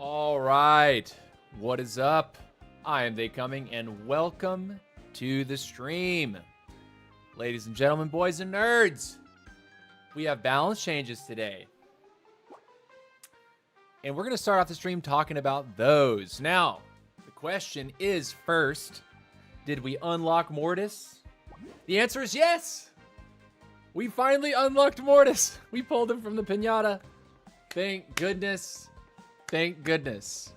All right. What is up? I am They Coming, and welcome to the stream. Ladies and gentlemen, boys and nerds, we have balance changes today. And we're going to start off the stream talking about those. Now, the question is first, did we unlock Mortis? The answer is yes. We finally unlocked Mortis. We pulled him from the pinata. Thank goodness. Thank goodness.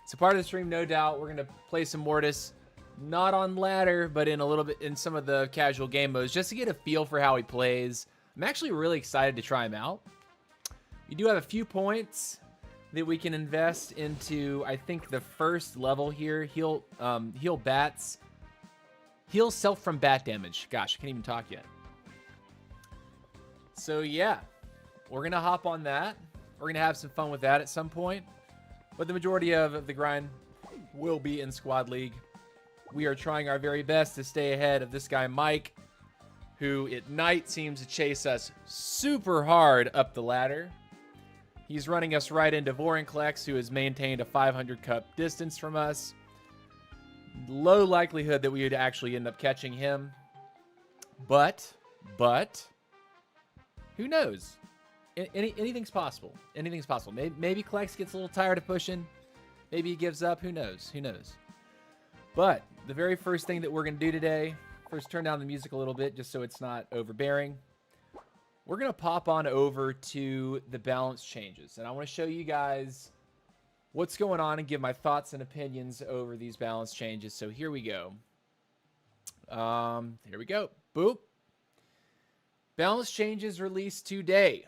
So part of the stream, no doubt, we're going to play some Mortis. Not on ladder, but in a little bit in some of the casual game modes, just to get a feel for how he plays. I'm actually really excited to try him out. We do have a few points that we can invest into, I think, the first level here. Heal bats. Heal self from bat damage. Gosh, I can't even talk yet. So yeah, we're going to hop on that. We're going to have some fun with that at some point. But the majority of the grind will be in Squad League. We are trying our very best to stay ahead of this guy, Mike, who at night seems to chase us super hard up the ladder. He's running us right into Vorinclex, who has maintained a 500 cup distance from us. Low likelihood that we would actually end up catching him. But, who knows? Anything's possible. Anything's possible. Maybe Klex gets a little tired of pushing. Maybe he gives up. Who knows? Who knows? But the very first thing that we're going to do today, first turn down the music a little bit just so it's not overbearing. We're going to pop on over to the balance changes. And I want to show you guys what's going on and give my thoughts and opinions over these balance changes. So here we go. Here we go. Boop. Balance changes released today.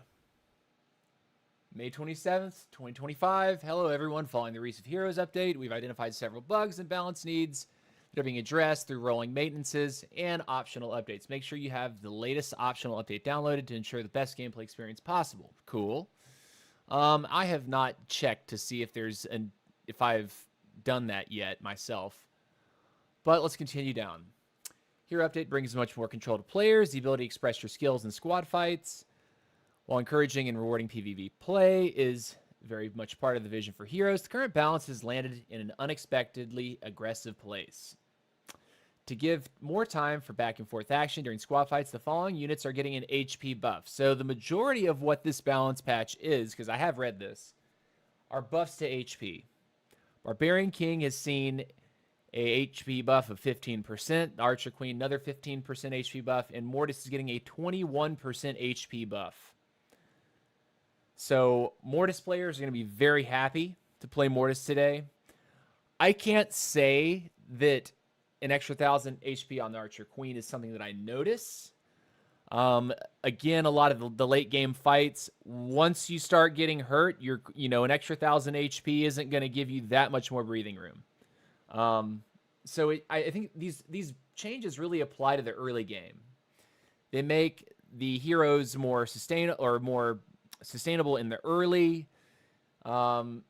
May 27th, 2025. Hello, everyone. Following the Recent Heroes update, we've identified several bugs and balance needs that are being addressed through rolling maintenances and optional updates. Make sure you have the latest optional update downloaded to ensure the best gameplay experience possible. Cool. I have not checked to see if I've done that yet myself, but let's continue down. Hero update brings much more control to players, the ability to express your skills in squad fights. While encouraging and rewarding PvP play is very much part of the vision for heroes, the current balance has landed in an unexpectedly aggressive place. To give more time for back and forth action during squad fights, the following units are getting an HP buff. So the majority of what this balance patch is, because I have read this, are buffs to HP. Barbarian King has seen a HP buff of 15%, Archer Queen another 15% HP buff, and Mortis is getting a 21% HP buff. So Mortis players are going to be very happy to play Mortis today. I can't say that an extra 1,000 HP on the Archer Queen is something that I notice. Again, a lot of the late game fights, once you start getting hurt, an extra 1,000 HP isn't going to give you that much more breathing room. I think these changes really apply to the early game. They make the heroes more sustainable in the early, allowing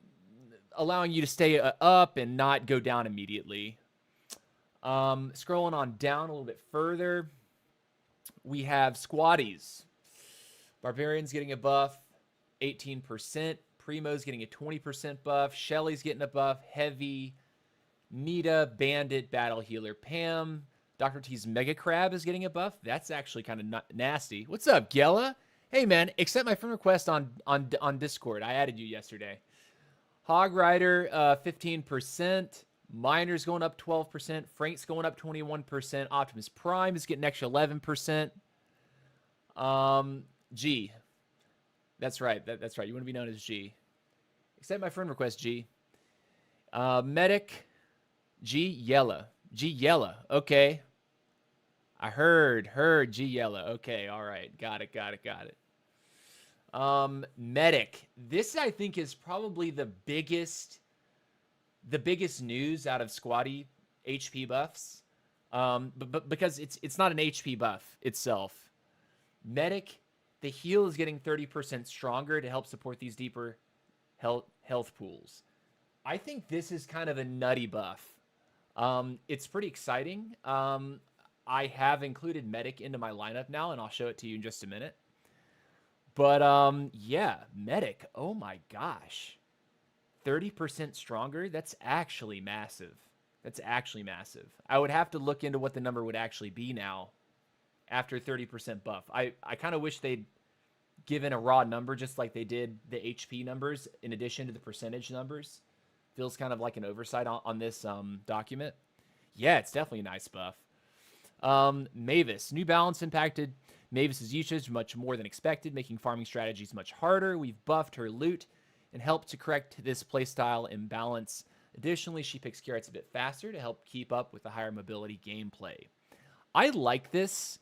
you to stay up and not go down immediately. Scrolling on down a little bit further, we have squaddies. Barbarian's getting a buff, 18%. Primo's getting a 20% buff. Shelly's getting a buff. Heavy, Nita, Bandit, Battle Healer, Pam. Dr. T's Mega Crab is getting a buff. That's actually kind of nasty. What's up, Gela? Hey, man, accept my friend request on Discord. I added you yesterday. Hog Rider, 15%. Miner's going up 12%. Frank's going up 21%. Optimus Prime is getting an extra 11%. G. That's right. That's right. You want to be known as G. Accept my friend request, G. Medic, G. Yella. G. Yella. Okay. I heard G. Yella. Okay, all right. Got it. Medic. This, I think, is probably the biggest news out of squaddy HP buffs. But because it's not an HP buff itself. Medic, the heal is getting 30% stronger to help support these deeper health pools. I think this is kind of a nutty buff. It's pretty exciting. I have included Medic into my lineup now, and I'll show it to you in just a minute. But, yeah, Medic. Oh, my gosh. 30% stronger. That's actually massive. That's actually massive. I would have to look into what the number would actually be now after 30% buff. I kind of wish they'd given a raw number just like they did the HP numbers in addition to the percentage numbers. Feels kind of like an oversight on this document. Yeah, it's definitely a nice buff. Mavis. New balance impacted Mavis's usage much more than expected, making farming strategies much harder. We've buffed her loot and helped to correct this playstyle imbalance. Additionally, she picks carrots a bit faster to help keep up with the higher mobility gameplay. I like this.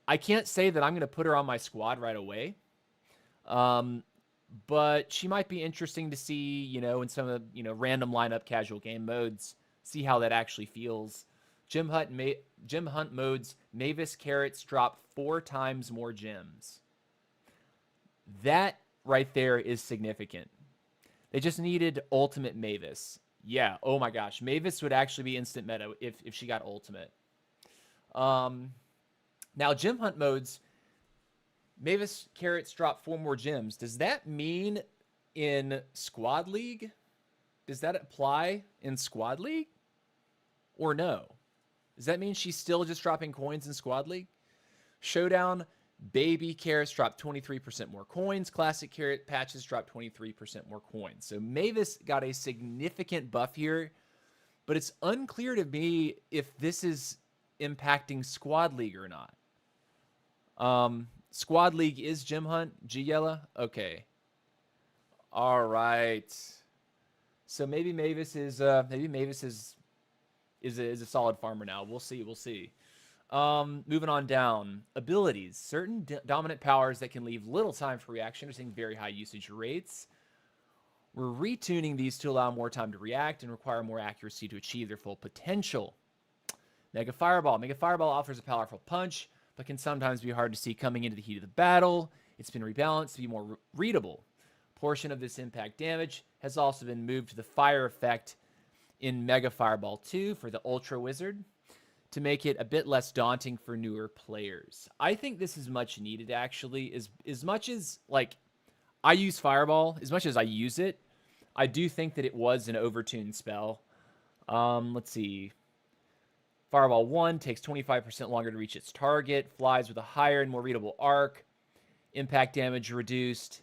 I can't say that I'm going to put her on my squad right away. But she might be interesting to see, in some of the, random lineup casual game modes, see how that actually feels. Gym Hunt modes, Mavis carrots drop 4 times more gems. That right there is significant. They just needed ultimate Mavis. Yeah, oh my gosh. Mavis would actually be instant meta if she got ultimate. Now, Gym Hunt modes, Mavis carrots drop 4 more gems. Does that mean in Squad League? Does that apply in Squad League? Or no? Does that mean she's still just dropping coins in Squad League? Showdown, baby carrots drop 23% more coins. Classic carrot patches drop 23% more coins. So Mavis got a significant buff here, but it's unclear to me if this is impacting Squad League or not. Squad League is Gym Hunt, G-Yella? Okay. All right. So maybe Mavis is a solid farmer now. We'll see. Moving on down. Abilities. Certain dominant powers that can leave little time for reaction are seeing very high usage rates. We're retuning these to allow more time to react and require more accuracy to achieve their full potential. Mega Fireball. Mega Fireball offers a powerful punch, but can sometimes be hard to see coming into the heat of the battle. It's been rebalanced to be more readable. Portion of this impact damage has also been moved to the fire effect in Mega Fireball 2 for the Ultra Wizard to make it a bit less daunting for newer players. I think this is much needed, actually. As much as, I use Fireball, as much as I use it, I do think that it was an overtuned spell. Let's see. Fireball 1 takes 25% longer to reach its target, flies with a higher and more readable arc, impact damage reduced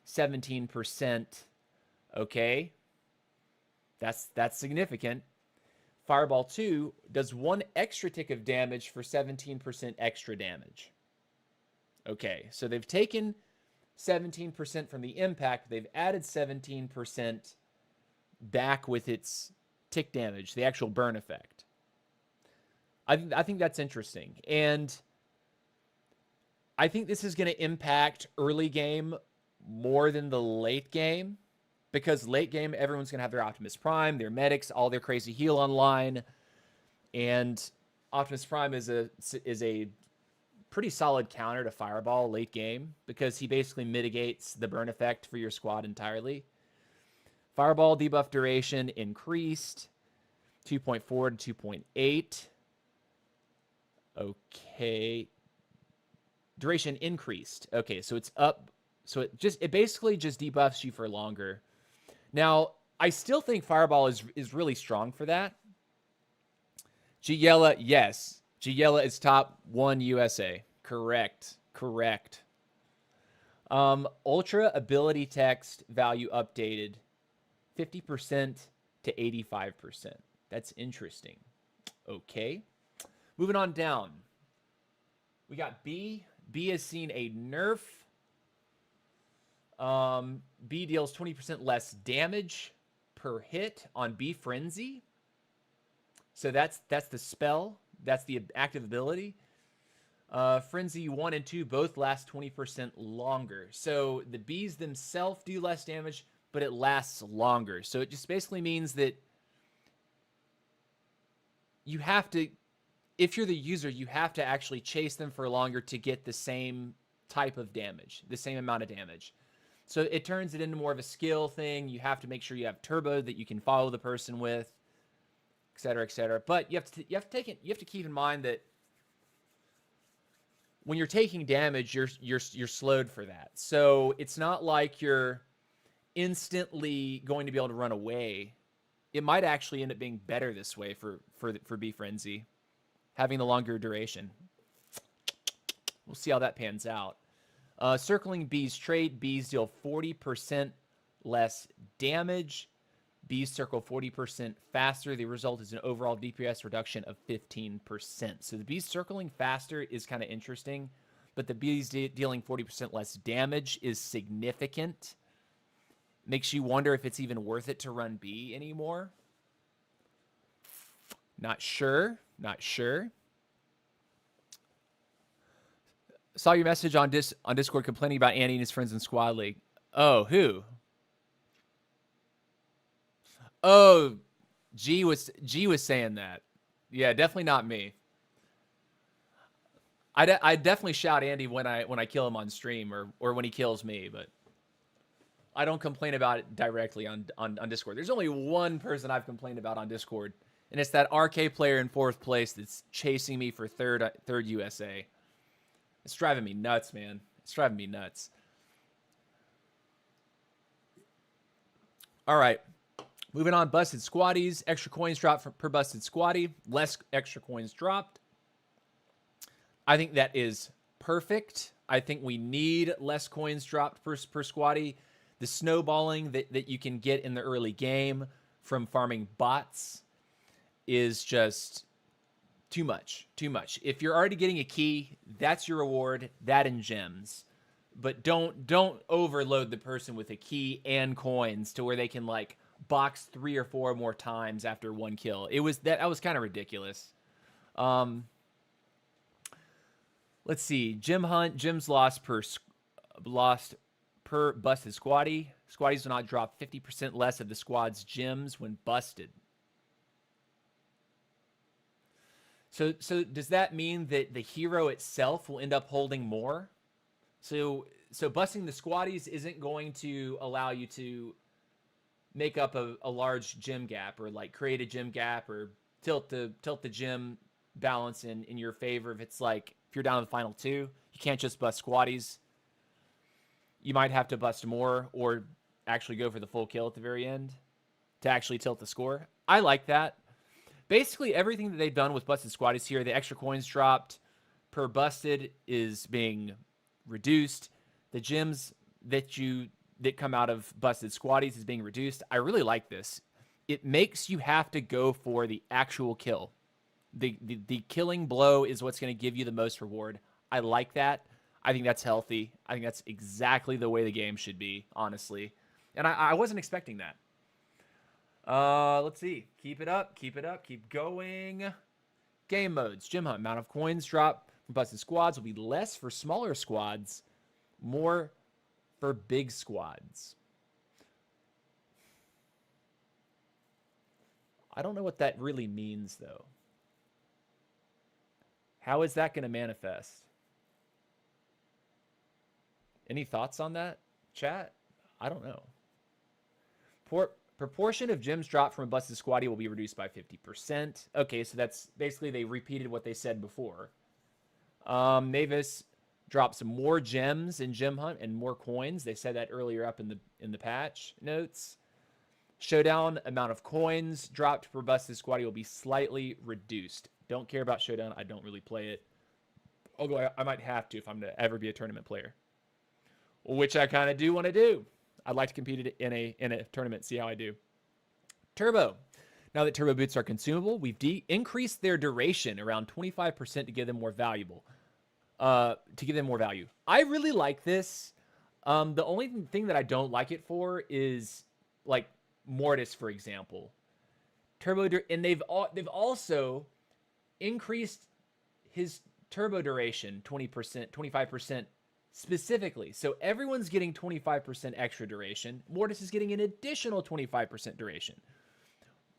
17%. Okay. That's significant. Fireball 2 does 1 extra tick of damage for 17% extra damage. Okay, so they've taken 17% from the impact. They've added 17% back with its tick damage, the actual burn effect. I think that's interesting. And I think this is going to impact early game more than the late game. Because late game, everyone's going to have their Optimus Prime, their medics, all their crazy heal online. And Optimus Prime is a pretty solid counter to Fireball late game because he basically mitigates the burn effect for your squad entirely. Fireball debuff duration increased 2.4 to 2.8. Okay. Duration increased. Okay, so it's up. So it basically just debuffs you for longer. Now, I still think Fireball is really strong for that. G-Yella, yes. G-Yella is top 1 USA. Correct. Ultra ability text value updated 50% to 85%. That's interesting. Okay. Moving on down. We got B. B has seen a nerf. B deals 20% less damage per hit on B Frenzy. So that's the spell. That's the active ability. Frenzy 1 and 2 both last 20% longer. So the Bs themselves do less damage, but it lasts longer. So it just basically means that you have to, if you're the user, you have to actually chase them for longer to get the same type of damage, the same amount of damage. So it turns it into more of a skill thing. You have to make sure you have turbo that you can follow the person with, et cetera, et cetera. But you have to keep in mind that when you're taking damage, you're slowed for that. So it's not like you're instantly going to be able to run away. It might actually end up being better this way for Bee Frenzy, having the longer duration. We'll see how that pans out. Circling Bee's trait, bees deal 40% less damage. Bees circle 40% faster. The result is an overall DPS reduction of 15%. So the bees circling faster is kind of interesting, but the bees dealing 40% less damage is significant. Makes you wonder if it's even worth it to run bee anymore. Not sure. Not sure. Saw your message on Discord complaining about Andy and his friends in Squad League. Oh, who? Oh, G was saying that. Yeah, definitely not me. I definitely shout Andy when I kill him on stream or when he kills me, but I don't complain about it directly on Discord. There's only one person I've complained about on Discord, and it's that RK player in 4th place that's chasing me for third USA. It's driving me nuts, man. It's driving me nuts. All right. Moving on, busted squatties. Extra coins dropped per busted squatty. Less extra coins dropped. I think that is perfect. I think we need less coins dropped per squatty. The snowballing that you can get in the early game from farming bots is just too much. Too much. If you're already getting a key, that's your reward. That and gems. But don't overload the person with a key and coins to where they can like box 3 or 4 more times after one kill. That was kind of ridiculous. Let's see. Gem hunt, gems lost per busted squatty. Squatties will not drop 50% less of the squad's gems when busted. So does that mean that the hero itself will end up holding more? So busting the squatties isn't going to allow you to make up a large gem gap or like create a gem gap or tilt the gem balance in your favor. If you're down to the final 2, you can't just bust squatties. You might have to bust more or actually go for the full kill at the very end to actually tilt the score. I like that. Basically, everything that they've done with busted squatties here, the extra coins dropped per busted is being reduced. The gems that come out of busted squatties is being reduced. I really like this. It makes you have to go for the actual kill. The killing blow is what's going to give you the most reward. I like that. I think that's healthy. I think that's exactly the way the game should be, honestly. And I wasn't expecting that. Let's see. Keep it up. Keep it up. Keep going. Game modes. Gem hunt. Amount of coins drop from busted squads will be less for smaller squads, more for big squads. I don't know what that really means, though. How is that going to manifest? Any thoughts on that, chat? I don't know. Proportion of gems dropped from a busted squatty will be reduced by 50%. Okay, so that's basically they repeated what they said before. Mavis drops more gems in Gem Hunt and more coins. They said that earlier up in the patch notes. Showdown amount of coins dropped per busted squatty will be slightly reduced. Don't care about Showdown. I don't really play it. Although I might have to if I'm to ever be a tournament player. Which I kind of do want to do. I'd like to compete in a tournament, see how I do. Turbo. Now that turbo boots are consumable, we've increased their duration around 25% to give them more valuable. To give them more value. I really like this. The only thing that I don't like it for is like Mortis, for example. And they've also increased his turbo duration 20%, 25%. Specifically, so everyone's getting 25% extra duration. Mortis is getting an additional 25% duration.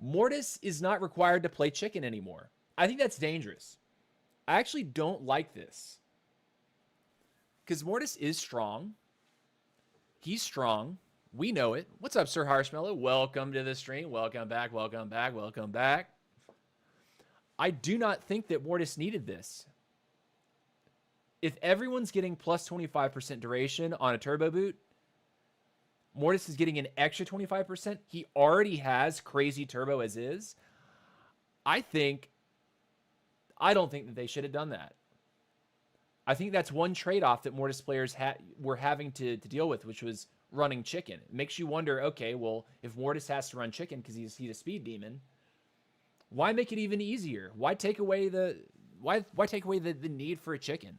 Mortis is not required to play chicken anymore. I think that's dangerous. I actually don't like this. Because Mortis is strong. He's strong. We know it. What's up, Sir Harshmellow? Welcome to the stream. Welcome back, welcome back, welcome back. I do not think that Mortis needed this. If everyone's getting plus 25% duration on a turbo boot, Mortis is getting an extra 25%. He already has crazy turbo as is. I don't think that they should have done that. I think that's one trade-off that Mortis players were having to deal with, which was running chicken. It makes you wonder, okay, well, if Mortis has to run chicken because he's a speed demon, why make it even easier? Why take away the need for a chicken?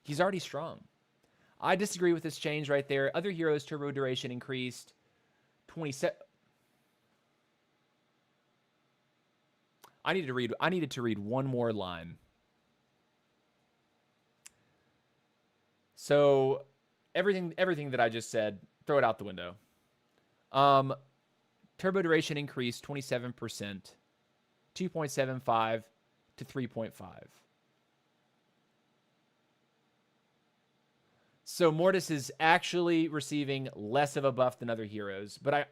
He's already strong. I disagree with this change right there. Other heroes' turbo duration increased 27. I needed to read one more line. So everything that I just said, throw it out the window. Turbo duration increased 27%, 2.75 to 3.5. So Mortis is actually receiving less of a buff than other heroes, but I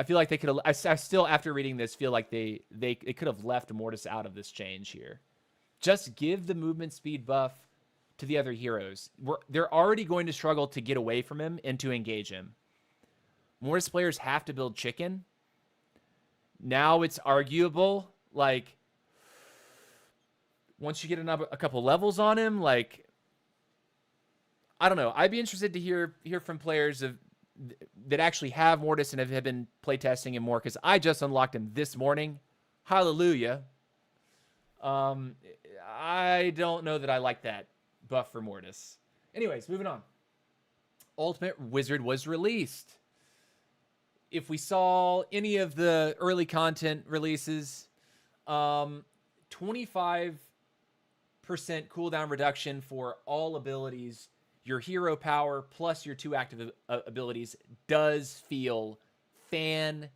feel like they could have. I still, after reading this, feel like they could have left Mortis out of this change here. Just give the movement speed buff to the other heroes. They're already going to struggle to get away from him and to engage him. Mortis players have to build chicken. Now it's arguable, like, once you get a couple levels on him, like, I don't know. I'd be interested to hear from players that actually have Mortis and have been playtesting him more, because I just unlocked him this morning. Hallelujah. I don't know that I like that buff for Mortis. Anyways, moving on. Ultimate Wizard was released. If we saw any of the early content releases, 25% cooldown reduction for all abilities. Your hero power plus your 2 active abilities does feel fantastic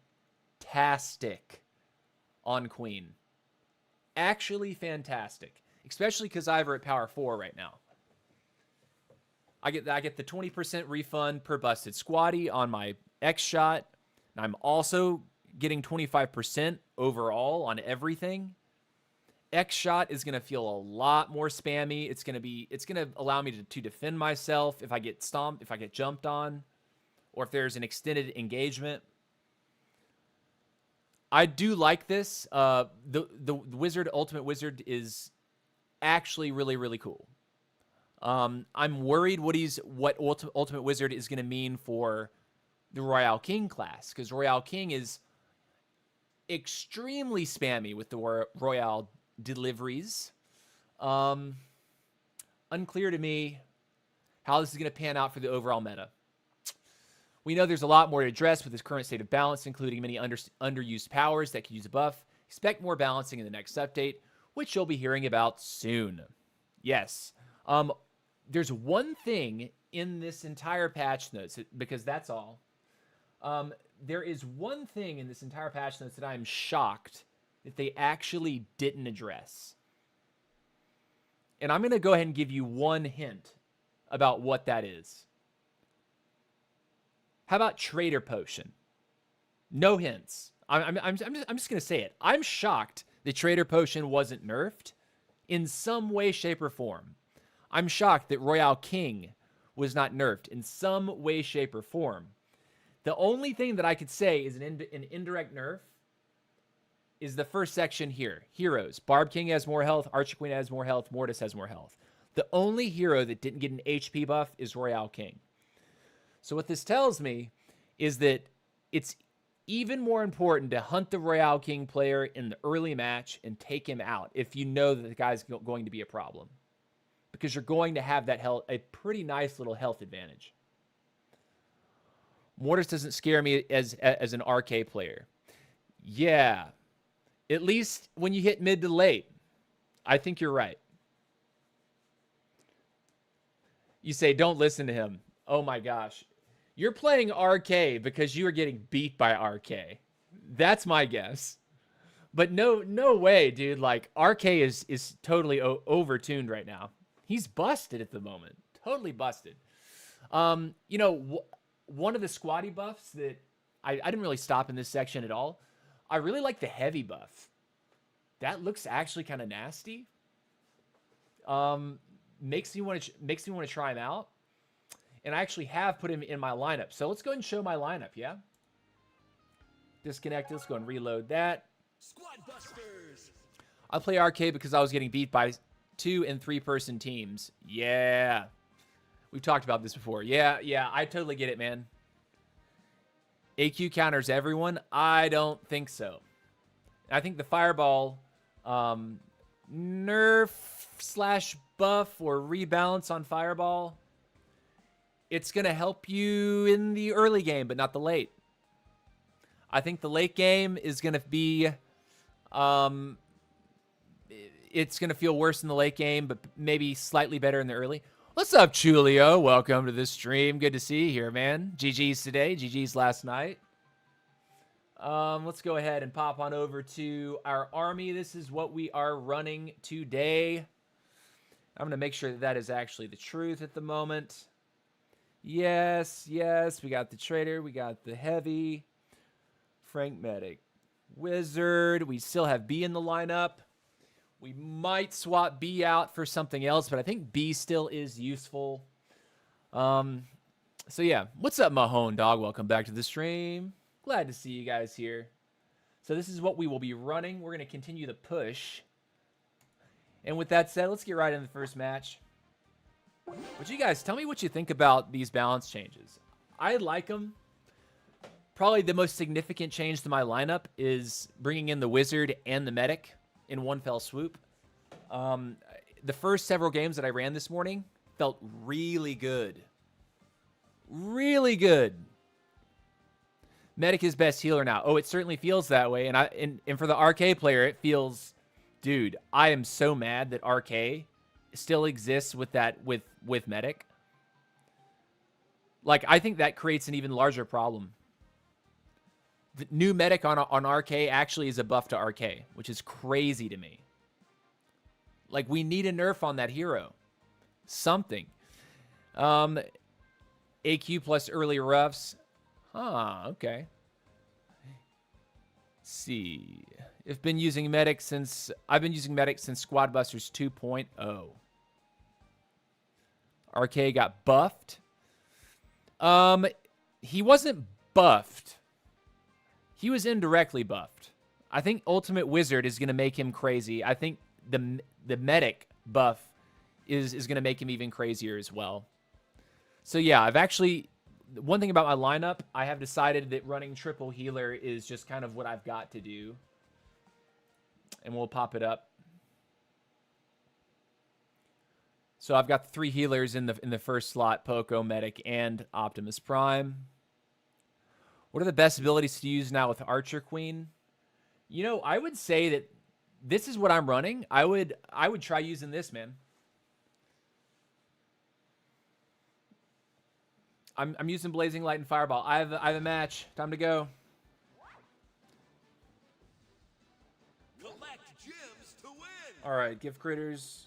on Queen. Actually fantastic. Especially because Ivor at power 4 right now. I get the 20% refund per busted squatty on my X shot. And I'm also getting 25% overall on everything. X shot is going to feel a lot more spammy. It's going to allow me to defend myself if I get stomped, if I get jumped on, or if there's an extended engagement. I do like this. The Wizard, Ultimate Wizard, is actually really, really cool. I'm worried what Ultimate Wizard is going to mean for the Royale King class, because Royale King is extremely spammy with the Royale deliveries. Unclear to me how this is going to pan out for the overall meta. We know there's a lot more to address with this current state of balance, including many underused powers that could use a buff. Expect more balancing in the next update, which you'll be hearing about soon. Yes. There's one thing in this entire patch notes, because that's all. There is one thing in this entire patch notes that I'm shocked that they actually didn't address. And I'm going to go ahead and give you one hint about what that is. How about Trader Potion? No hints. I'm just going to say it. I'm shocked that Trader Potion wasn't nerfed in some way, shape, or form. I'm shocked that Royale King was not nerfed in some way, shape, or form. The only thing that I could say is an indirect nerf is the first section here. Heroes. Barb King has more health. Archer Queen has more health. Mortis has more health. The only hero that didn't get an HP buff is Royale King. So what this tells me is that it's even more important to hunt the Royale King player in the early match and take him out if you know that the guy's going to be a problem. Because you're going to have that health, a pretty nice little health advantage. Mortis doesn't scare me as an RK player. Yeah. At least when you hit mid to late. I think you're right. You say, don't listen to him. Oh my gosh. You're playing RK because you are getting beat by RK. That's my guess. But no way, dude. Like, RK is totally overtuned right now. He's busted at the moment. Totally busted. You know, one of the squatty buffs that I didn't really stop in this section at all. I really like the heavy buff. That looks actually kind of nasty. makes me want to try him out. And I actually have put him in my lineup. So let's go ahead and show my lineup, yeah? Disconnect. Let's go and reload that. Squad Busters. I play arcade because I was getting beat by 2- and 3-person teams. Yeah. We've talked about this before. Yeah, I totally get it, man. AQ counters everyone? I don't think so. I think the fireball nerf / buff or rebalance on fireball, it's going to help you in the early game, but not the late. I think the late game is going to be, it's going to feel worse in the late game, but maybe slightly better in the early. What's up, Chulio? Welcome to the stream. Good to see you here, man. GG's today. GG's last night. Let's go ahead and pop on over to our army. This is what we are running today. I'm going to make sure that that is actually the truth at the moment. Yes. We got the trader. We got the heavy. Frank Medic. Wizard. We still have B in the lineup. We might swap B out for something else, but I think B still is useful. So yeah. What's up, Mahone Dog? Welcome back to the stream. Glad to see you guys here. So this is what we will be running. We're going to continue the push. And with that said, let's get right into the first match. But you guys, tell me what you think about these balance changes. I like them. Probably the most significant change to my lineup is bringing in the Wizard and the Medic in one fell swoop. The first several games that I ran this morning felt really good. Really good. Medic is best healer now. Oh, it certainly feels that way. And for the RK player, it feels, dude, I am so mad that RK still exists with Medic. Like, I think that creates an even larger problem. The new Medic on RK actually is a buff to RK, which is crazy to me. Like, we need a nerf on that hero. Something. AQ plus early roughs. Huh, okay. Let's see. I've been using Medic since Squad Busters 2.0. RK got buffed. He wasn't buffed. He was indirectly buffed. I think Ultimate Wizard is going to make him crazy. I think the Medic buff is going to make him even crazier as well. So yeah, I've actually... One thing about my lineup, I have decided that running triple healer is just kind of what I've got to do. And we'll pop it up. So I've got 3 healers in the first slot, Poco, Medic, and Optimus Prime. What are the best abilities to use now with Archer Queen? You know, I would say that this is what I'm running. I would try using this, man. I'm using Blazing Light and Fireball. I have a match. Time to go. Collect gems to win. All right, gift critters.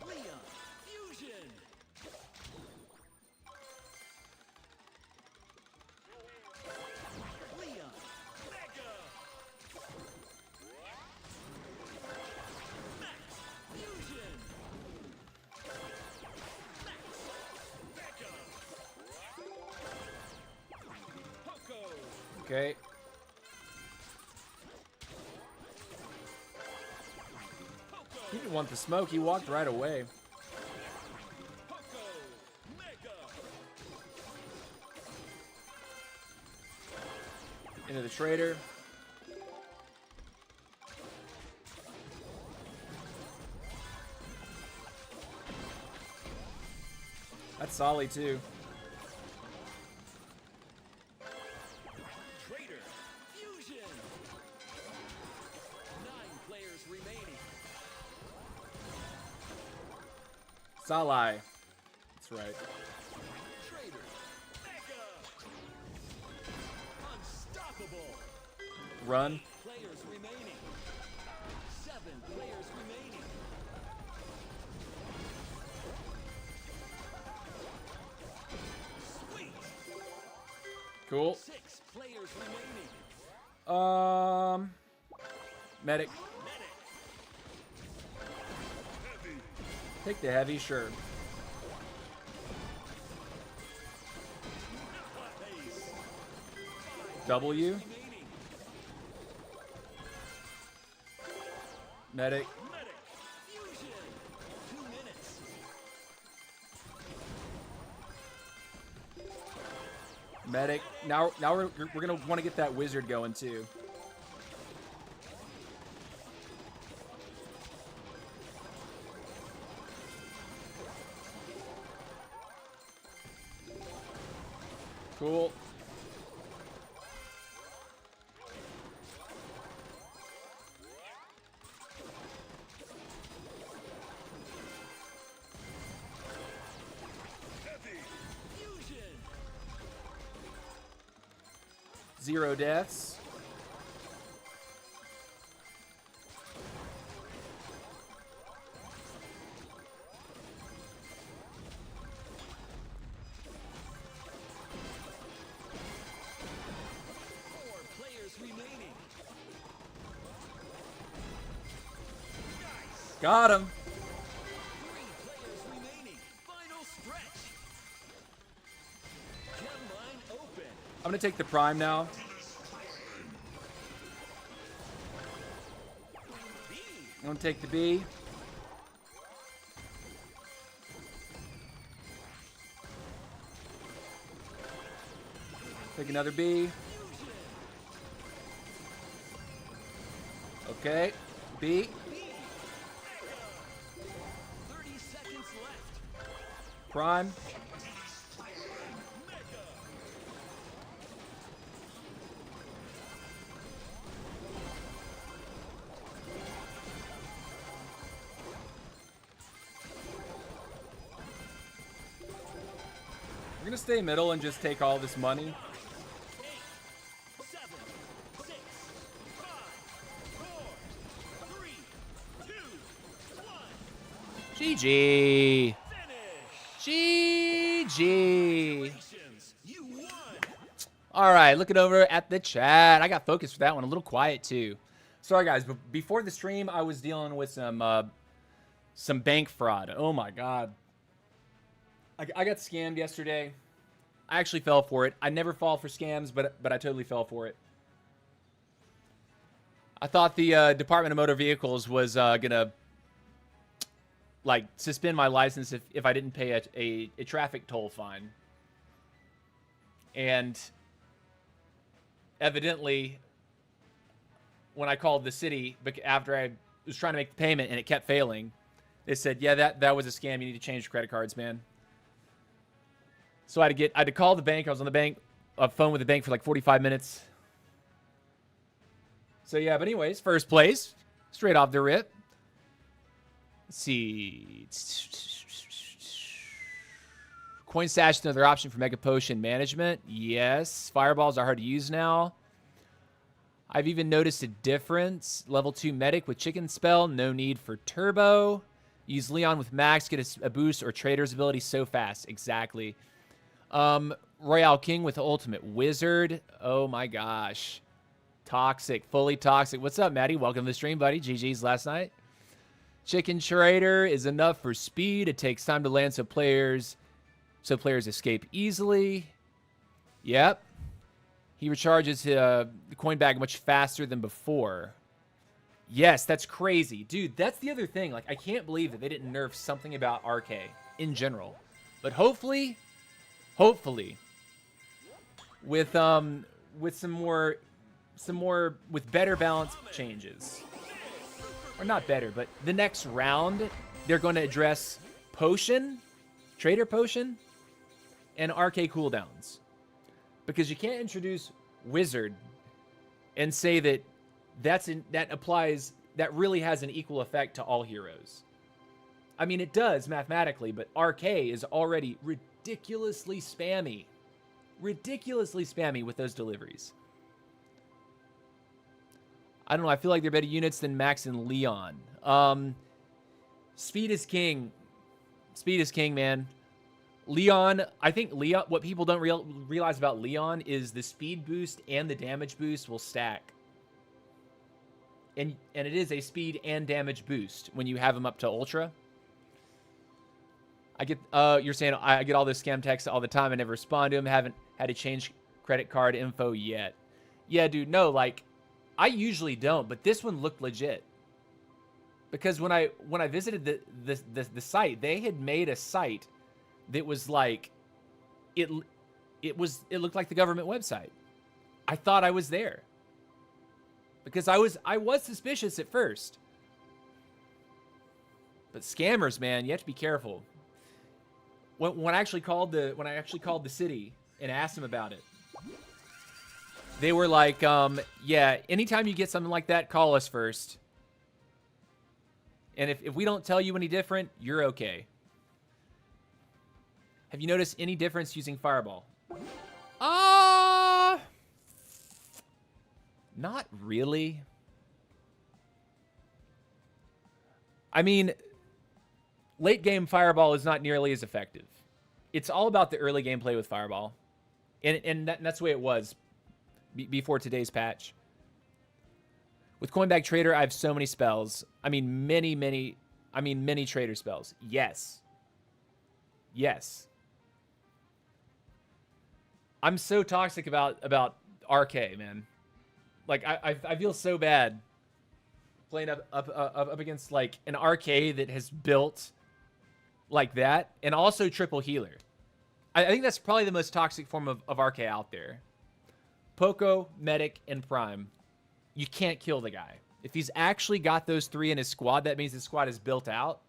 Leon Fusion. Leon Mega. Max Fusion. Max Mega. Poco. Okay. He didn't want the smoke. He walked right away. Poco Mega. Into the trader. That's solid too. Trader Fusion. 9 players remaining. Salai. That's right. Trader Mega. Unstoppable. Run. Players remaining. 7 players remaining. Sweet. Cool. 6 players remaining. Medic. Medic. Take the heavy, sure. Base. W. Remaining. Medic. Medic. Fusion. 2 minutes. Medic. Now we're gonna want to get that wizard going too. Cool. Fusion. 0 deaths. Four players remaining. Nice. Got him. 3 players remaining. Final stretch. Gem line open. I'm gonna take the prime now. B. I'm gonna take the B. Take another B. Okay. B. 30 seconds left. Prime. We're gonna stay middle and just take all this money. 8, 7, 6, 5, 4, 3, 2, 1. GG. Finish. GG. Congratulations. You won. All right, looking over at the chat. I got focused for that one. A little quiet too. Sorry guys, but before the stream, I was dealing with some bank fraud. Oh my god. I got scammed yesterday. I actually fell for it. I never fall for scams, but I totally fell for it. I thought the Department of Motor Vehicles was gonna like suspend my license if I didn't pay a traffic toll fine. And evidently, when I called the city after I was trying to make the payment and it kept failing, they said, "Yeah, that was a scam. You need to change your credit cards, man." So I had to call the bank. I was on the phone with the bank for like 45 minutes. So yeah, but anyways, first place, straight off the rip. Let's see. Coin stash is another option for Mega Potion management. Yes. Fireballs are hard to use now. I've even noticed a difference. Level 2 medic with chicken spell. No need for turbo. Use Leon with max. Get a boost or trader's ability so fast. Exactly. Royale King with ultimate wizard. Oh my gosh. Toxic. Fully toxic. What's up, Maddie? Welcome to the stream, buddy. GG's last night. Chicken Trader is enough for speed. It takes time to land so players escape easily. Yep. He recharges the coin bag much faster than before. Yes, that's crazy. Dude, that's the other thing. Like, I can't believe that they didn't nerf something about RK in general. But hopefully, with some more with better balance changes. Or not better, but the next round, they're going to address Potion, Trader Potion, and RK cooldowns. Because you can't introduce Wizard and say that that really has an equal effect to all heroes. I mean, it does mathematically, but RK is already ridiculously spammy. Ridiculously spammy with those deliveries. I don't know. I feel like they're better units than Max and Leon. Speed is king. Speed is king, man. Leon, I think Leon, what people don't realize about Leon is the speed boost and the damage boost will stack. and it is a speed and damage boost when you have him up to ultra. I get you're saying I get all this scam texts all the time. I never respond to them. Haven't had to change credit card info yet. Yeah, dude, no, like I usually don't, but this one looked legit. Because when I visited the site, they had made a site that was like it looked like the government website. I thought I was there. Because I was suspicious at first. But scammers, man, you have to be careful. When I actually called the city and asked them about it, they were like, yeah, anytime you get something like that, call us first. And if we don't tell you any different, you're okay. Have you noticed any difference using Fireball? Not really. I mean, late game Fireball is not nearly as effective. It's all about the early gameplay with Fireball. And that's the way it was before today's patch. With Coinbag Trader, I have so many spells. I mean, many trader spells. Yes. Yes. I'm so toxic about RK, man. Like, I feel so bad playing up against, like, an RK that has built like that, and also triple healer. I think that's probably the most toxic form of RK out there. Poco, Medic, and Prime. You can't kill the guy. If he's actually got those three in his squad, that means his squad is built out.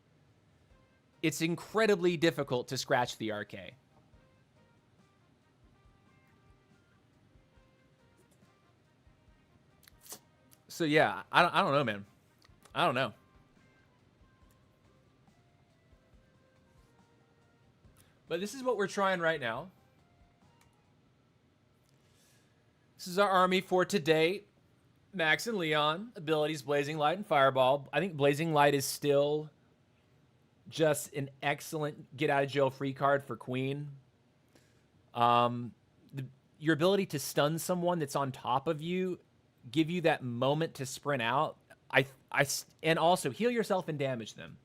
It's incredibly difficult to scratch the RK. So yeah, I don't know, man. I don't know. But this is what we're trying right now. This is our army for today. Max and Leon, abilities Blazing Light and Fireball. I think Blazing Light is still just an excellent get out of jail free card for Queen. Your ability to stun someone that's on top of you, give you that moment to sprint out. And also heal yourself and damage them.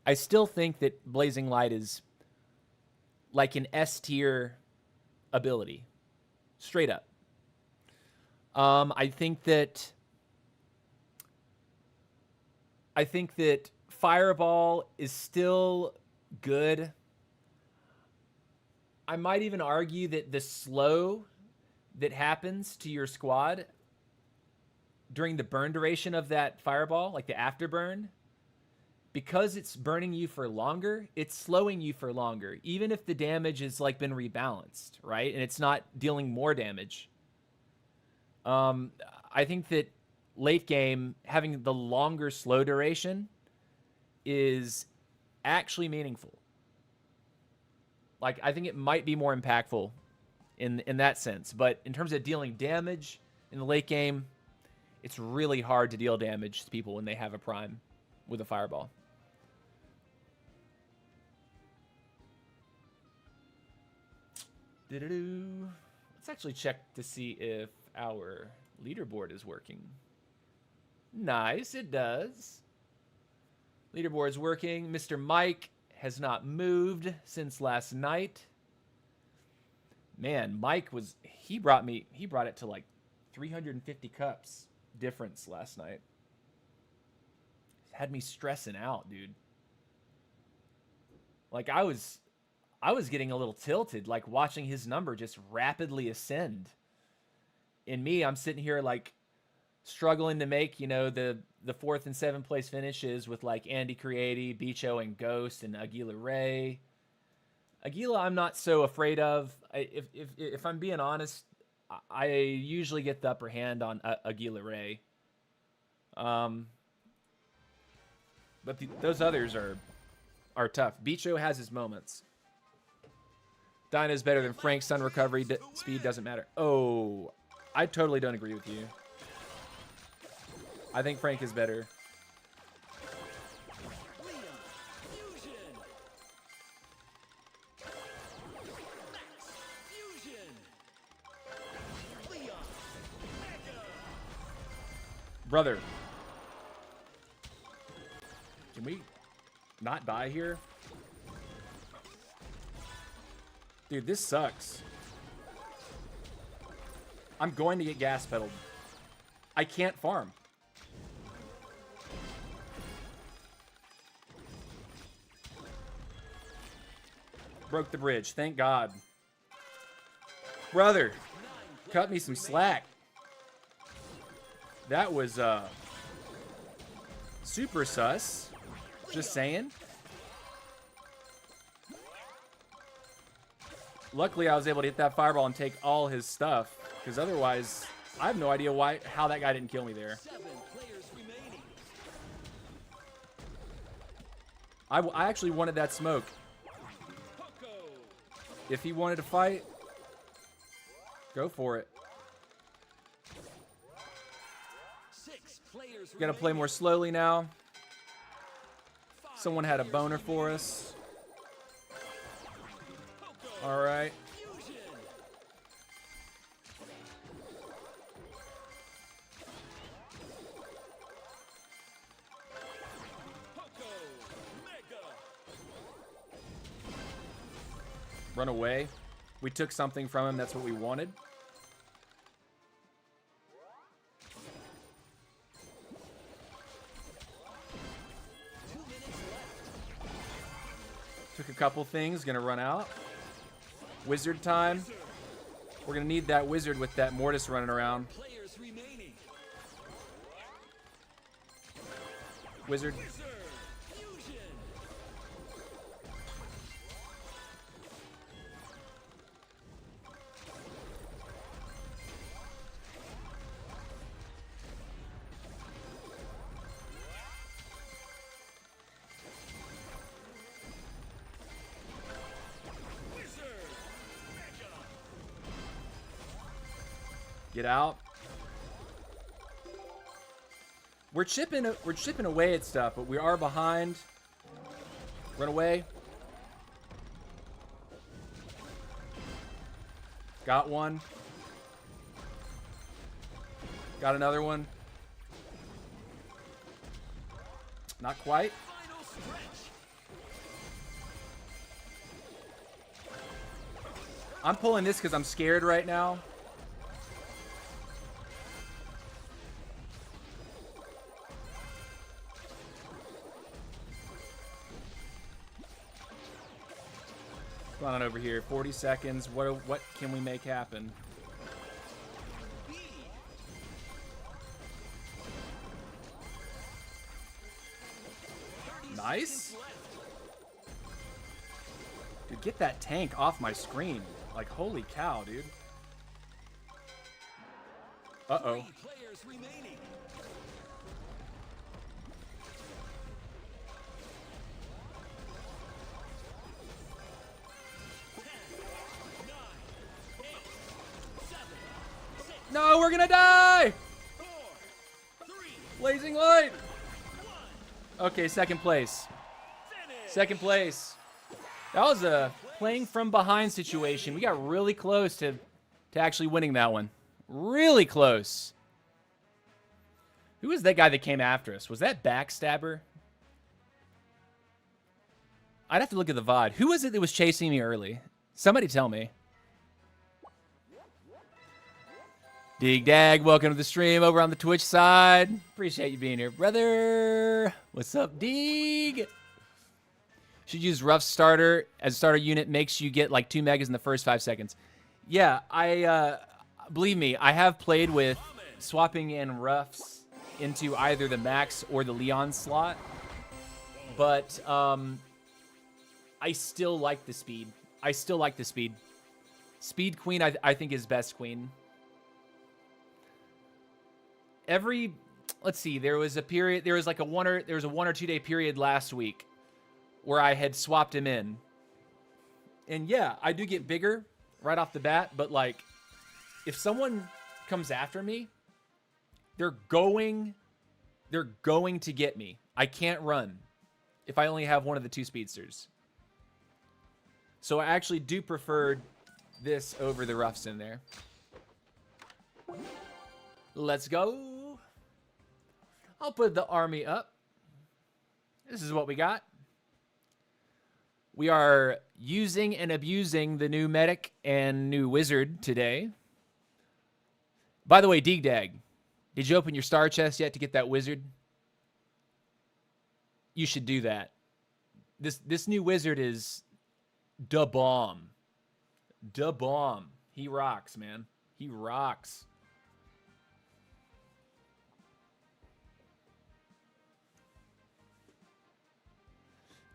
I still think that Blazing Light is like an S tier ability, straight up. I think that Fireball is still good. I might even argue that the slow that happens to your squad during the burn duration of that Fireball, like the afterburn, because it's burning you for longer, it's slowing you for longer, even if the damage has like been rebalanced, right? And it's not dealing more damage. I think that late game, having the longer slow duration is actually meaningful. Like, I think it might be more impactful in that sense. But in terms of dealing damage in the late game, it's really hard to deal damage to people when they have a Prime with a Fireball. Let's actually check to see if our leaderboard is working. Nice, it does. Leaderboard's working. Mr. Mike has not moved since last night. Man, Mike he brought it to like 350 cups difference last night. Had me stressing out, dude. Like I was getting a little tilted, like watching his number just rapidly ascend. And me, I'm sitting here like struggling to make, you know, the 4th and 7th place finishes with like Andy Creati, Bicho, and Ghost, and Aguila Ray. Aguila, I'm not so afraid of. If I'm being honest, I usually get the upper hand on Aguila Ray. But those others are tough. Bicho has his moments. Dyna's better than Frank. Sun recovery speed doesn't matter. Oh, I totally don't agree with you. I think Frank is better. Brother, we not die here? Dude, this sucks. I'm going to get gas pedaled. I can't farm. Broke the bridge. Thank God. Brother, cut me some slack. That was super sus. Just saying. Luckily, I was able to hit that fireball and take all his stuff, because otherwise, I have no idea how that guy didn't kill me there. 7 players remaining. I actually wanted that smoke. Poco. If he wanted to fight, go for it. 6 players Gotta play more slowly now. Someone had a boner for us. All right. Fusion. Poco. Mega. Run away. We took something from him. That's what we wanted. Took a couple things. Gonna run out. Wizard time. We're gonna need that wizard with that mortis running around. Players remaining. Wizard. Wizard. Fusion. Wizard. Mega. Get out. We're chipping away at stuff, but we are behind. Run away. Got one. Got another one. Not quite. Final stretch. I'm pulling this because I'm scared right now. Come on over here. 40 seconds. What can we make happen? B. Nice. Dude, get that tank off my screen. Like, holy cow, dude. Uh-oh. 3 players remaining. 10, 9, 8, 7, 6, No, we're gonna die! 4, 3, Blazing light! 1. Okay, second place. Finish. Second place. That was a playing from behind situation. We got really close to actually winning that one. Really close. Who was that guy that came after us? Was that Backstabber? I'd have to look at the VOD. Who was it that was chasing me early? Somebody tell me. Dig Dag, welcome to the stream over on the Twitch side. Appreciate you being here, brother. What's up, Dig? Should use rough starter as a starter unit. Makes you get like 2 megas in the first 5 seconds. Yeah, I believe me, I have played with swapping in roughs into either the Max or the Leon slot, but I still like the speed. I still like the speed. Speed Queen, I think, is best Queen. Let's see, there was a period, there was a 1 or 2 day period last week where I had swapped him in. And yeah, I do get bigger right off the bat, but like, if someone comes after me, they're going to get me. I can't run if I only have one of the 2 speedsters. So I actually do prefer this over the roughs in there. Let's go. I'll put the army up. This is what we got. We are using and abusing the new medic and new wizard today. By the way, Deegdag, did you open your star chest yet to get that wizard? You should do that. This new wizard is da bomb. Da bomb. He rocks, man. He rocks.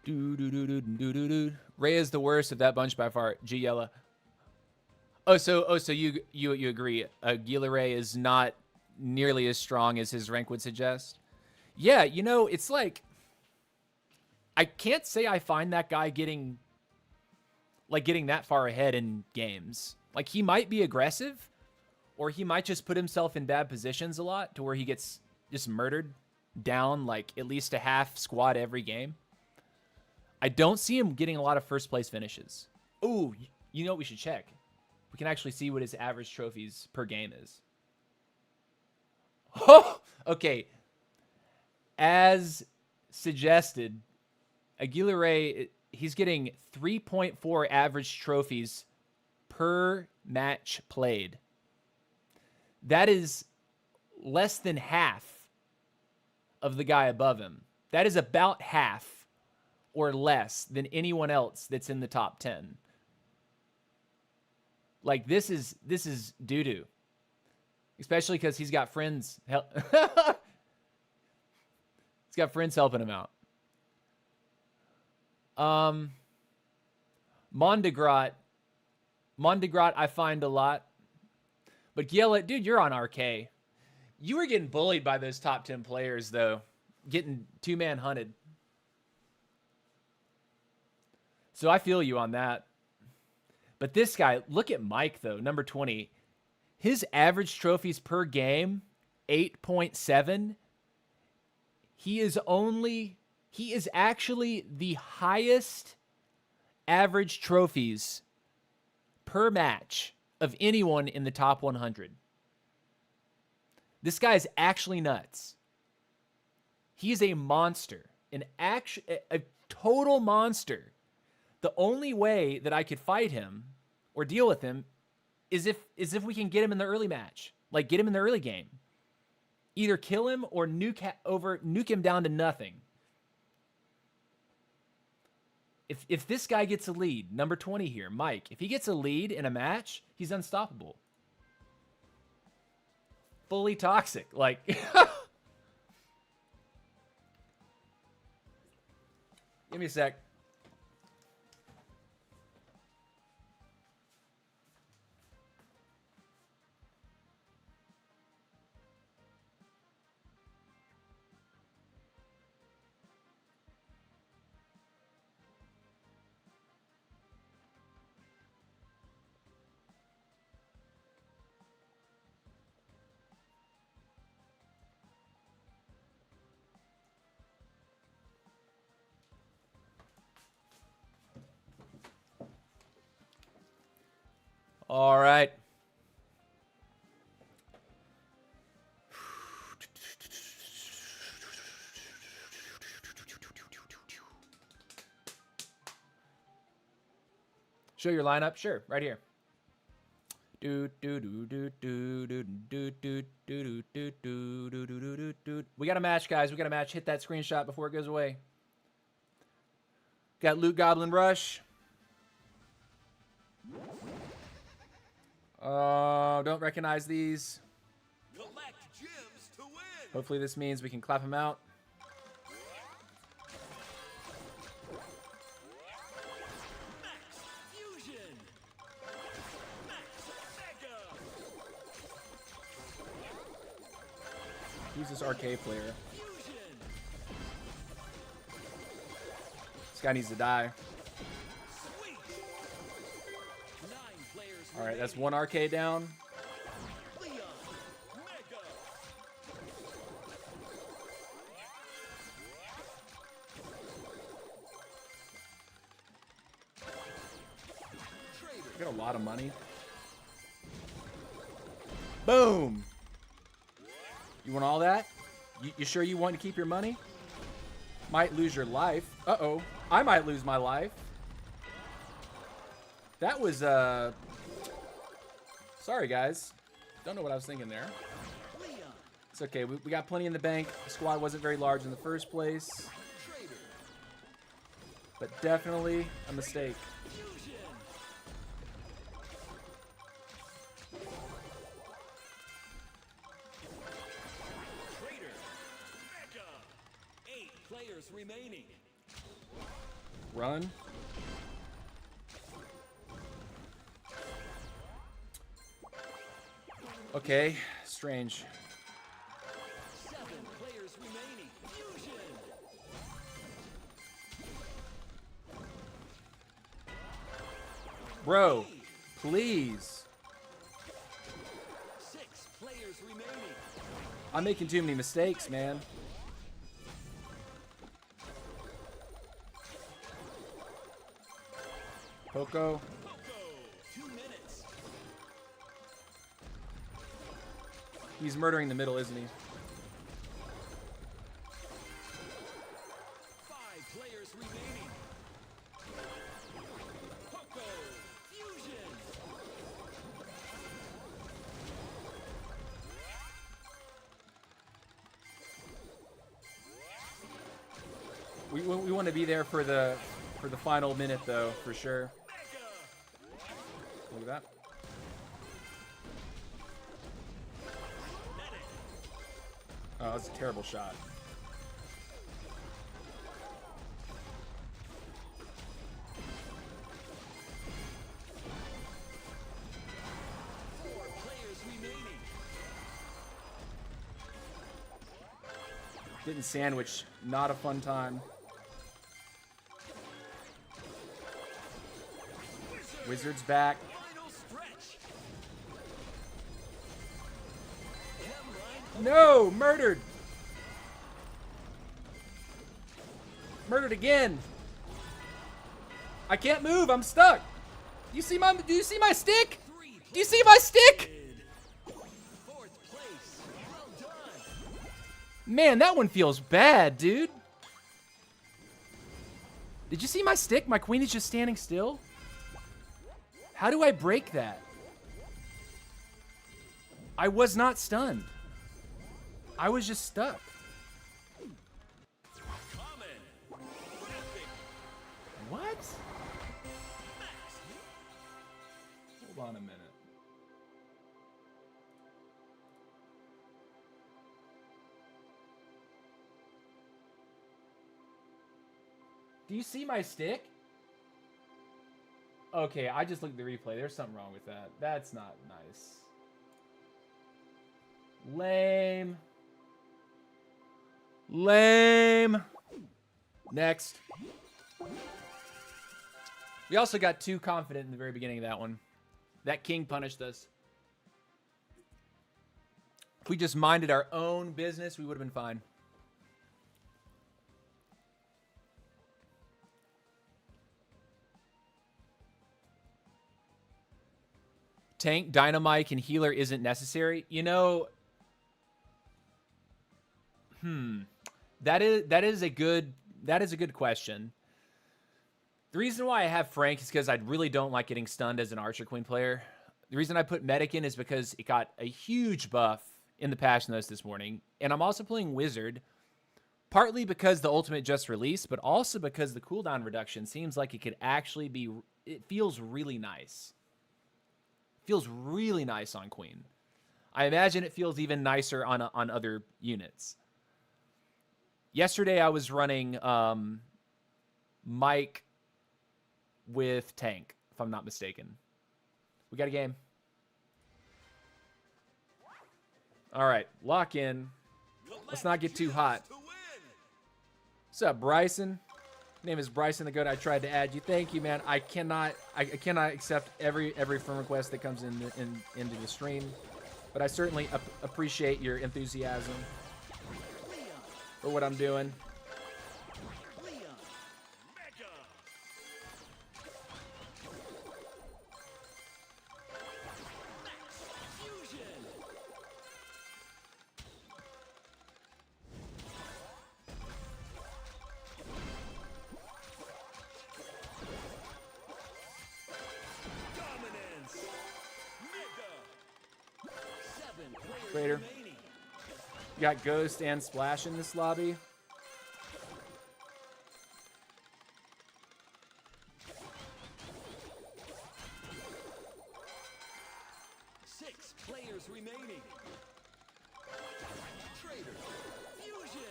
Ray is the worst of that bunch by far. G Yella. So you agree? Gila Ray is not nearly as strong as his rank would suggest. Yeah, you know, it's like I can't say I find that guy getting that far ahead in games. Like, he might be aggressive, or he might just put himself in bad positions a lot to where he gets just murdered down like at least a half squad every game. I don't see him getting a lot of first place finishes. Ooh, you know what we should check? We can actually see what his average trophies per game is. Oh, okay. As suggested, Aguila Ray, he's getting 3.4 average trophies per match played. That is less than half of the guy above him. That is about half or less than anyone else that's in the top 10. Like, this is doo-doo. Especially because he's got friends. He's got friends helping him out. Mondegrat, I find a lot. But Giela, dude, you're on RK. You were getting bullied by those top 10 players, though. Getting two-man hunted. So I feel you on that. But this guy, look at Mike, though, number 20. His average trophies per game, 8.7. He is actually the highest average trophies per match of anyone in the top 100. This guy is actually nuts. He is a monster, a total monster. The only way that I could fight him or deal with him is if we can get him in the early match, like get him in the early game. Either kill him or nuke him down to nothing. If this guy gets a lead, number 20 here, Mike, if he gets a lead in a match, he's unstoppable. Fully toxic. Like, give me a sec. All right. Show your lineup? Sure, right here. We got a match, guys. We got a match. Hit that screenshot before it goes away. Got Loot Goblin Rush. Don't recognize these. Collect gems to win. Hopefully this means we can clap him out. Max Fusion. Max Mega. Who's this RK player? Fusion. This guy needs to die. Sweet. 9 players. All right, that's one RK down. Leon. Mega. Trader. We got a lot of money. Boom. You want all that? You sure you want to keep your money? Might lose your life. Uh-oh. I might lose my life. That was, sorry, guys. Don't know what I was thinking there. Leon. It's okay. We got plenty in the bank. The squad wasn't very large in the first place. Trader. But definitely a mistake. Fusion. Trader. Mega. 8 players remaining. Run. Okay, strange. 7 players remaining. Fusion. Bro, please. 6 players remaining. I'm making too many mistakes, man. Poco. Poco. 2 minutes. He's murdering the middle, isn't he? 5 players remaining. Poco. Fusion. We want to be there for the final minute though, for sure. Mega. Look at that. Medic. Oh, that's a terrible shot. Four players remaining. Getting sandwich, not a fun time. Wizard's back. Final stretch. Chem line. No, murdered. Murdered again. I can't move. I'm stuck. Do you see my stick? 3 Do you see my stick? played. 4th place. Well done. Man, that one feels bad, dude. Did you see my stick? My queen is just standing still. How do I break that? I was not stunned. I was just stuck. Common. Graphic. What? Max. Hold on a minute. Do you see my stick? Okay, I just looked at the replay. There's something wrong with that. That's not nice. Lame. Lame. Next. We also got too confident in the very beginning of that one. That king punished us. If we just minded our own business, we would have been fine. Tank, dynamite, and healer isn't necessary. You know, that is a good question. The reason why I have Frank is because I really don't like getting stunned as an Archer Queen player. The reason I put Medic in is because it got a huge buff in the patch notes this morning. And I'm also playing Wizard, partly because the ultimate just released, but also because the cooldown reduction seems like it could actually be, it feels really nice. Feels really nice on Queen. I imagine it feels even nicer on other units. Yesterday I was running Mike with Tank, if I'm not mistaken. We got a game. All right, lock in. Let's not get too hot. What's up, Bryson? Name is Bryson the Goat. I tried to add you. Thank you, man. I cannot accept every friend request that comes into the stream, but I certainly appreciate your enthusiasm for what I'm doing. Leon. Mega. Max. Fusion. Raider. remaining. You got Ghost and Splash in this lobby. Six players remaining. Trader. Fusion.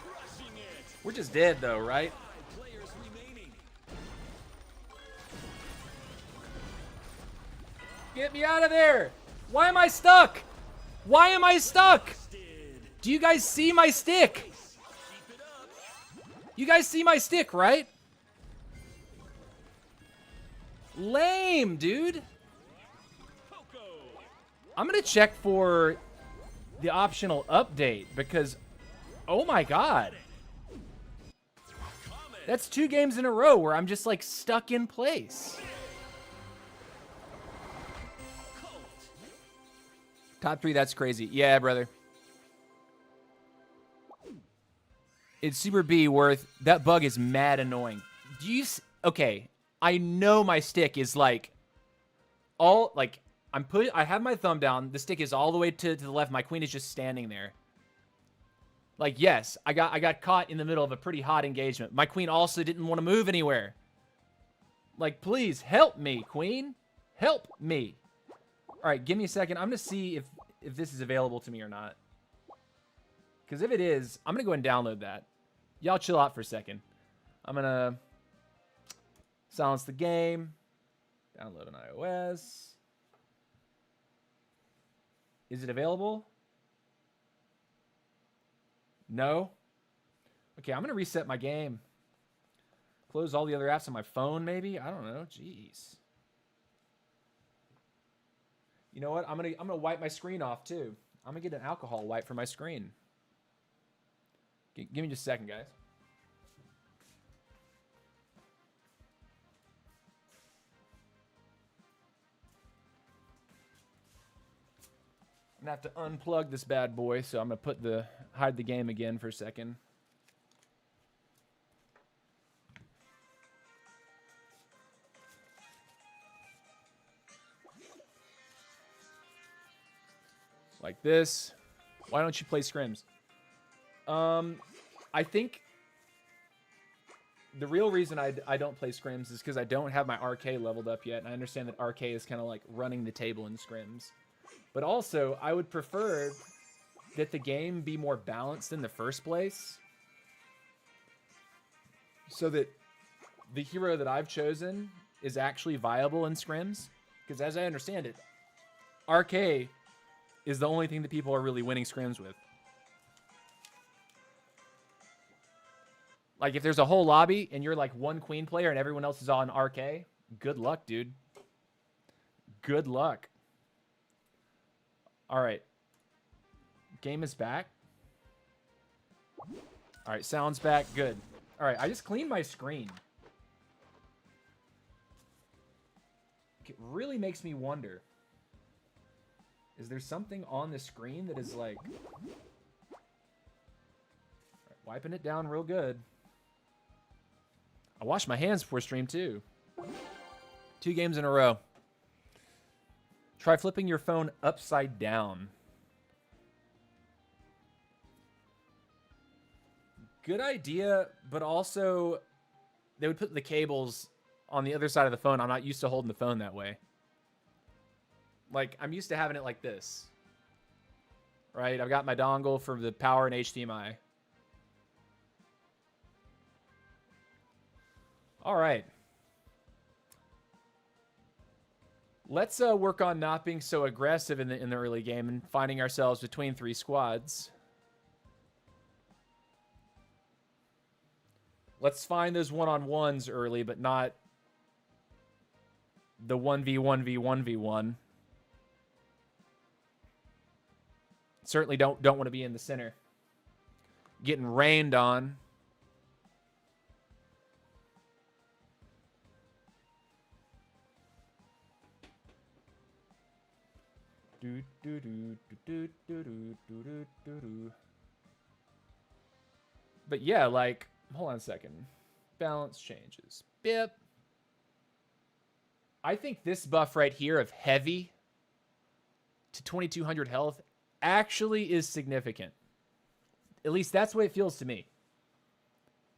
Crushing it. We're just dead though, right? 5 players remaining. Get me out of there! Why am I stuck? Why am I stuck? Did. Do you guys see my stick? Keep it up. You guys see my stick, right? Lame, dude. Coco. I'm gonna check for the optional update because, oh my god. Comet. That's 2 games in a row where I'm just like stuck in place. Colt. Top 3, that's crazy. Yeah, brother. It's Super B worth. That bug is mad annoying. Do you okay, I know my stick is like all like I have my thumb down, the stick is all the way to the left, my queen is just standing there. Like, yes, I got caught in the middle of a pretty hot engagement. My queen also didn't want to move anywhere. Like, please help me, queen. Help me. All right, give me a second. I'm going to see if this is available to me or not. Because if it is, I'm going to go and download that. Y'all chill out for a second. I'm going to silence the game. Download on iOS. Is it available? No? Okay, I'm going to reset my game. Close all the other apps on my phone, maybe? I don't know. Jeez. You know what? I'm gonna wipe my screen off, too. I'm going to get an alcohol wipe for my screen. Give me just a second, guys. I'm going to have to unplug this bad boy, so I'm going to hide the game again for a second. Like this. Why don't you play scrims? I think the real reason I don't play scrims is because I don't have my RK leveled up yet, and I understand that RK is kind of like running the table in scrims. But also, I would prefer that the game be more balanced in the first place, so that the hero that I've chosen is actually viable in scrims. Because as I understand it, RK is the only thing that people are really winning scrims with. Like, if there's a whole lobby and you're like one queen player and everyone else is on RK, good luck, dude. Good luck. All right. Game is back. All right, sound's back. Good. All right, I just cleaned my screen. It really makes me wonder. Is there something on the screen that is like... All right, wiping it down real good. I washed my hands before stream, too. 2 games in a row. Try flipping your phone upside down. Good idea, but also they would put the cables on the other side of the phone. I'm not used to holding the phone that way. Like, I'm used to having it like this. Right? I've got my dongle for the power and HDMI. All right. Let's work on not being so aggressive in the early game and finding ourselves between 3 squads. Let's find those one-on-ones early, but not the 1v1v1v1. Certainly don't want to be in the center. Getting rained on. But yeah, like, hold on a second. Balance changes. Bip. I think this buff right here of heavy to 2200 health actually is significant. At least that's the way it feels to me.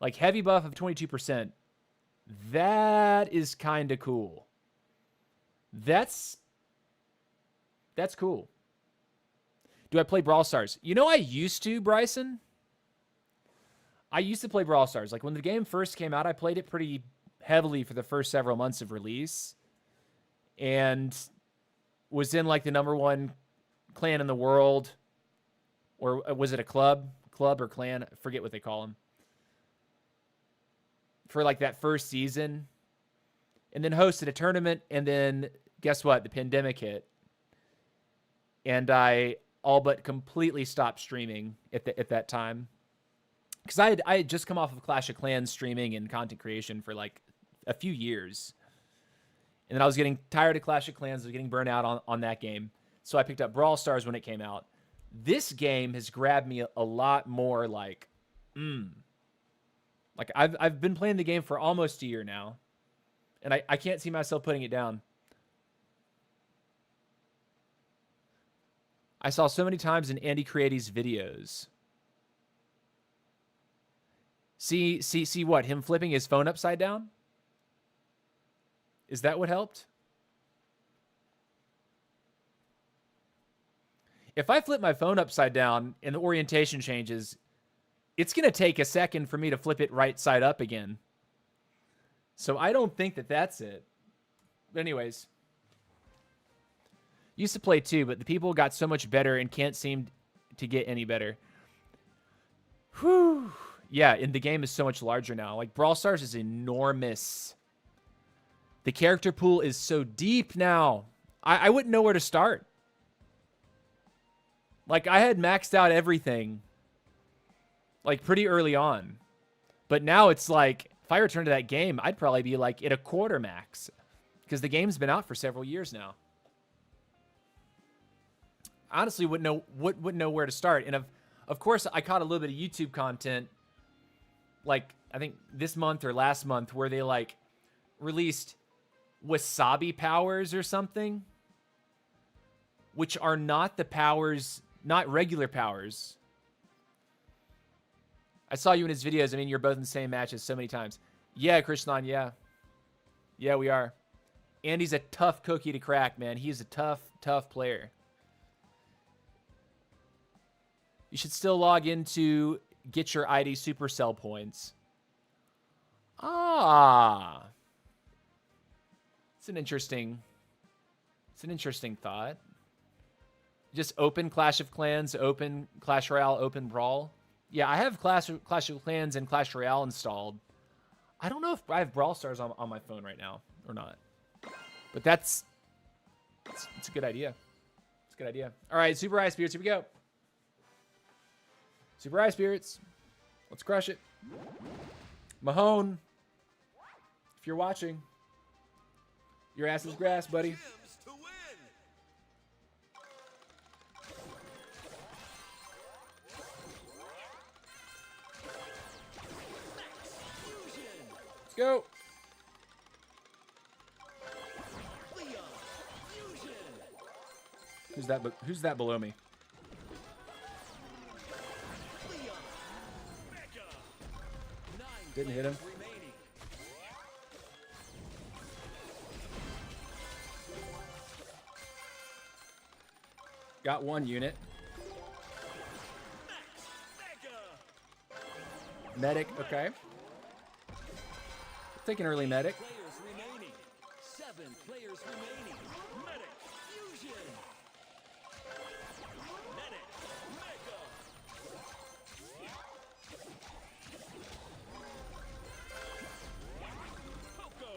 Like heavy buff of 22%. That is kind of cool. That's cool. Do I play Brawl Stars? You know I used to, Bryson. I used to play Brawl Stars. Like when the game first came out, I played it pretty heavily for the first several months of release. And was in like the #1 clan in the world. Or was it a club? Club or clan? I forget what they call them. For like that first season. And then hosted a tournament. And then guess what? The pandemic hit. And I all but completely stopped streaming at that time. Because I had just come off of Clash of Clans streaming and content creation for like a few years. And then I was getting tired of Clash of Clans. I was getting burnt out on that game. So I picked up Brawl Stars when it came out. This game has grabbed me a lot more like, Like I've been playing the game for almost a year now. And I can't see myself putting it down. I saw so many times in Andy Creati's videos. See what? Him flipping his phone upside down? Is that what helped? If I flip my phone upside down and the orientation changes, it's going to take a second for me to flip it right side up again. So I don't think that's it. But anyways. Used to play too, but the people got so much better and can't seem to get any better. Whew. Yeah, and the game is so much larger now. Like, Brawl Stars is enormous. The character pool is so deep now. I wouldn't know where to start. Like, I had maxed out everything. Like, pretty early on. But now it's like, if I return to that game, I'd probably be, like, at a quarter max. Because the game's been out for several years now. Honestly, wouldn't know where to start. And of course, I caught a little bit of YouTube content, like I think this month or last month, where they like released wasabi powers or something, which are not the powers, not regular powers. I saw you in his videos. I mean, you're both in the same matches so many times. Yeah, Krishnan, yeah. Yeah, we are. Andy's a tough cookie to crack, man. He's a tough player. You should still log in to get your ID Supercell points. Ah. It's an interesting thought. Just open Clash of Clans, open Clash Royale, open Brawl. Yeah, I have Clash of Clans and Clash Royale installed. I don't know if I have Brawl Stars on my phone right now or not. But it's a good idea. It's a good idea. All right, Super High Spirits, here we go. Super High Spirits. Let's crush it. Mahone, if you're watching, your ass is grass, buddy. To win. Let's go. Who's that below me? Didn't hit him. Got one unit. Medic, okay. Take an early medic. Players remaining. 7 players remaining. Medic fusion. Medic mega. Poco.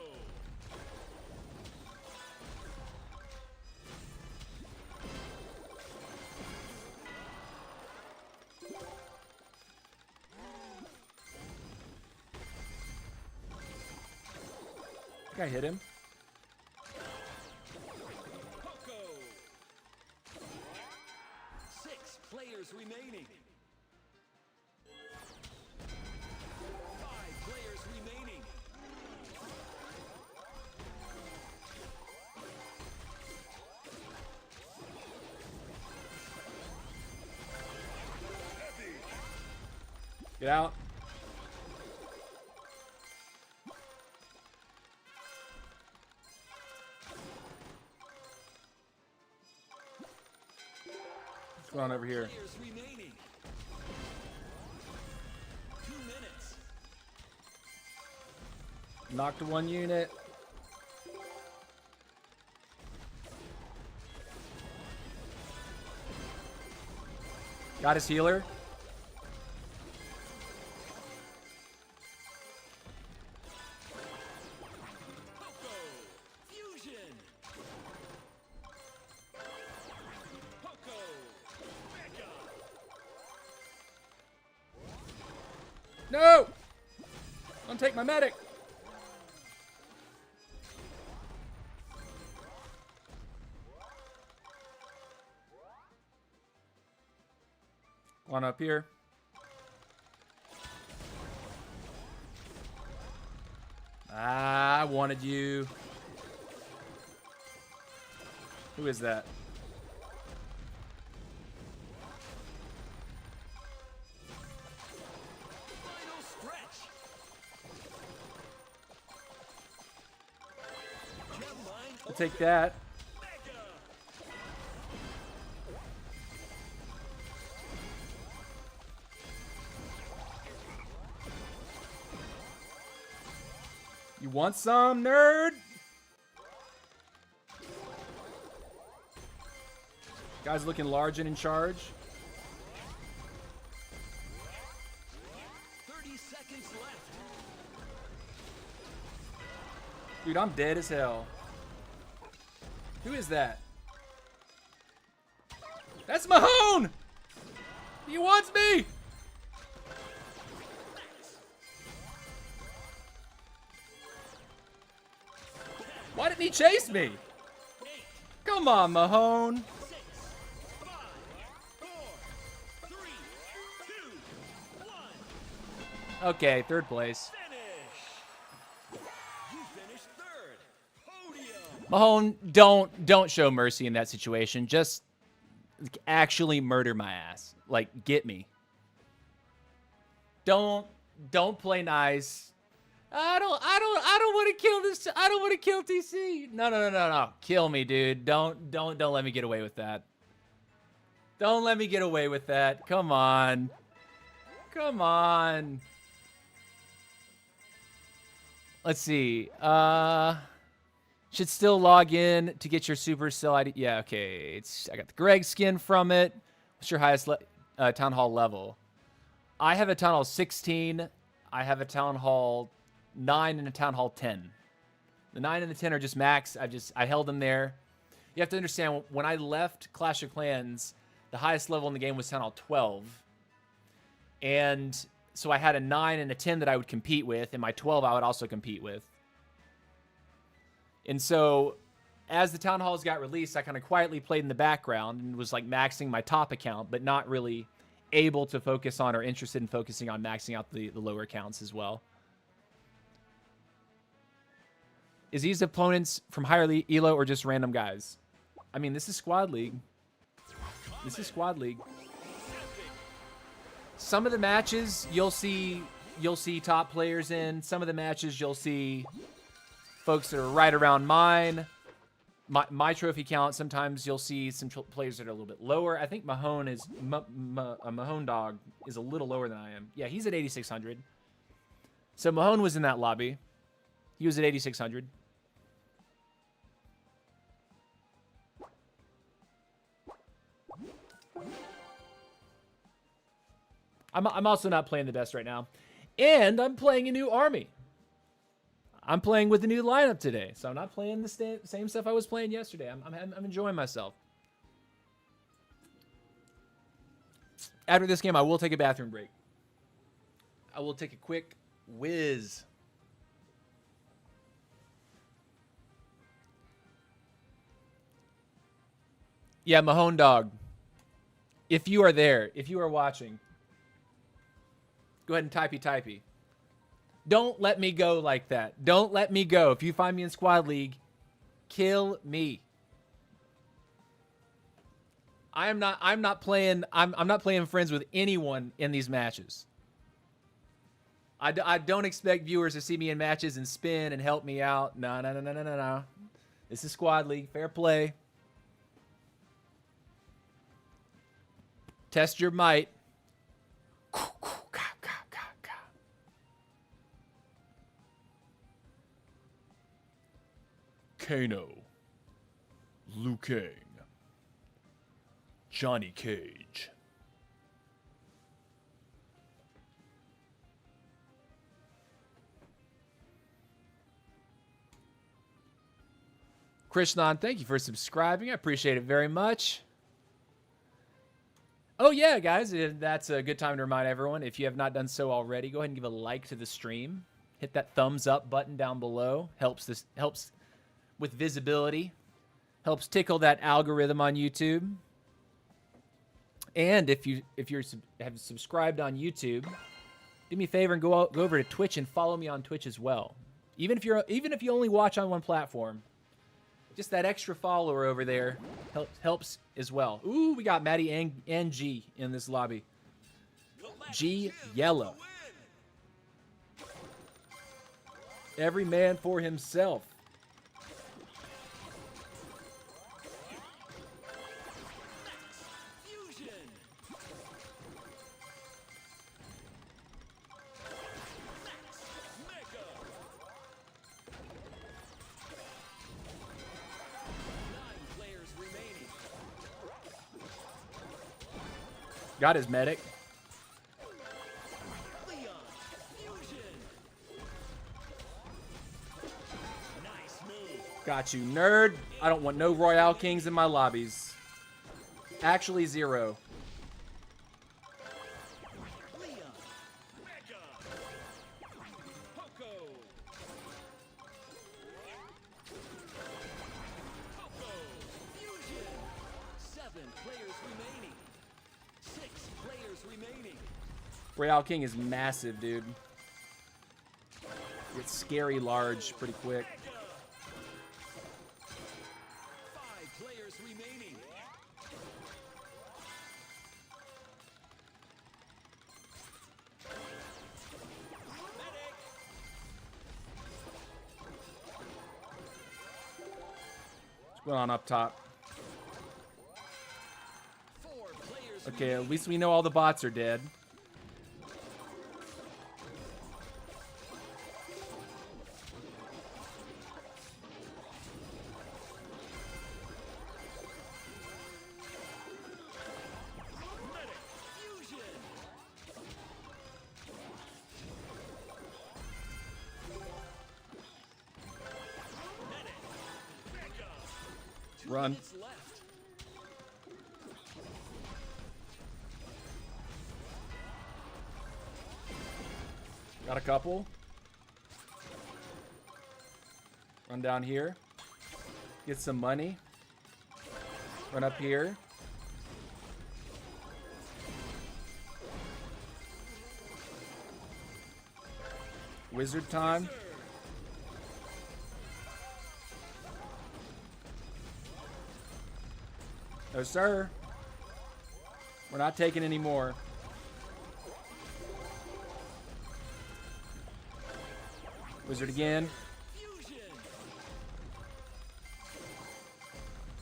I think I hit him. Poco. 6 players remaining. 5 players remaining. Get out. What's going on over here? Players remaining. 2 minutes. Knocked one unit. Got his healer. Poco. Fusion. Poco. Mega. No! Don't take my medic. One up here. I wanted you. Who is that? Final stretch. Gem line I'll take that. Mega. You want some, nerd? Guy's looking large and in charge. 30 seconds left. Dude, I'm dead as hell. Who is that? That's Mahone! He wants me! Why didn't he chase me? 8, Come on, Mahone. 6, 5, 4, 3, 2, 1. Okay, third place. Finish. You finished third. Podium. Mahone, don't show mercy in that situation. Just actually murder my ass. Like, get me. Don't play nice. I don't want to kill this. I don't want to kill TC. No. Kill me, dude. Don't let me get away with that. Don't let me get away with that. Come on. Come on. Let's see. Should still log in to get your Supercell ID. Yeah, okay. I got the Greg skin from it. What's your highest Town Hall level? I have a Town Hall 16. I have a Town Hall 9 and a Town Hall 10. The 9 and the 10 are just max. I held them there. You have to understand, when I left Clash of Clans, the highest level in the game was Town Hall 12. And so I had a 9 and a 10 that I would compete with, and my 12 I would also compete with. And so as the Town Halls got released, I kind of quietly played in the background and was like maxing my top account, but not really able to focus on or interested in focusing on maxing out the lower accounts as well. Is these opponents from higher elo or just random guys? I mean, this is Squad League. This is Squad League. Some of the matches you'll see top players in. Some of the matches you'll see folks that are right around mine. My trophy count, sometimes you'll see some players that are a little bit lower. I think Mahone is Mahone Dog is a little lower than I am. Yeah, he's at 8,600. So Mahone was in that lobby. He was at 8,600. I'm also not playing the best right now. And I'm playing a new army. I'm playing with a new lineup today. So I'm not playing the same stuff I was playing yesterday. I'm enjoying myself. After this game, I will take a bathroom break. I will take a quick whiz. Yeah, Mahone Dog. If you are there, if you are watching, go ahead and typey. Don't let me go like that. Don't let me go. If you find me in Squad League, kill me. I'm not playing friends with anyone in these matches. I don't expect viewers to see me in matches and spin and help me out. No, no, no, no, no, no, no. This is Squad League. Fair play. Test your might. Kano. Liu Kang. Johnny Cage. Krishnan, thank you for subscribing. I appreciate it very much. Oh, yeah, guys, that's a good time to remind everyone, if you have not done so already, go ahead and give a like to the stream. Hit that thumbs up button down below. Helps with visibility. Helps tickle that algorithm on YouTube. And if you have subscribed on YouTube, do me a favor and go over to Twitch and follow me on Twitch as well. Even if you only watch on one platform, just that extra follower over there helps as well. Ooh, we got Maddie and G in this lobby. G yellow. Every man for himself. Got his medic. Got you, nerd. I don't want no Royale Kings in my lobbies. Actually, 0. Royale King is massive, dude. It's scary large pretty quick. 5 players remaining. Medic. What's going on up top? 4 players Okay, at least we know all the bots are dead. Run. left. Got a couple. Run down here. Get some money. Run up here. Wizard time. No, sir. We're not taking any more. Wizard again.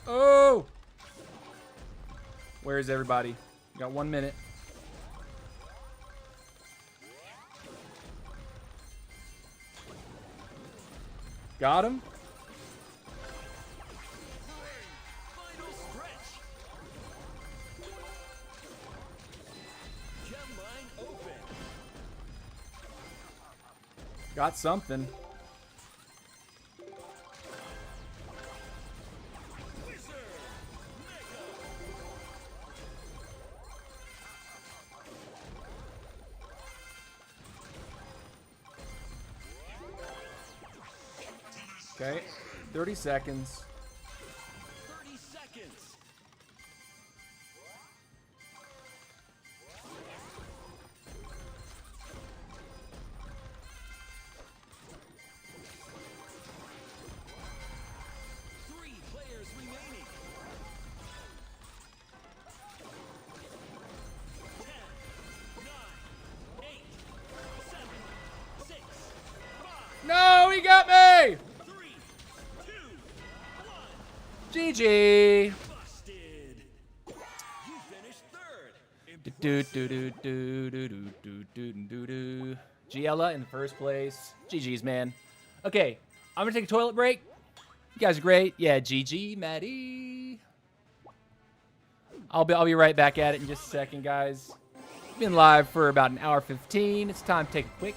Oh! Where is everybody? We got 1 minute. Got him. Final stretch. Gem line open. Got something. Wizard. Mega. Okay. 30 seconds. 30 seconds. Three players remaining. 10, 9, 8, 7, GG. Busted. You finished third. Do do do do do do do do do do. Giella in first place. GG's, man. Okay, I'm gonna take a toilet break. You guys are great. Yeah, GG, Maddie. I'll be right back at it in just a second, guys. Been live for about an hour 15. It's time to take a quick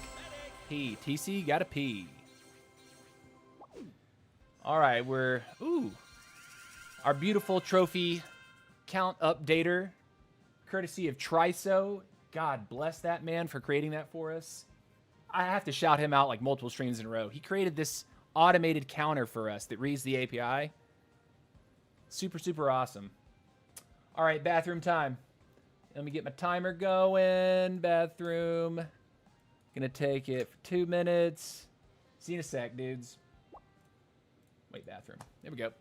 pee. TC, gotta pee. All right, our beautiful trophy count updater, courtesy of Triso. God bless that man for creating that for us. I have to shout him out like multiple streams in a row. He created this automated counter for us that reads the API. Super, super awesome. All right, bathroom time. Let me get my timer going. Bathroom. Gonna take it for 2 minutes. See you in a sec, dudes. Wait, bathroom. There we go.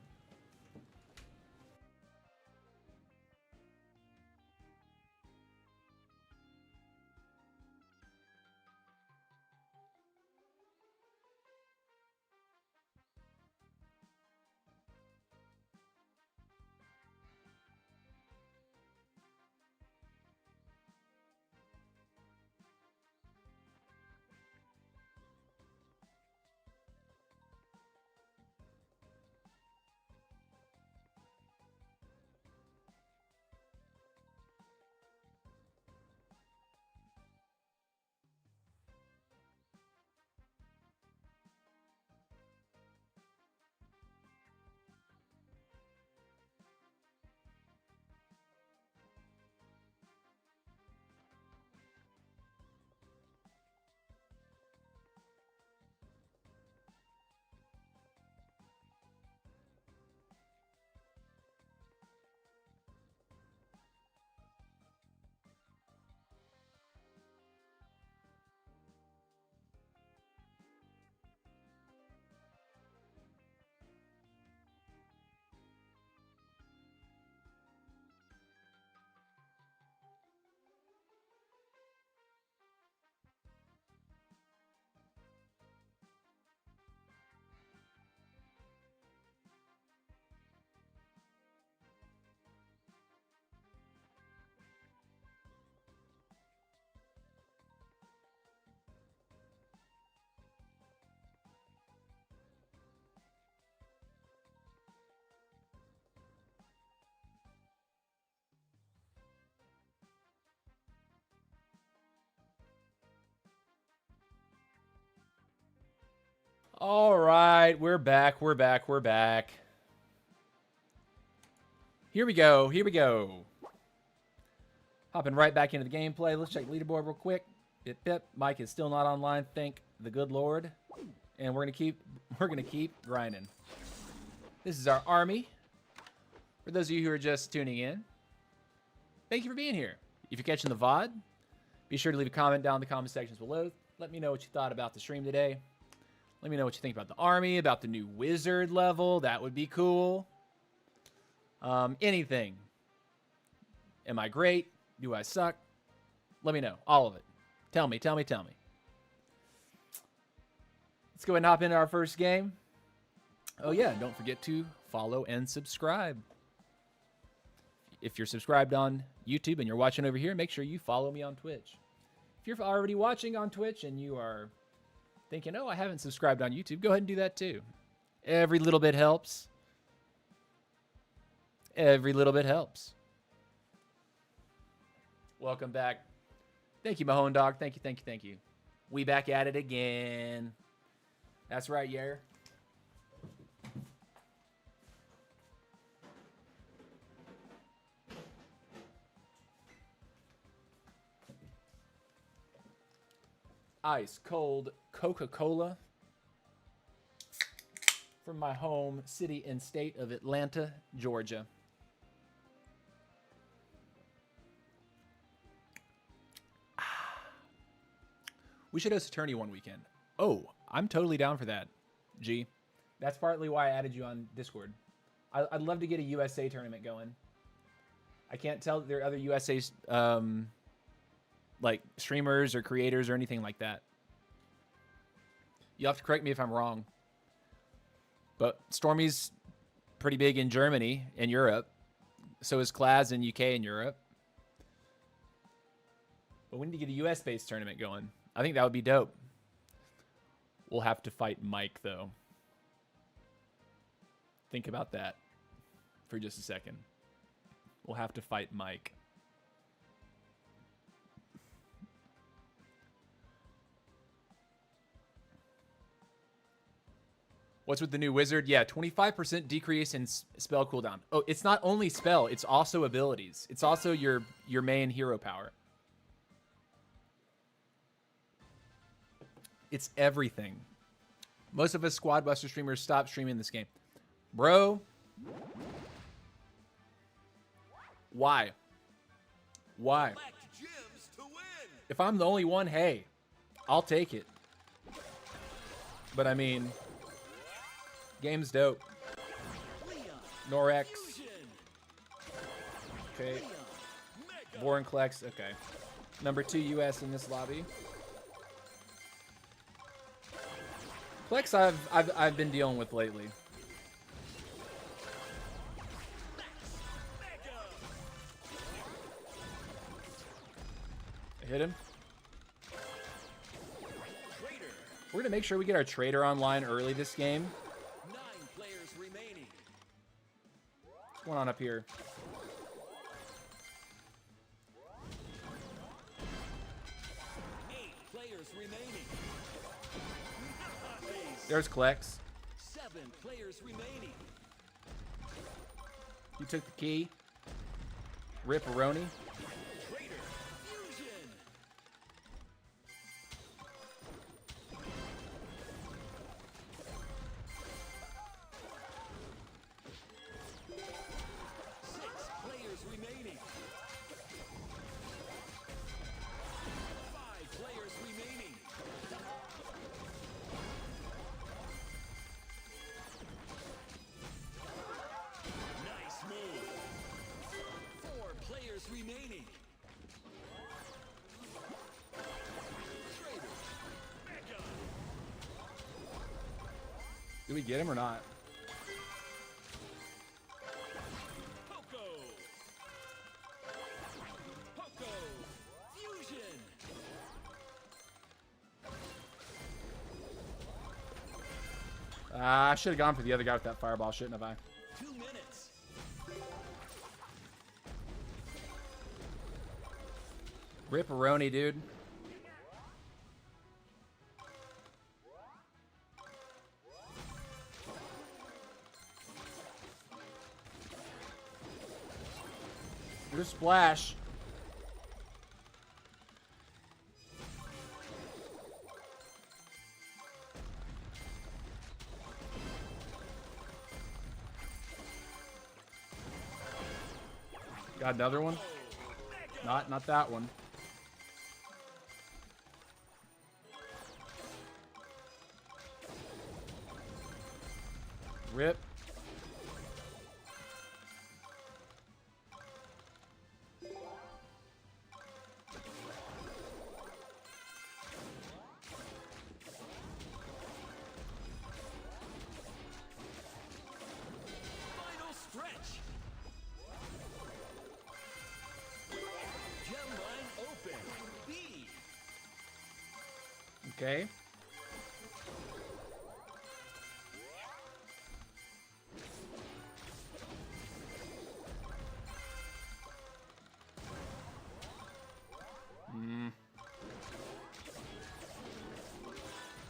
All right, we're back. Here we go. Hopping right back into the gameplay. Let's check leaderboard real quick. Pip. Mike is still not online. Thank the good Lord. And we're gonna keep grinding. This is our army. For those of you who are just tuning in, thank you for being here. If you're catching the VOD, be sure to leave a comment down in the comment sections below. Let me know what you thought about the stream today. Let me know what you think about the army, about the new wizard level. That would be cool. Anything. Am I great? Do I suck? Let me know. All of it. Tell me. Let's go ahead and hop into our first game. Oh yeah, don't forget to follow and subscribe. If you're subscribed on YouTube and you're watching over here, make sure you follow me on Twitch. If you're already watching on Twitch and you are thinking, oh, I haven't subscribed on YouTube, go ahead and do that too. Every little bit helps. Welcome back. Thank you, Mahone Dog. Thank you. We back at it again. That's right, Yair. Ice cold Coca-Cola from my home city and state of Atlanta, Georgia. We should host a tourney one weekend. Oh, I'm totally down for that, G. That's partly why I added you on Discord. I'd love to get a USA tournament going. I can't tell that there are other USA like streamers or creators or anything like that. You'll have to correct me if I'm wrong. But Stormy's pretty big in Germany and Europe. So is Class in UK and Europe. But we need to get a US-based tournament going. I think that would be dope. We'll have to fight Mike, though. Think about that for just a second. We'll have to fight Mike. What's with the new wizard? Yeah, 25% decrease in spell cooldown. Oh, it's not only spell, it's also abilities. It's also your main hero power. It's everything. Most of us Squad Buster streamers stop streaming this game. Bro. Why? Why? If I'm the only one, hey, I'll take it. But I mean, game's dope. Norex. Okay. Vorinclex. Okay. Number 2 US in this lobby. Plex I've been dealing with lately. I hit him. We're gonna make sure we get our trader online early this game. 9 players remaining. What's going on up here? There's Klex. 7 players remaining. You took the key. Ripperoni. Traitor fusion. Six players remaining. 5 players remaining. Nice move. 4 players remaining. Traitor. Mega. Did we get him or not? Poco. Poco. Fusion. I should have gone for the other guy with that fireball, shouldn't have I? 2 minutes. Ripperoni, dude. Here's Splash. Got another one? Not that one. Rip. Final stretch. Gem line open. B. Okay.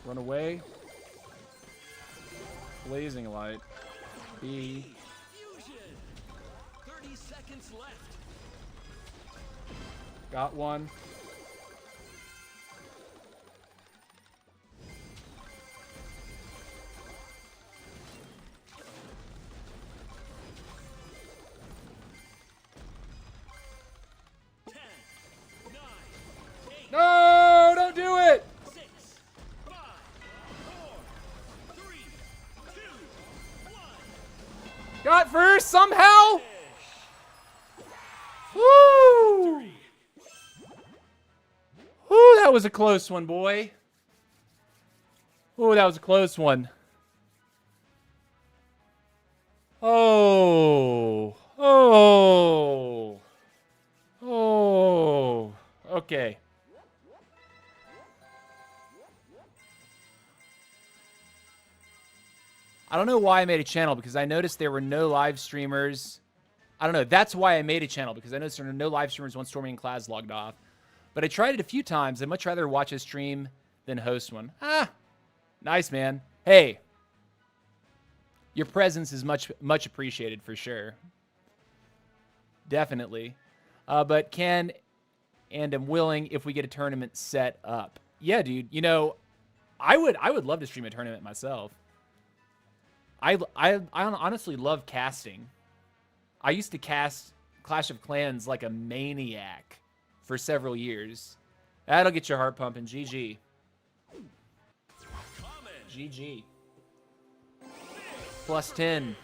Run away. Blazing light. B. Fusion. 30 seconds left. Got one. Ten, 9, 8, No, don't do it. 6, 5, 4, 3, 2, 1. Got first somehow. Woo! Woo, that was a close one, boy. Ooh, that was a close one. Oh. Oh. Oh. Okay. I don't know why I made a channel, because I noticed there were no live streamers. I don't know. That's why I made a channel, because I noticed there were no live streamers once Stormy and Class logged off. But I tried it a few times. I'd much rather watch a stream than host one. Ah, nice, man. Hey, your presence is much appreciated for sure. Definitely. But can and am willing if we get a tournament set up. Yeah, dude. You know, I would love to stream a tournament myself. I honestly love casting. I used to cast Clash of Clans like a maniac for several years. That'll get your heart pumping. GG. GG. Plus 10.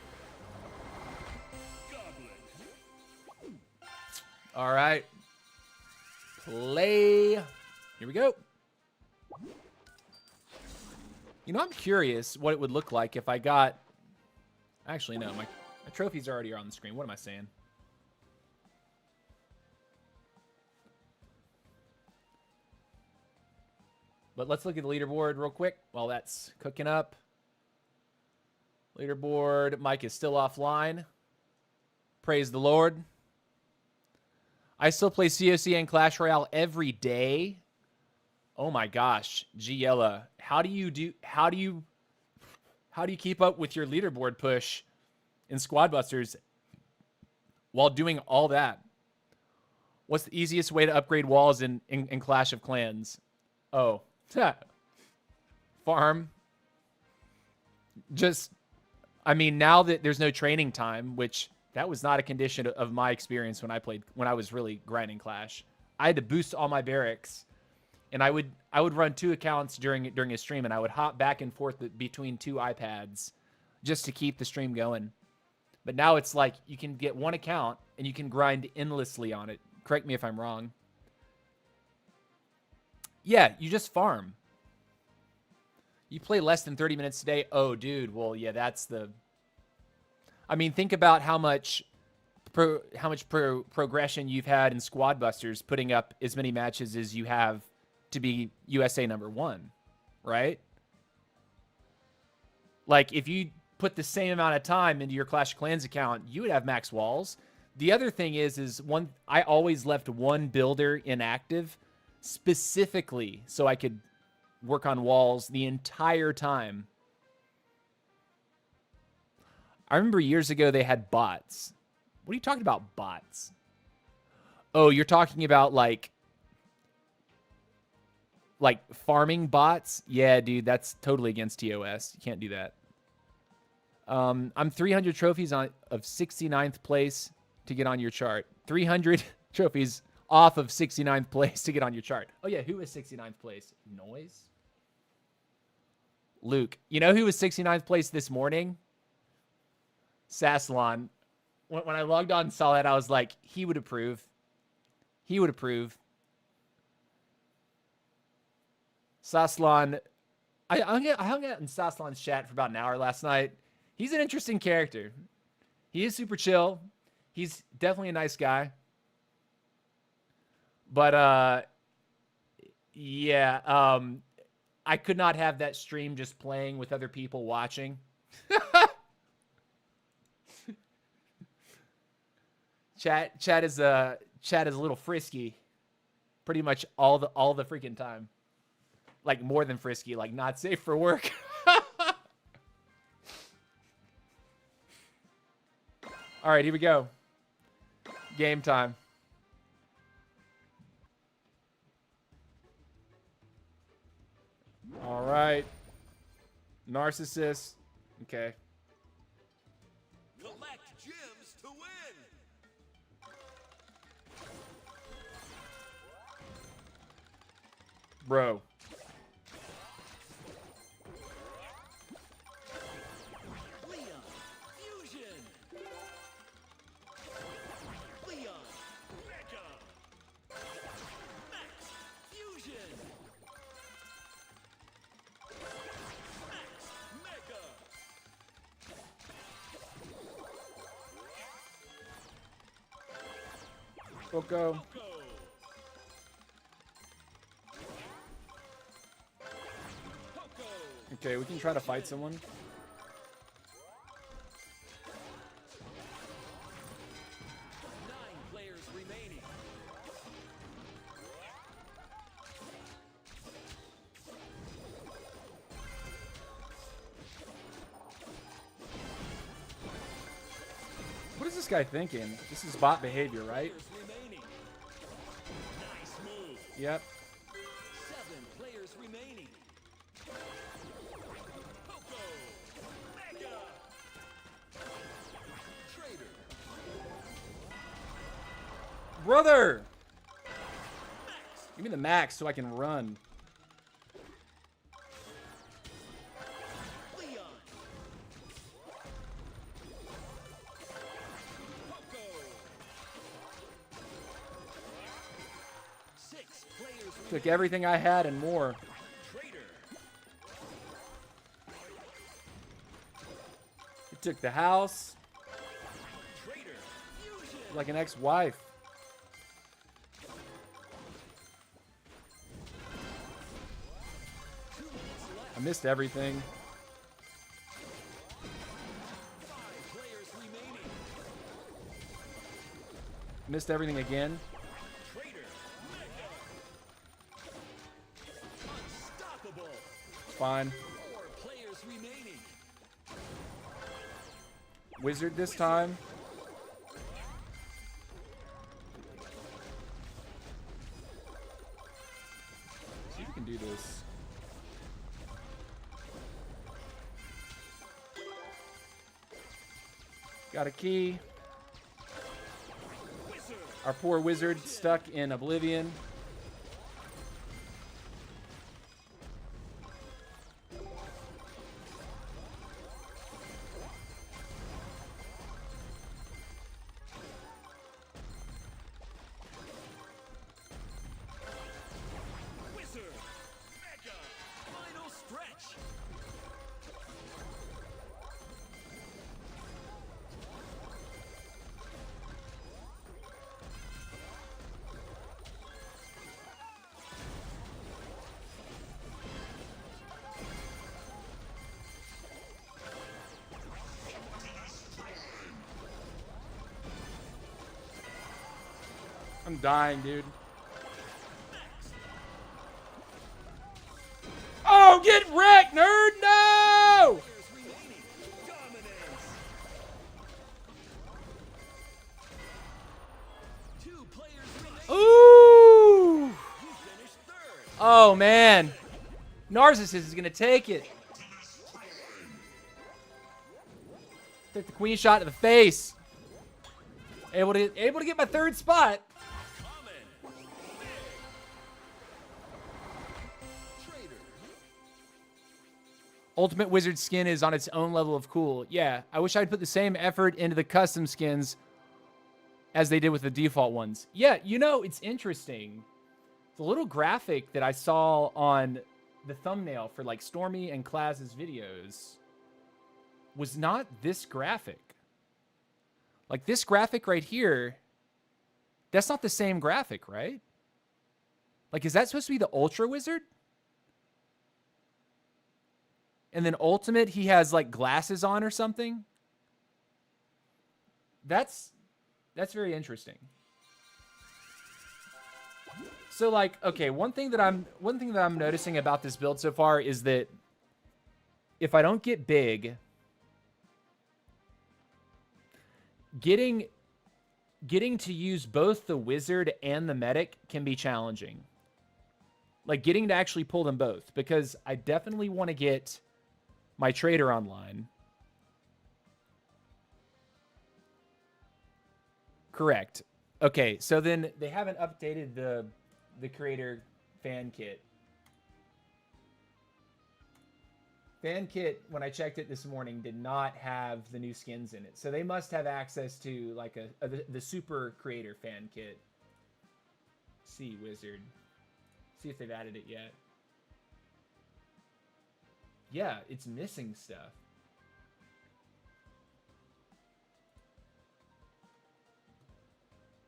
All right. Play. Here we go. You know, I'm curious what it would look like if I got... Actually, no. My trophies already are on the screen. What am I saying? But let's look at the leaderboard real quick while that's cooking up. Leaderboard. Mike is still offline. Praise the Lord. I still play COC and Clash Royale every day. Oh my gosh, Giella, how do you keep up with your leaderboard push in Squad Busters while doing all that? What's the easiest way to upgrade walls in Clash of Clans? Oh, farm. Just, I mean, now that there's no training time, which that was not a condition of my experience when I was really grinding Clash. I had to boost all my barracks, and I would run 2 accounts during a stream, and I would hop back and forth between 2 iPads just to keep the stream going. But now it's like you can get 1 account and you can grind endlessly on it. Correct me if I'm wrong. Yeah, you just farm. You play less than 30 minutes a day. Oh, dude. Well, yeah, that's the... I mean, think about how much progression you've had in Squad Busters, putting up as many matches as you have to be USA #1, right? Like, if you put the same amount of time into your Clash of Clans account, you would have max walls. The other thing is I always left 1 builder inactive specifically so I could work on walls the entire time. I remember years ago they had bots. What are you talking about, bots? Oh, you're talking about like farming bots? Yeah, dude, that's totally against TOS. You can't do that. I'm 300 trophies of 69th place to get on your chart. 300 trophies off of 69th place to get on your chart. Oh yeah, who was 69th place? Noise? Luke. You know who was 69th place this morning? Sassalon. When I logged on and saw that, I was like, he would approve. He would approve. Sassalon. I hung out in Sassalon's chat for about an hour last night. He's an interesting character. He is super chill. He's definitely a nice guy. But, yeah. I could not have that stream just playing with other people watching. Chat is a little frisky, pretty much all the freaking time. Like more than frisky, like not safe for work. All right, here we go. Game time. All right. Narcissist. Okay. Collect gems to win. Bro. Leon, fusion. Leon, Mega. Max, fusion. Max, Mega. Poco. Poco. Poco. Okay, we can try to fight someone. 9 players remaining. What is this guy thinking? This is bot behavior, right? Players remaining. Nice move. Yep. 7 players remaining. Poco. Mega. Trader. Brother! Max. Give me the max so I can run. Leon. Poco. 6 players remaining. Took everything I had and more. Trader. It took the house Trader. Fusion. like an ex-wife. 2 minutes left. I missed everything. 5 players remaining. Missed everything again. Trader. Mega. Unstoppable. Fine. 4 players remaining. Wizard this time. See if we can do this. Got a key. Wizard. Our poor wizard stuck in oblivion. Wizard. Mega. Final stretch. I'm dying, dude. Oh, get wrecked, nerd! No! Players remaining. Dominance. 2 players remaining. Ooh! You finished 3rd. Oh, man. Narcissus is going to take it. Took the queen shot to the face. Able to get my 3rd spot. Common. Big. Trader. Ultimate Wizard skin is on its own level of cool. Yeah, I wish I'd put the same effort into the custom skins as they did with the default ones. Yeah, you know, it's interesting. The little graphic that I saw on the thumbnail for like Stormy and Klaz's videos was not this graphic. Like this graphic right here, that's not the same graphic, right? Like, is that supposed to be the Ultra Wizard? And then Ultimate, he has like glasses on or something. That's very interesting. So like, okay, one thing that I'm noticing about this build so far is that if I don't get big, getting to use both the wizard and the medic can be challenging. Like getting to actually pull them both, because I definitely want to get my trader online. Correct. Okay, so then they haven't updated the creator fan kit. Fan kit, when I checked it this morning, did not have the new skins in it. So they must have access to like the super creator fan kit. See wizard. See if they've added it yet. Yeah, it's missing stuff.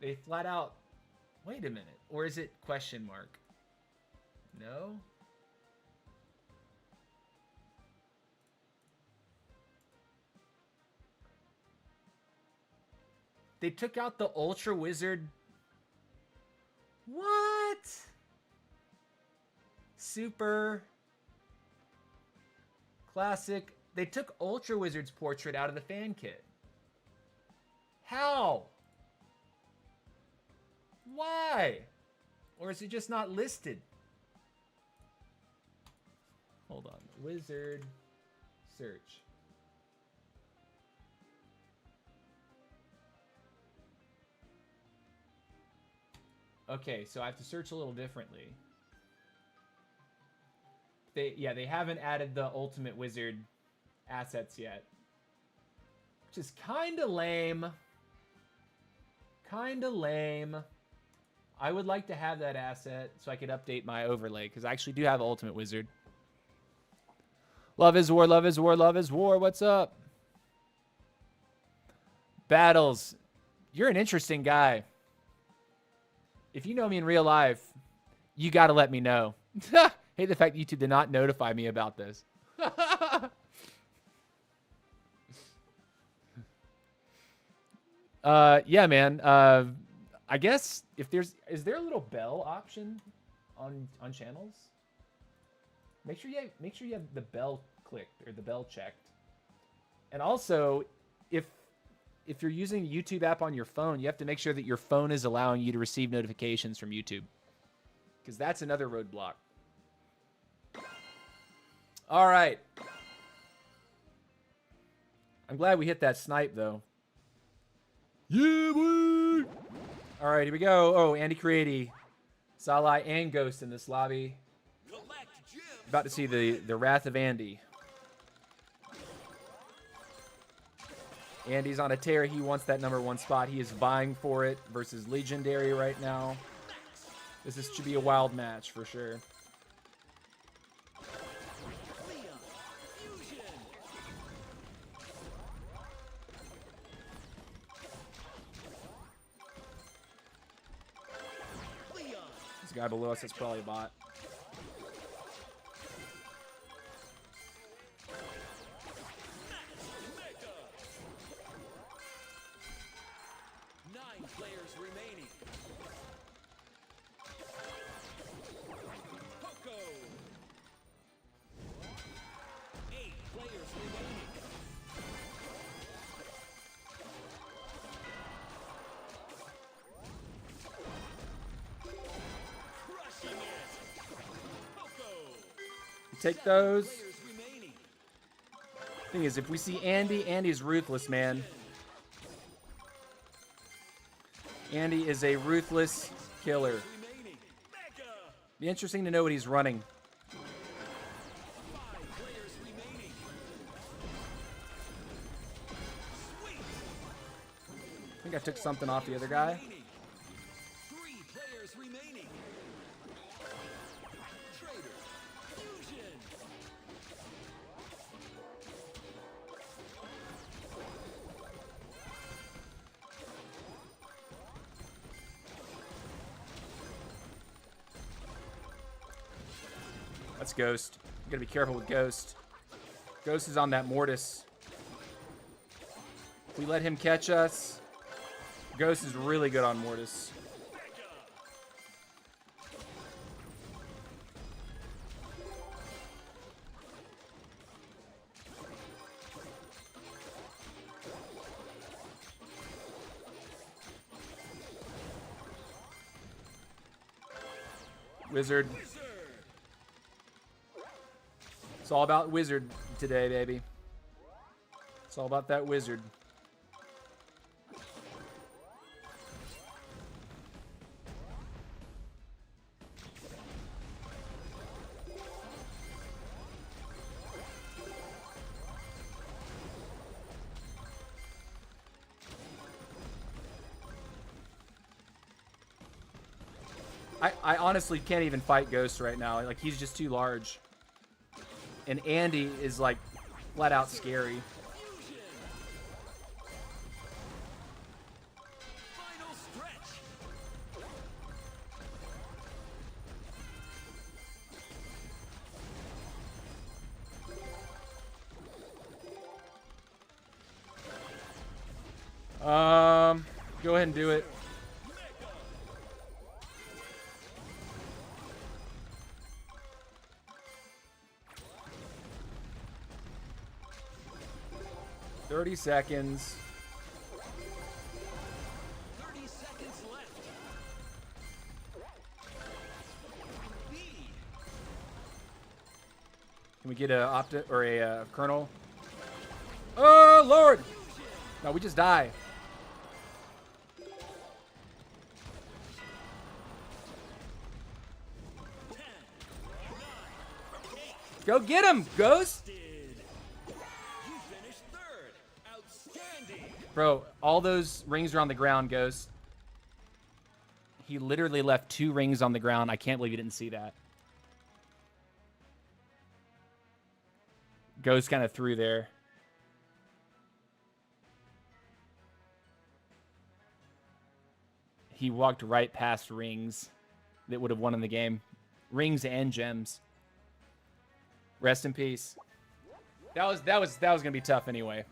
They flat out Wait a minute. Or is it question mark? No? They took out the Ultra Wizard. What? Super. Classic. They took Ultra Wizard's portrait out of the fan kit. How? Why? Or is it just not listed? Hold on. Wizard. Search. Okay, so I have to search a little differently. They haven't added the Ultimate Wizard assets yet. Which is kind of lame. Kind of lame. I would like to have that asset so I could update my overlay, because I actually do have Ultimate Wizard. Love is war, love is war, love is war. What's up? Battles. You're an interesting guy. If you know me in real life, you got to let me know. Hate the fact that YouTube did not notify me about this. Yeah, man. I guess if is there a little bell option on channels? Make sure you have the bell clicked or the bell checked. And also, if you're using the YouTube app on your phone, you have to make sure that your phone is allowing you to receive notifications from YouTube, because that's another roadblock. All right. I'm glad we hit that snipe, though. Yeah, boy! All right, here we go. Oh, Andy Cready, Salai, and Ghost in this lobby. About to see the wrath of Andy. Andy's on a tear. He wants that #1 spot. He is vying for it versus Legendary right now. This should be a wild match for sure. This guy below us is probably a bot. Take those. Thing is, if we see Andy, Andy's ruthless, man. Andy is a ruthless killer. Be interesting to know what he's running. I think I took something off the other guy. That's Ghost. You gotta be careful with Ghost. Ghost is on that Mortis. If we let him catch us, Ghost is really good on Mortis. Wizard. It's all about Wizard today, baby. It's all about that Wizard. I honestly can't even fight Ghost right now. Like, he's just too large. And Andy is, like, flat out scary. Go ahead and do it. Mega. 30 seconds. 30 seconds left. B. Can we get a opta or a kernel? Oh Lord! No, we just die. Go get him, Ghost! Did. You finished third. Outstanding. Bro, all those rings are on the ground, Ghost. He literally left 2 rings on the ground. I can't believe you didn't see that. Ghost kind of threw there. He walked right past rings that would have won in the game. Rings and gems. Rest in peace. That was gonna be tough anyway.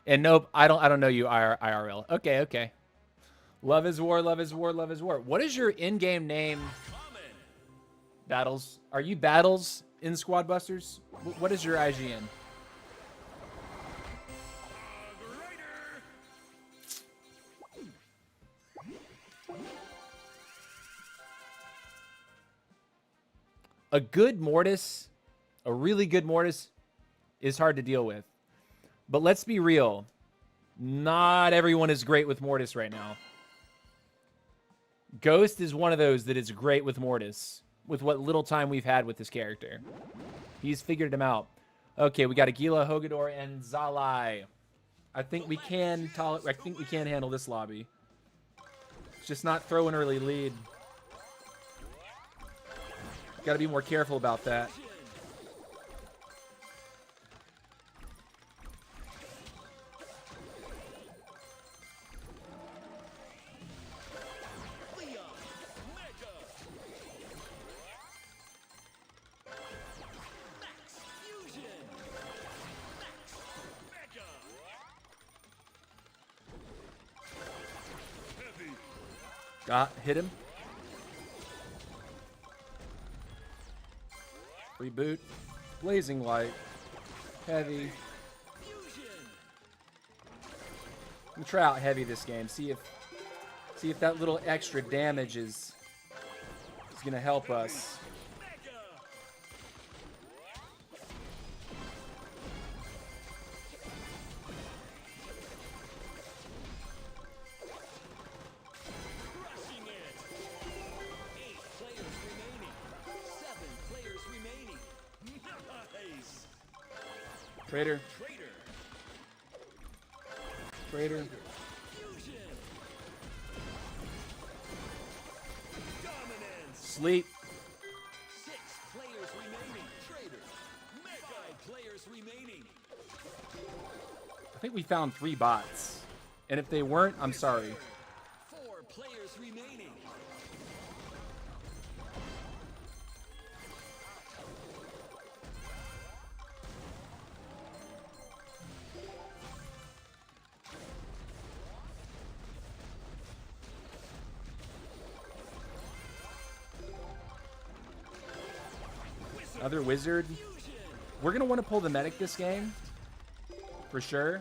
And nope, I don't know you IRL. Okay, okay. Love is war, love is war, love is war. What is your in-game name? Common. Battles. Are you Battles in Squad Busters? What is your IGN? Rider. A good Mortis, a really good Mortis, is hard to deal with. But let's be real. Not everyone is great with Mortis right now. Ghost is one of those that is great with Mortis, with what little time we've had with this character. He's figured him out. Okay, we got Aguila, Hogador, and Zalai. I think we can handle this lobby. It's just not throw an early lead. Got to be more careful about that. Leon. Mega. Max Fusion. Max Mega. Heavy. Hit him. Reboot. Blazing Light. Heavy. Fusion. I'm gonna try out heavy this game. See if that little extra damage is gonna help us. Mega. Crushing it. 8 players remaining. 7 players remaining. Nice. Traitor. Traitor. Traitor. Fusion. Dominance. Sleep. 6 players remaining. Traitor. Mega players remaining. I think we found 3 bots. And if they weren't, I'm sorry. 4 players remaining. Another wizard. Fusion. We're gonna want to pull the medic this game. For sure.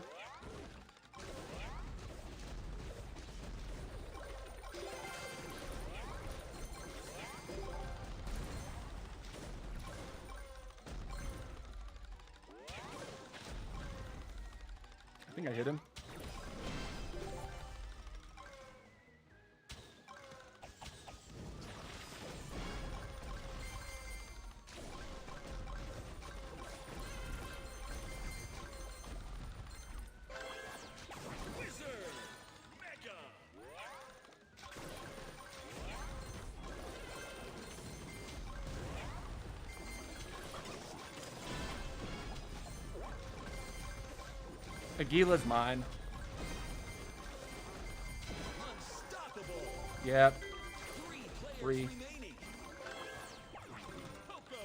I think I hit him. Wizard. Mega. Aguila's mine. Unstoppable. Yep. 3 players Three. remaining. Poco.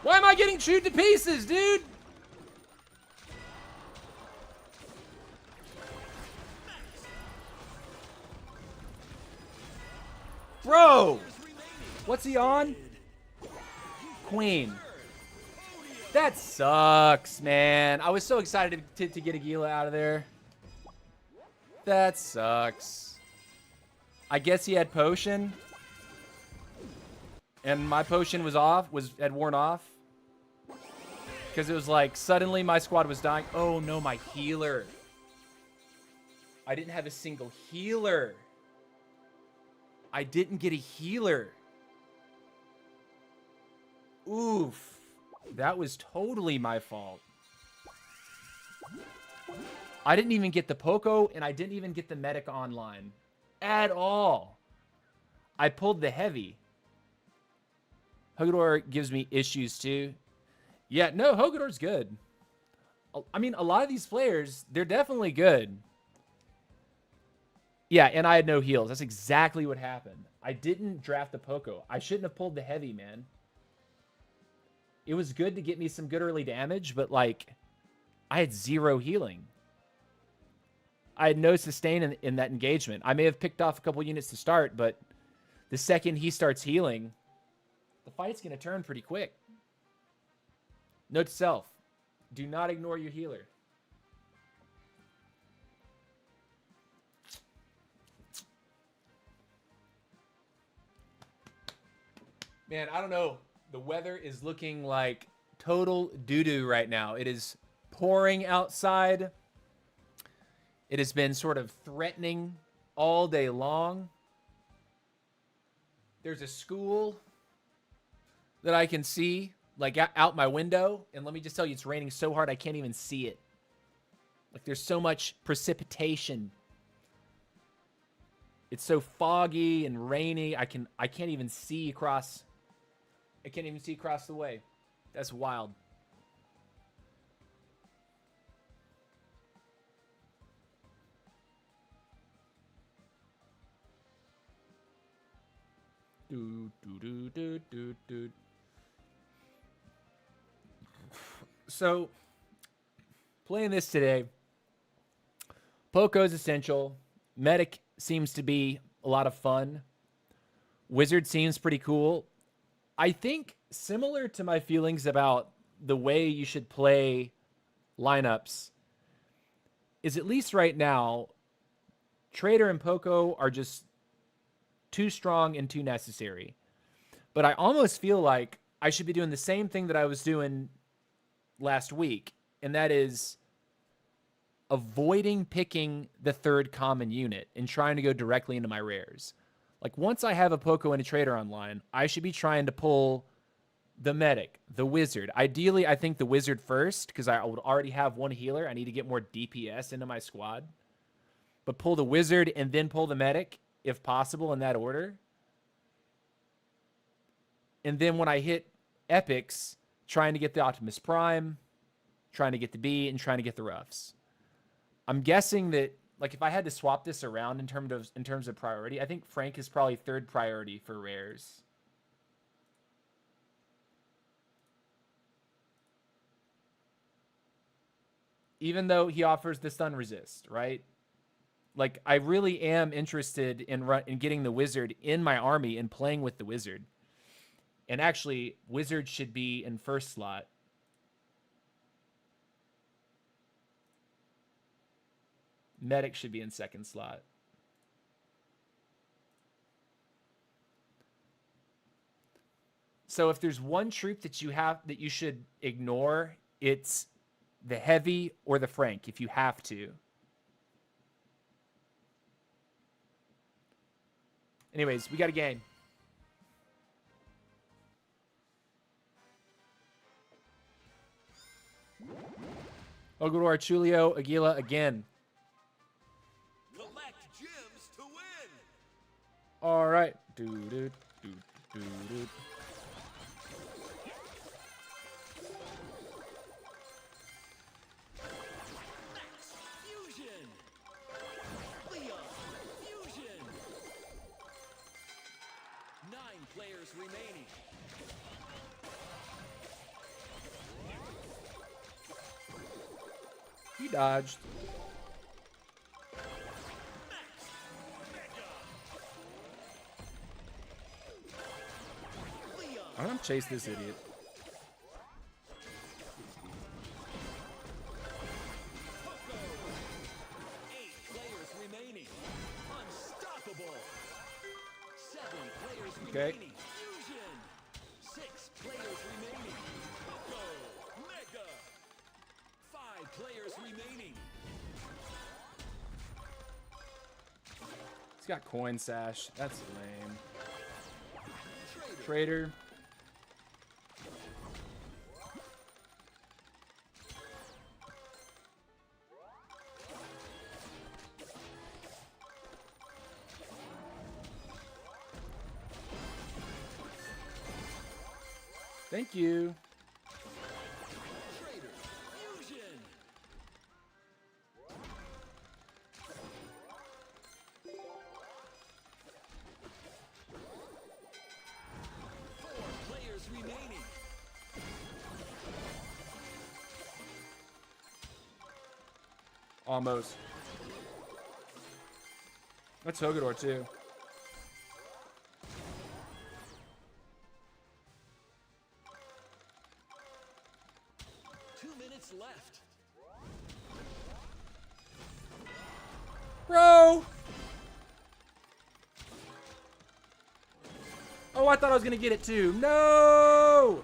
Why am I getting chewed to pieces, dude? Bro! What's he on? Queen. That sucks, man. I was so excited to get Aguila out of there. That sucks. I guess he had potion. And my potion was off, had worn off. Because it was like, suddenly my squad was dying. Oh no, my healer. I didn't have a single healer. I didn't get a healer. Oof. That was totally my fault. I didn't even get the Poco, and I didn't even get the medic online. At all. I pulled the heavy. Hogador gives me issues too. Yeah, no, Hogador's good. I mean, a lot of these players, they're definitely good. Yeah, and I had no heals. That's exactly what happened. I didn't draft the Poco. I shouldn't have pulled the heavy, man. It was good to get me some good early damage, but, like, I had 0 healing. I had no sustain in that engagement. I may have picked off a couple units to start, but the second he starts healing, the fight's going to turn pretty quick. Note to self, do not ignore your healer. Man, I don't know. The weather is looking like total doo-doo right now. It is pouring outside. It has been sort of threatening all day long. There's a school that I can see, like, out my window. And let me just tell you, it's raining so hard I can't even see it. Like, there's so much precipitation. It's so foggy and rainy. I can't even see across. I can't even see across the way. That's wild. So, playing this today, Poco's essential. Medic seems to be a lot of fun. Wizard seems pretty cool. I think similar to my feelings about the way you should play lineups is, at least right now, Trader and Poco are just too strong and too necessary. But I almost feel like I should be doing the same thing that I was doing last week, and that is avoiding picking the third common unit and trying to go directly into my rares. Like, once I have a Poco and a Trader online, I should be trying to pull the Medic, the Wizard. Ideally, I think the Wizard first, because I would already have one healer. I need to get more DPS into my squad. But pull the Wizard and then pull the Medic, if possible, in that order. And then when I hit Epics, trying to get the Optimus Prime, trying to get the B, and trying to get the Roughs. I'm guessing that, like, if I had to swap this around in terms of priority, I think Frank is probably 3rd priority for rares. Even though he offers the stun resist, right? Like, I really am interested in getting the Wizard in my army and playing with the Wizard. And actually, Wizard should be in 1st slot. Medic should be in 2nd slot. So if there's one troop that you should ignore, it's the Heavy or the Frank, if you have to. Anyways, we got a game. Ogudor, Chulio, Aguila again. Collect gems to win. All right. Fusion. Leon. Fusion. 9 players remaining. dodged. I'm gonna chase this idiot. Okay. Fusion. 6 players remaining. Coco. Mega. 5 players remaining. He's got coin sash. That's lame. Trader. Thank you. Trader. Fusion. 4 players remaining. Almost. That's Hogador too. Left. Bro! Oh, I thought I was gonna get it too. No!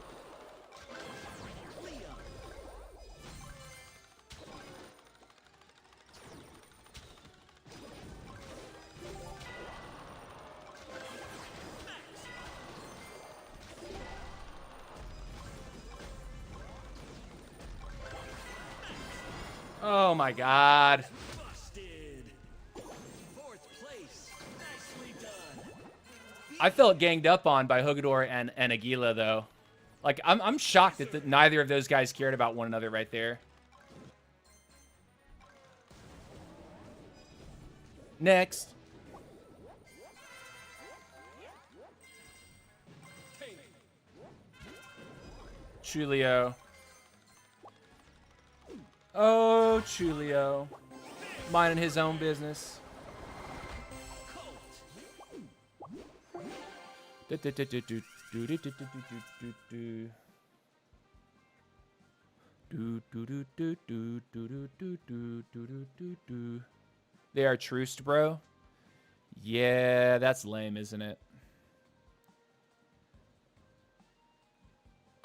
Oh my god. Busted. 4th place. Nicely done. I felt ganged up on by Hogador and Aguila though. Like I'm shocked that neither of those guys cared about one another right there. Next. Chulio. Oh, Chulio. Minding his own business. They are truced, bro. Yeah, that's lame, isn't it?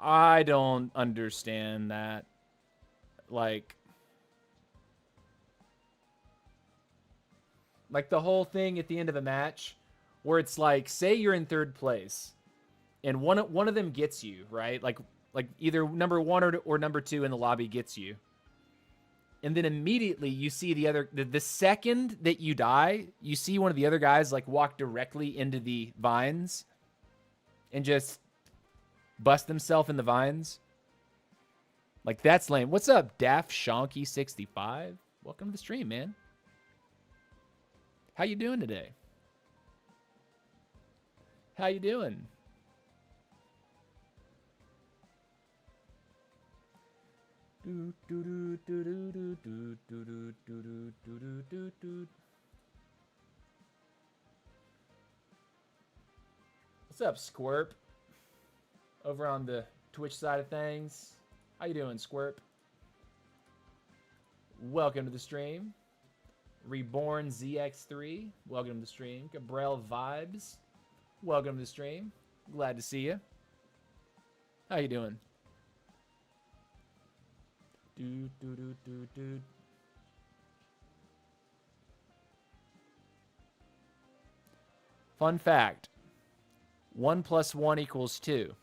I don't understand that. Like the whole thing at the end of a match where it's like, say you're in 3rd place and one of them gets you, right? Like either number 1 or number 2 in the lobby gets you. And then immediately you see the second that you die, you see one of the other guys like walk directly into the vines and just bust themselves in the vines. Like, that's lame. What's up, Daft Shonky 65? Welcome to the stream, man. How you doing today? How you doing? What's up, Squirp? Over on the Twitch side of things. How you doing, Squirp? Welcome to the stream. Reborn ZX3, welcome to the stream. Gabriel Vibes, welcome to the stream. Glad to see you. How you doing? Fun fact. 1 + 1 = 2.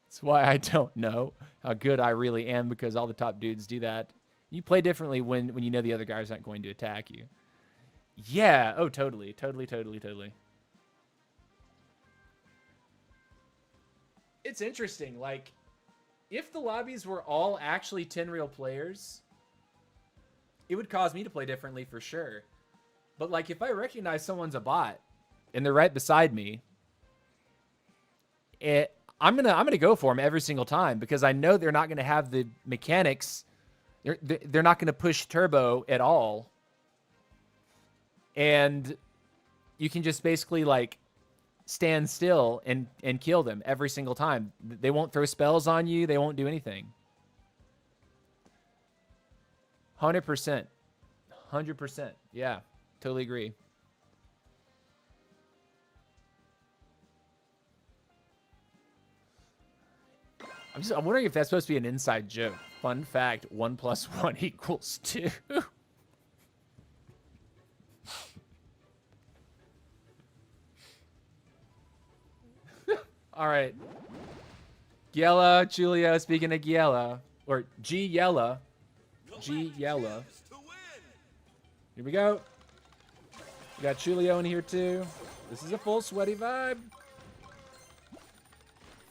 That's why I don't know how good I really am, because all the top dudes do that. You play differently when you know the other guys aren't going to attack you. Yeah. Oh, totally. It's interesting. Like, if the lobbies were all actually 10 real players, it would cause me to play differently for sure. But, like, if I recognize someone's a bot and they're right beside me, I'm gonna go for him every single time because I know they're not gonna have the mechanics. They're not gonna push turbo at all, and you can just basically like stand still and kill them every single time. They won't throw spells on you. They won't do anything. 100%. 100%. Yeah, totally agree. I'm wondering if that's supposed to be an inside joke. Fun fact, 1 + 1 = 2. All right. Giella, Julia, speaking of Giella, or G Yella. G Yella. Here we go. We got Chulio in here too. This is a full sweaty vibe.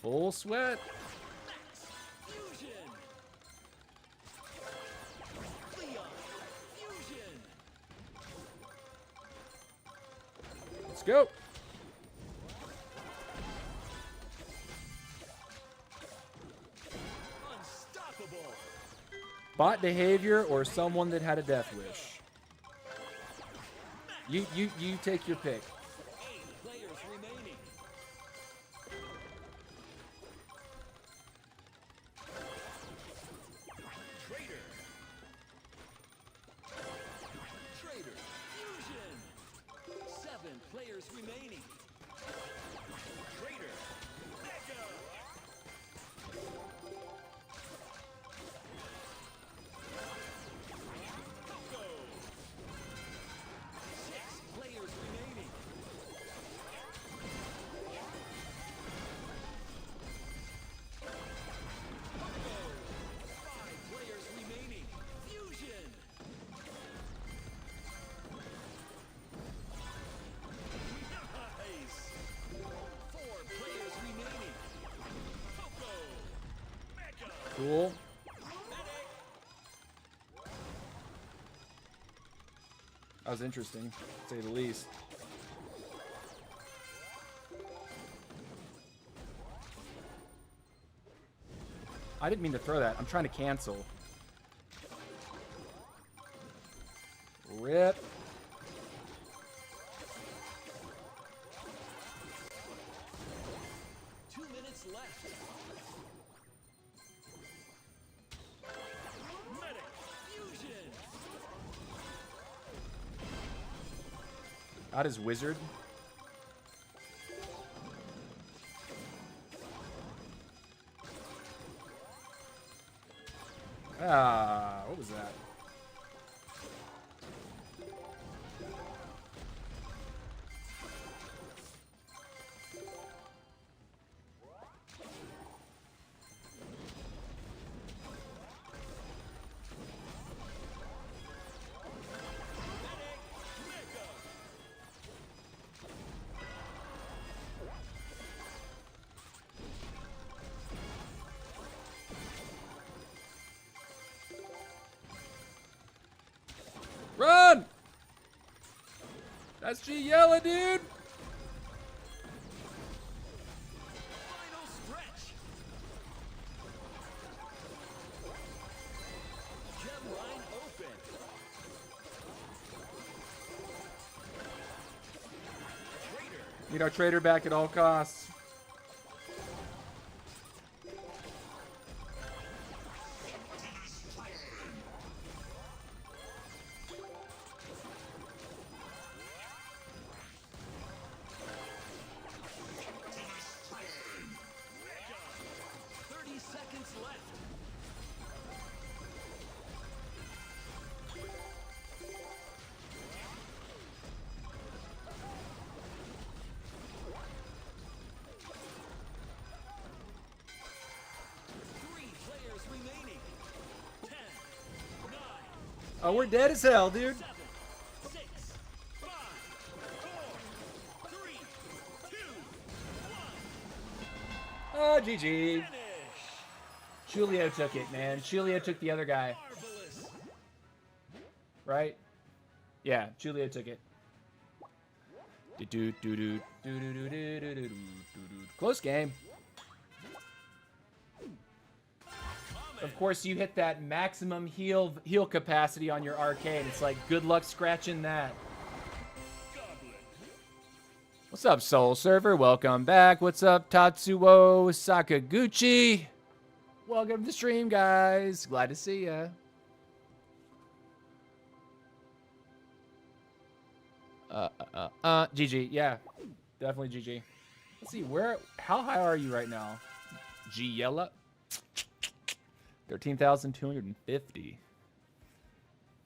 Full sweat. Fusion. Leon. Fusion. Let's go. Unstoppable. Bot behavior or someone that had a death wish. You take your pick. 8 players remaining. Traitor. Traitor. Fusion. 7 players remaining. Traitor. Mega. Coco. 6 players remaining. Coco. 5 players remaining. Fusion. Nice. 4 players remaining. Coco. Mega. Cool. Medic. That was interesting, to say the least. I didn't mean to throw that. I'm trying to cancel. Rip. Two minutes left. Medic. Fusion. That is wizard. Ah, what was that? Mega. Run! That's G Yella, dude! Final stretch. Gem line open. Traitor. Need our trader back at all costs. Mega. 30 seconds left. Three players remaining. 10, 9, Oh, we're dead as hell, dude. 7, 6, 5, 4, 3, 2, 1. Oh, GG. Finish. Julio took it, man. Julio took the other guy, Marvelous. right? Yeah, Julio took it. Do-do-do-do, do-do-do-do-do-do-do-do. Close game. Of course, you hit that maximum heal capacity on your arcade. It's like, good luck scratching that. Goblin. What's up, Soul Server? Welcome back. What's up, Tatsuo Sakaguchi? Welcome to the stream, guys. Glad to see ya. GG. Yeah, definitely GG. Let's see, how high are you right now? G Yella? 13,250.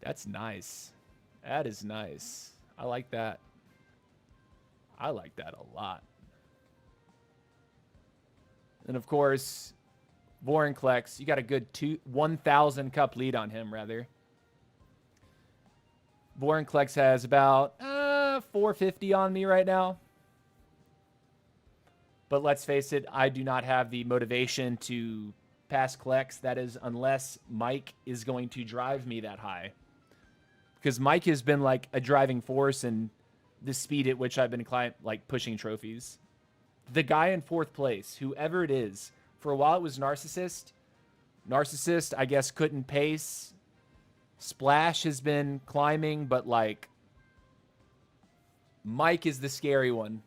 That's nice. That is nice. I like that. I like that a lot. And of course, Vorinclex, you got a good 1,000 cup lead on him, rather. Vorinclex has about 450 on me right now. But let's face it, I do not have the motivation to pass Klex. That is, unless Mike is going to drive me that high. Because Mike has been like a driving force in the speed at which I've been pushing trophies. The guy in 4th place, whoever it is, for a while it was Narcissist. Narcissist, I guess, couldn't pace. Splash has been climbing, but like Mike is the scary one.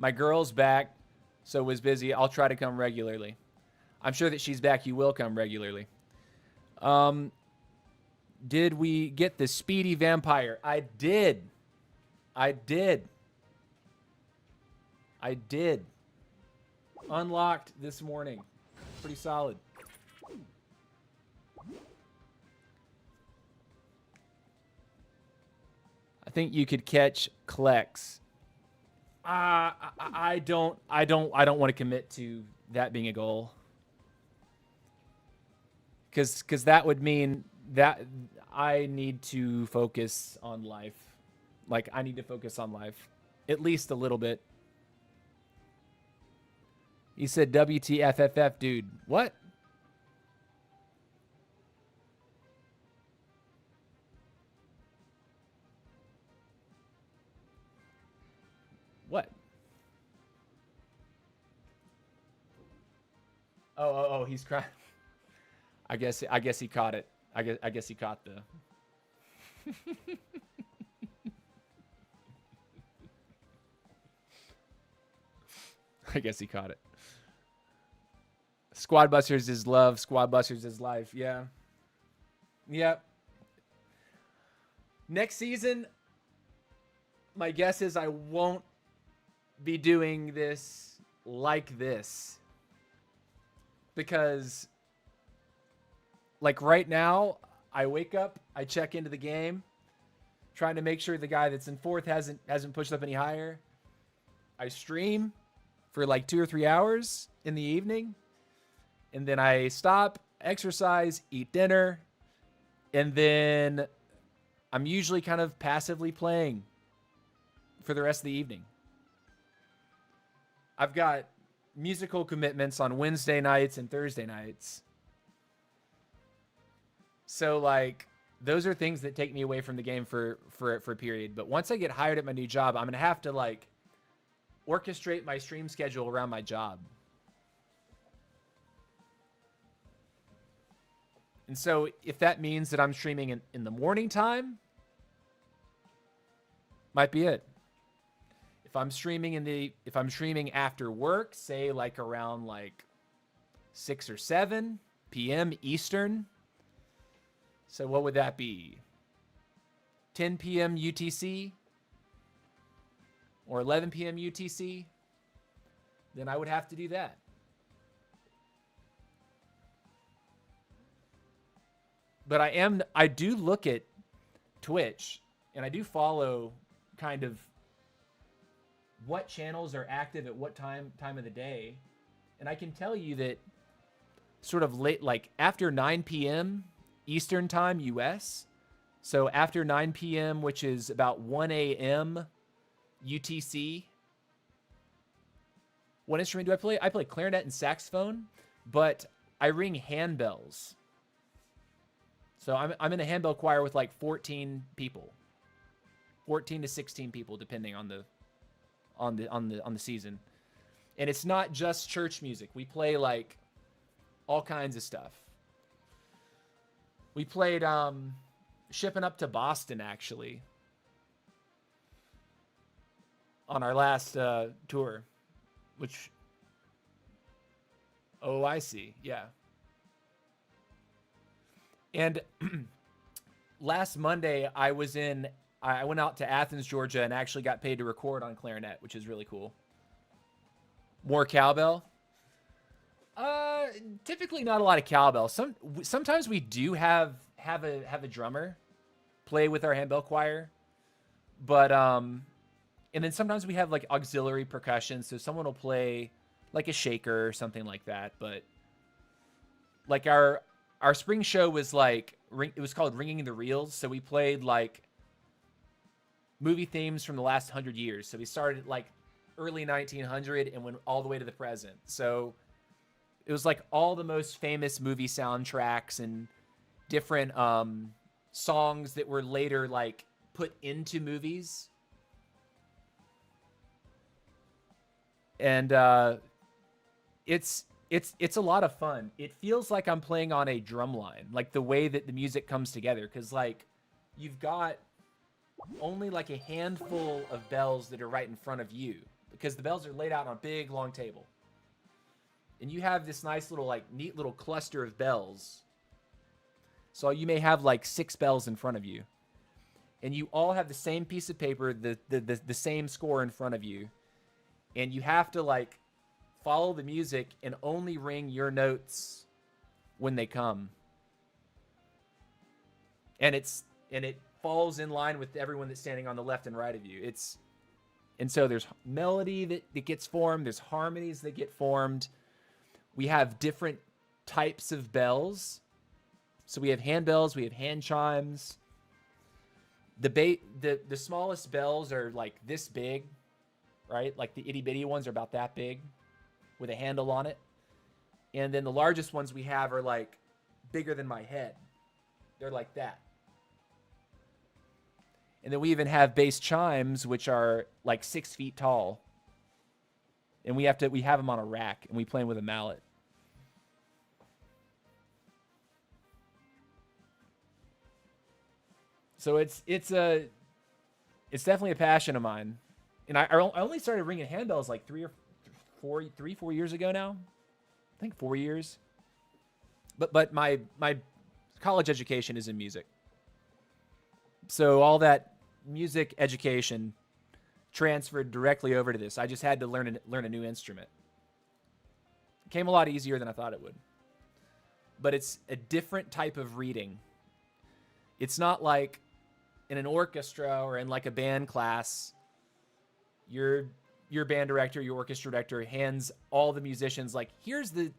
My girl's back, so was busy. I'll try to come regularly. I'm sure that she's back. You will come regularly. Did we get the speedy vampire? I did. I did. I did. Unlocked this morning. Pretty solid. I think you could catch Klex. I don't want to commit to that being a goal. Cause that would mean that I need to focus on life. Like, I need to focus on life. At least a little bit. You said WTFFF, dude. What? What? Oh, he's crying. I guess he caught it. I guess he caught the I guess he caught it. Squad Busters is love. Squad Busters is life. Yeah. Yep. Next season, my guess is I won't be doing this like this. Because, like, right now, I wake up, I check into the game, trying to make sure the guy that's in 4th hasn't pushed up any higher. I stream for like 2 or 3 hours in the evening, and then I stop, exercise, eat dinner, and then I'm usually kind of passively playing for the rest of the evening. I've got musical commitments on Wednesday nights and Thursday nights. So, like, those are things that take me away from the game for a period. But once I get hired at my new job, I'm going to have to, like, orchestrate my stream schedule around my job. And so if that means that I'm streaming in the morning time, might be it. If I'm streaming after work, say like around like 6 or 7 p.m. Eastern. So what would that be? 10 p.m. UTC or 11 p.m. UTC? Then I would have to do that. But I do look at Twitch and I do follow kind of what channels are active at what time of the day. And I can tell you that sort of late, like after 9 p.m. Eastern time, US. So after 9 p.m., which is about 1 a.m. UTC. What instrument do I play? I play clarinet and saxophone, but I ring handbells. So I'm in a handbell choir with like 14 people. 14 to 16 people, depending on the season. And it's not just church music. We play like all kinds of stuff. We played Shipping Up to Boston, actually, on our last tour, which, oh, I see, yeah. And last Monday, I went out to Athens, Georgia, and actually got paid to record on clarinet, which is really cool. More cowbell? Typically not a lot of cowbell. Sometimes we do have a drummer play with our handbell choir, but and then sometimes we have like auxiliary percussion, so someone will play like a shaker or something like that. But like our spring show was like it was called Ringing the Reels, so we played like movie themes from the last 100 years. So we started like early 1900 and went all the way to the present. So it was like all the most famous movie soundtracks and different songs that were later like put into movies. And it's a lot of fun. It feels like I'm playing on a drum line, like the way that the music comes together, because like you've got only like a handful of bells that are right in front of you, because the bells are laid out on a big long table. And you have this nice little like neat little cluster of bells. So you may have like 6 bells in front of you. And you all have the same piece of paper, the same score in front of you. And you have to like follow the music and only ring your notes when they come. And it falls in line with everyone that's standing on the left and right of you. And so there's melody that gets formed, there's harmonies that get formed. We have different types of bells. So we have hand bells, we have hand chimes. The smallest bells are like this big, right? Like the itty bitty ones are about that big with a handle on it. And then the largest ones we have are like bigger than my head. They're like that. And then we even have bass chimes, which are like 6 feet tall. And we have them on a rack, and we play them with a mallet. So it's definitely a passion of mine. And I only started ringing handbells like 4 years ago now. I think 4 years. But my college education is in music. So all that music education transferred directly over to this. I just had to learn a new instrument. It came a lot easier than I thought it would. But it's a different type of reading. It's not like in an orchestra or in like a band class, your band director, your orchestra director hands all the musicians like, here's the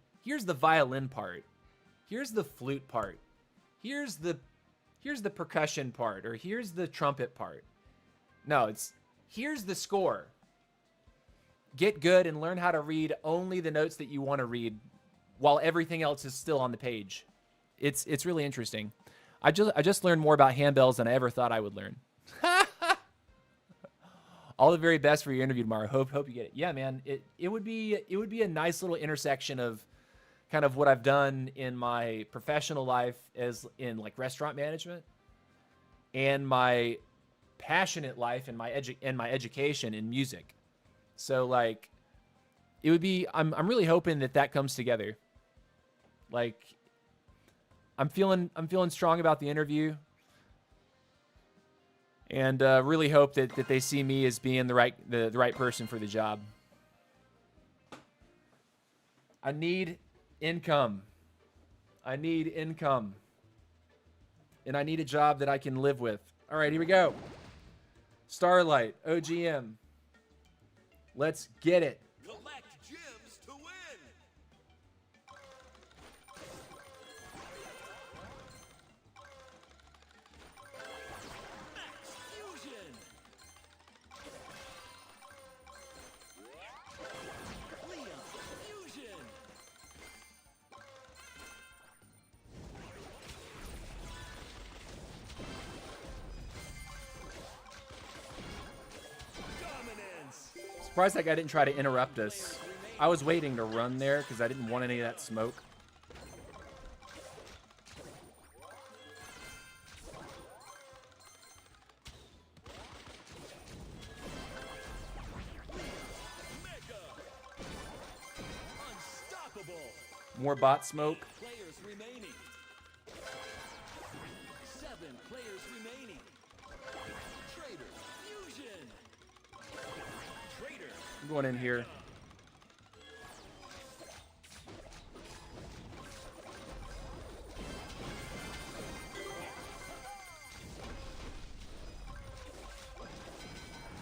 violin part, here's the flute part, here's the percussion part, or here's the trumpet part. No, it's here's the score. Get good and learn how to read only the notes that you want to read while everything else is still on the page. It's really interesting. I just learned more about handbells than I ever thought I would learn. All the very best for your interview tomorrow. Hope you get it. Yeah, man. It would be a nice little intersection of kind of what I've done in my professional life as in like restaurant management and my passionate life and my education in music. So like it would be I'm really hoping that comes together. Like I'm feeling strong about the interview, and really hope that they see me as being the right person for the job. I need income. And I need a job that I can live with. All right, here we go. Starlight, OGM. Let's get it. Collect gems to win. Max Fusion. Leon Fusion. Dominance. Surprised that guy didn't try to interrupt us. I was waiting to run there because I didn't want any of that smoke. More bot smoke. Players remaining. 7 players remaining. Traitor. Fusion. Traitor. I'm going in here.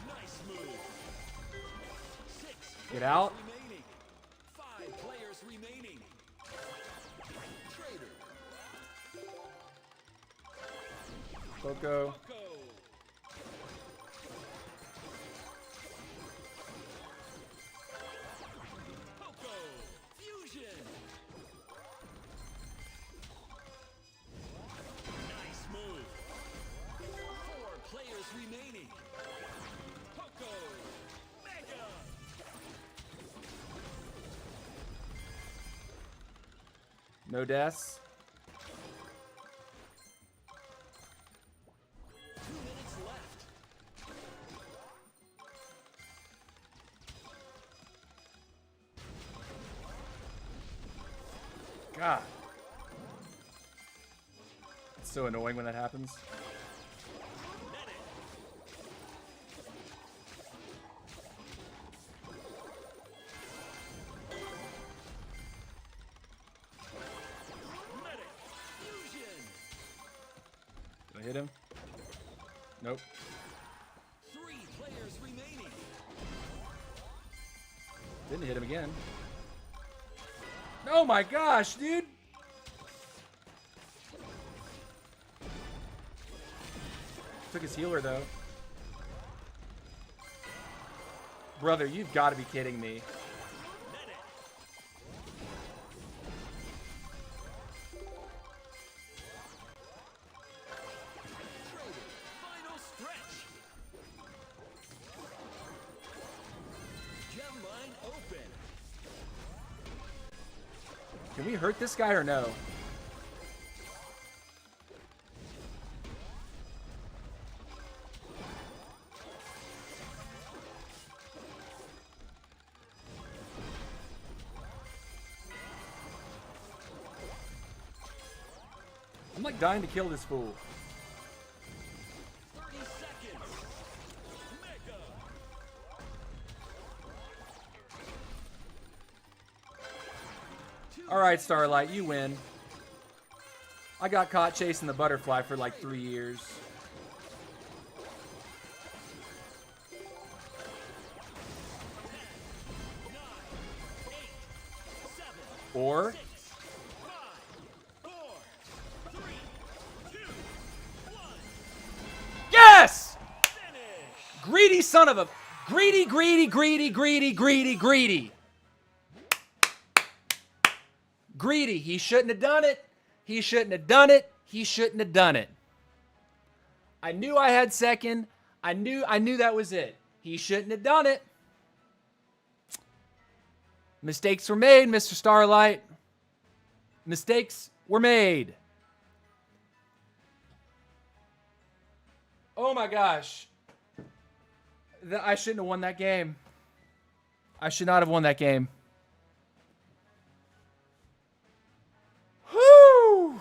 Nice move. 6 Get out. remaining. 5 players remaining. Traitor. Coco. Go. Poco. Fusion. Nice move. 4 players remaining. Poco. Mega. No deaths. 2 minutes left. God. It's so annoying when that happens. Medic. Medic. Fusion. Did I hit him? Nope. 3 players remaining. Didn't hit him again. Oh my gosh, dude! Took his healer though. Brother, you've got to be kidding me. Medic. Traitor. Final stretch. Gem line open. Can we hurt this guy or no? I'm like dying to kill this fool. 30 seconds. Mega. All right, Starlight, you win. I got caught chasing the butterfly for like 3 years. Or 6, 5, 4, 3, 2, 1. yes! Finish. Greedy son of a greedy, greedy, greedy, greedy, greedy, greedy. Greedy. He shouldn't have done it. He shouldn't have done it. He shouldn't have done it. I knew I had second. I knew that was it. He shouldn't have done it. Mistakes were made, Mr. Starlight. Mistakes were made. Oh my gosh. I shouldn't have won that game. I should not have won that game. Whew.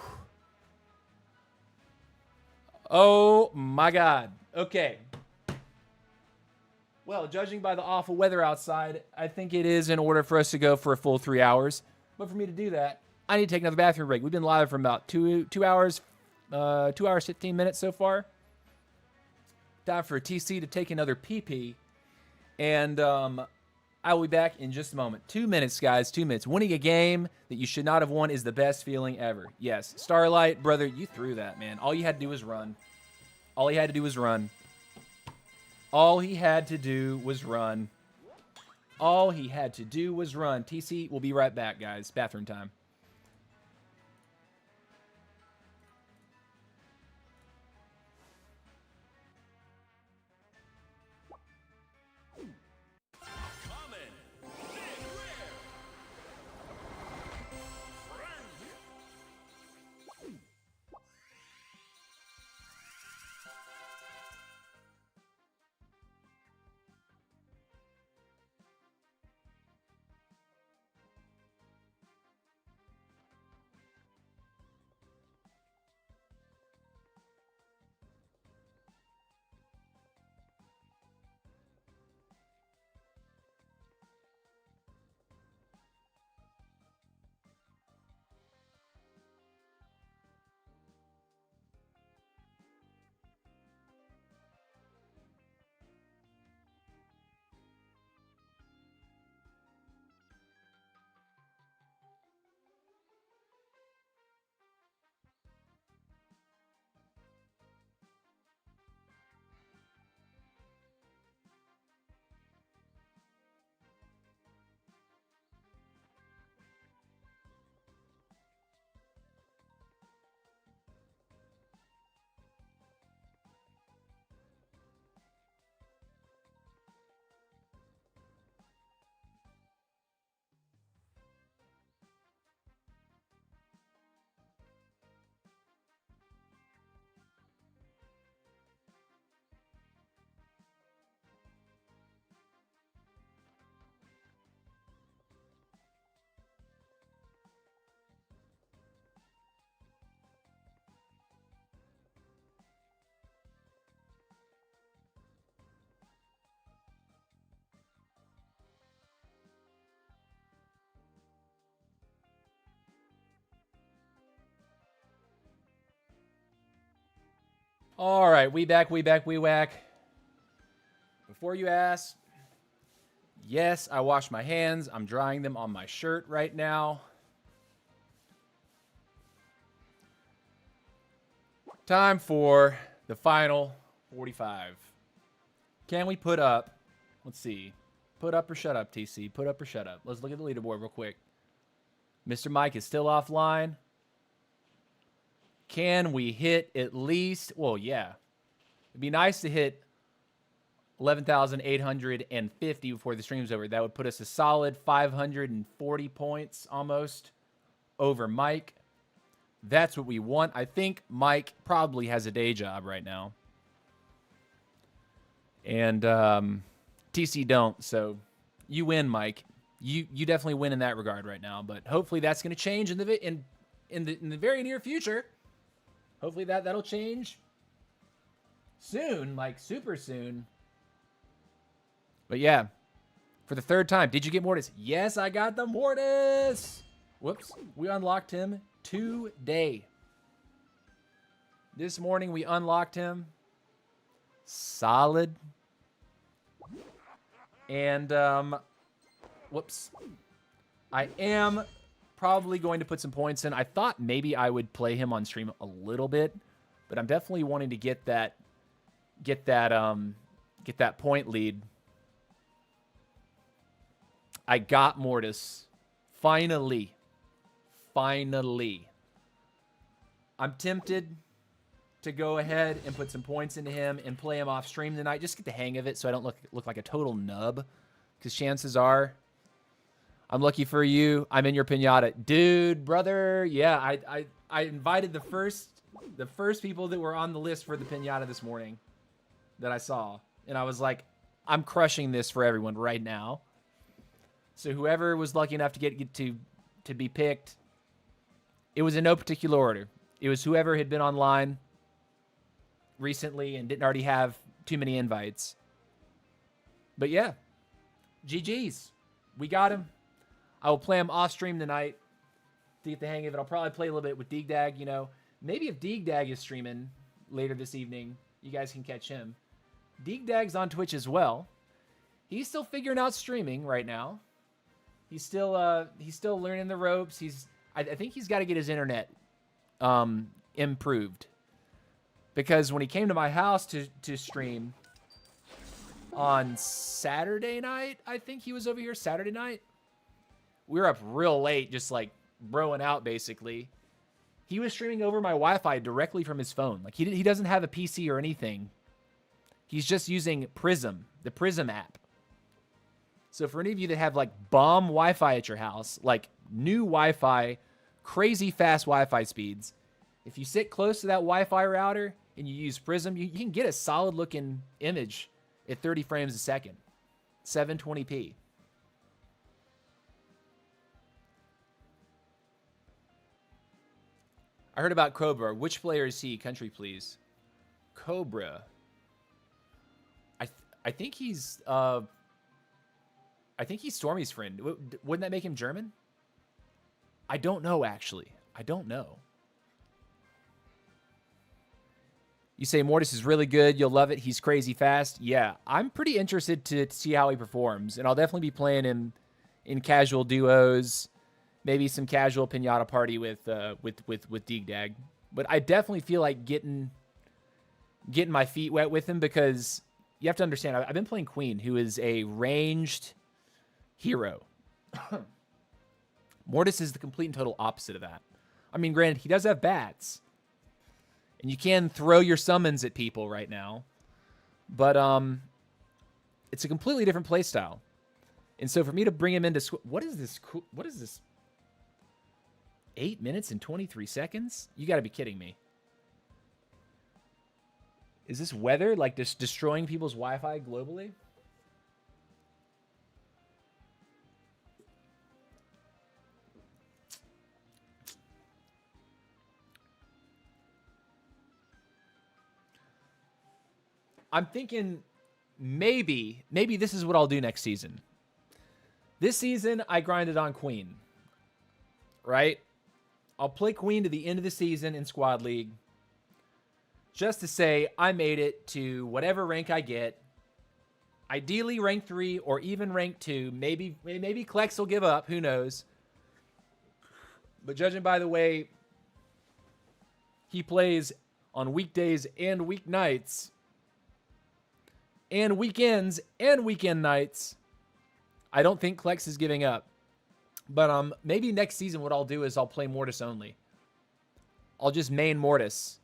Oh my God. Okay. Well, judging by the awful weather outside, I think it is in order for us to go for a full 3 hours. But for me to do that, I need to take another bathroom break. We've been live for about 2 hours, 2 hours, 15 minutes so far. Time for a TC to take another pee-pee. And I will be back in just a moment. 2 minutes, guys, 2 minutes. Winning a game that you should not have won is the best feeling ever. Yes, Starlight, brother, you threw that, man. All you had to do was run. All he had to do was run. All he had to do was run. All he had to do was run. TC, we'll be right back, guys. Bathroom time. Common. Big rare. Friend. All right, we back, we whack. Before you ask, yes, I washed my hands. I'm drying them on my shirt right now. Time for the final 45. Can we put up, let's see, put up or shut up, TC? Put up or shut up? Let's look at the leaderboard real quick. Mr. Mike is still offline. Can we hit at least, well, yeah. It'd be nice to hit 11,850 before the stream's over. That would put us a solid 540 points almost over Mike. That's what we want. I think Mike probably has a day job right now. And TC don't, so you win, Mike. You definitely win in that regard right now, but hopefully that's going to change in the very near future. Hopefully that'll change soon, like super soon. But yeah, for the third time, did you get Mortis? Yes, I got the Mortis. Whoops, we unlocked him today. This morning we unlocked him. Solid. And whoops. I am probably going to put some points in. I thought maybe I would play him on stream a little bit, but I'm definitely wanting to get that point lead. I got Mortis. Finally. I'm tempted to go ahead and put some points into him and play him off stream tonight. Just get the hang of it so I don't look like a total nub. Because chances are, I'm lucky for you, I'm in your piñata. Dude, brother, yeah, I invited the first people that were on the list for the piñata this morning that I saw. And I was like, I'm crushing this for everyone right now. So whoever was lucky enough to get to be picked, it was in no particular order. It was whoever had been online recently and didn't already have too many invites. But yeah, GG's. We got him. I will play him off stream tonight to get the hang of it. I'll probably play a little bit with Deegdag, you know. Maybe if Deegdag is streaming later this evening, you guys can catch him. Deegdag's on Twitch as well. He's still figuring out streaming right now. He's still learning the ropes. I think he's got to get his internet improved. Because when he came to my house to stream on Saturday night, I think he was over here Saturday night. We were up real late, just like broing out basically. He was streaming over my Wi-Fi directly from his phone. Like he doesn't have a PC or anything. He's just using Prism, the Prism app. So for any of you that have like bomb Wi-Fi at your house, like new Wi-Fi, crazy fast Wi-Fi speeds, if you sit close to that Wi-Fi router and you use Prism, you can get a solid looking image at 30 frames a second, 720p. I heard about Cobra. Which player is he? Country, please. Cobra. I think he's Stormy's friend. Wouldn't that make him German? I don't know, actually. I don't know. You say Mortis is really good. You'll love it. He's crazy fast. Yeah, I'm pretty interested to see how he performs, and I'll definitely be playing him in casual duos, maybe some casual piñata party with Deegdag. But I definitely feel like getting my feet wet with him because you have to understand, I've been playing Queen, who is a ranged hero. Mortis is the complete and total opposite of that. I mean, granted, he does have bats. And you can throw your summons at people right now. But it's a completely different playstyle. And so for me to bring him into... What is this? 8 minutes and 23 seconds? You got to be kidding me. Is this weather? Like just destroying people's Wi-Fi globally? I'm thinking maybe this is what I'll do next season. This season, I grinded on Queen. Right? I'll play Queen to the end of the season in Squad League. just to say I made it to whatever rank I get. Ideally rank 3 or even rank 2. Maybe Klex will give up. Who knows? But judging by the way he plays on weekdays and weeknights and weekends and weekend nights, I don't think Klex is giving up. But maybe next season what I'll do is I'll play Mortis only. I'll just main Mortis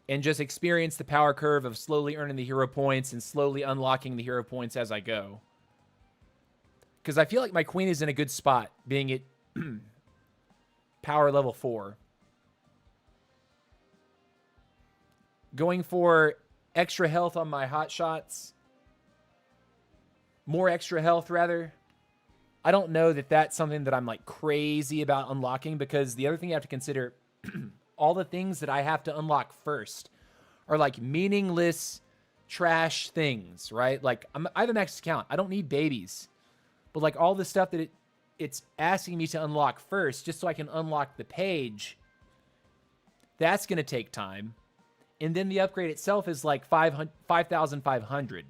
and just experience the power curve of slowly earning the hero points and slowly unlocking the hero points as I go. Because I feel like my queen is in a good spot, being at power level 4. Going for extra health on my hot shots. More extra health, rather. I don't know that that's something that I'm like crazy about unlocking, because the other thing you have to consider, all the things that I have to unlock first are like meaningless trash things, right? Like I have a max account. I don't need babies. But like all the stuff that it's asking me to unlock first just so I can unlock the page, that's going to take time. And then the upgrade itself is like 5,500.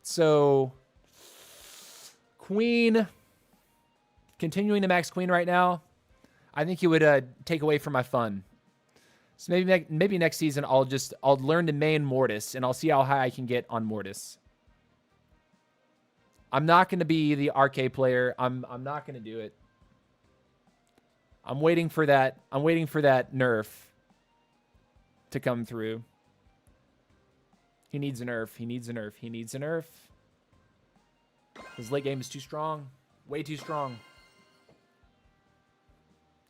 So Queen, continuing to max Queen right now, I think it would take away from my fun. So maybe next season I'll learn to main Mortis and I'll see how high I can get on Mortis. I'm not going to be the RK player. I'm not going to do it. I'm waiting for that nerf to come through. He needs a nerf. He needs a nerf. He needs a nerf. His late game is too strong. Way too strong.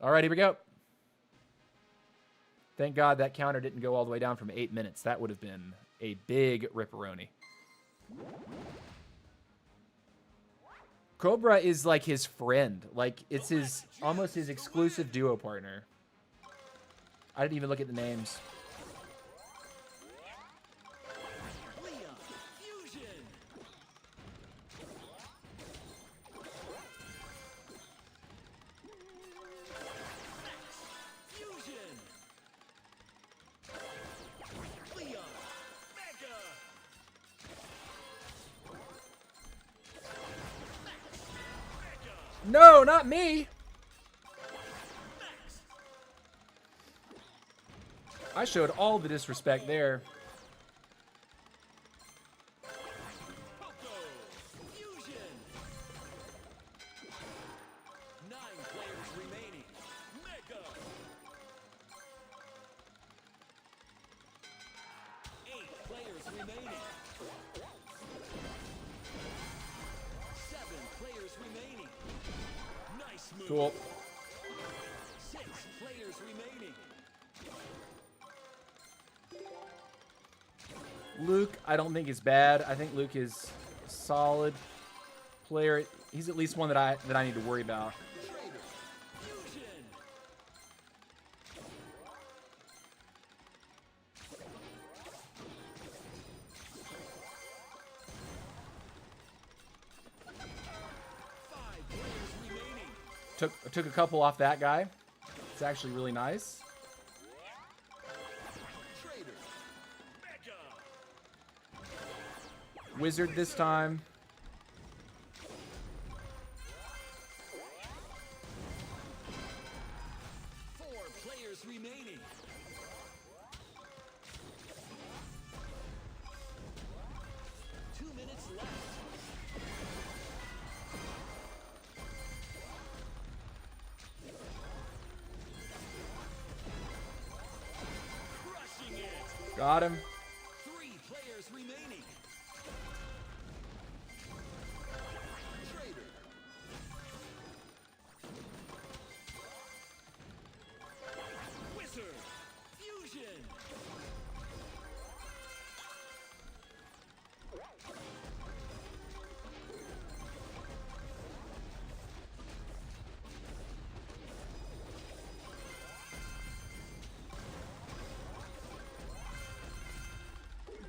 All right, here we go. Thank God that counter didn't go all the way down from 8 minutes. That would have been a big ripperoni. Cobra is like his friend. Like, it's almost his exclusive duo partner. I didn't even look at the names. No, not me. I showed all the disrespect there. Cool. 6 players remaining. Luke, I don't think is bad. I think Luke is a solid player. He's at least one that I need to worry about. Took a couple off that guy. It's actually really nice. Wizard this time. Four players remaining. Two minutes left. Got him. 3 players remaining. Trader. Wizard. Fusion.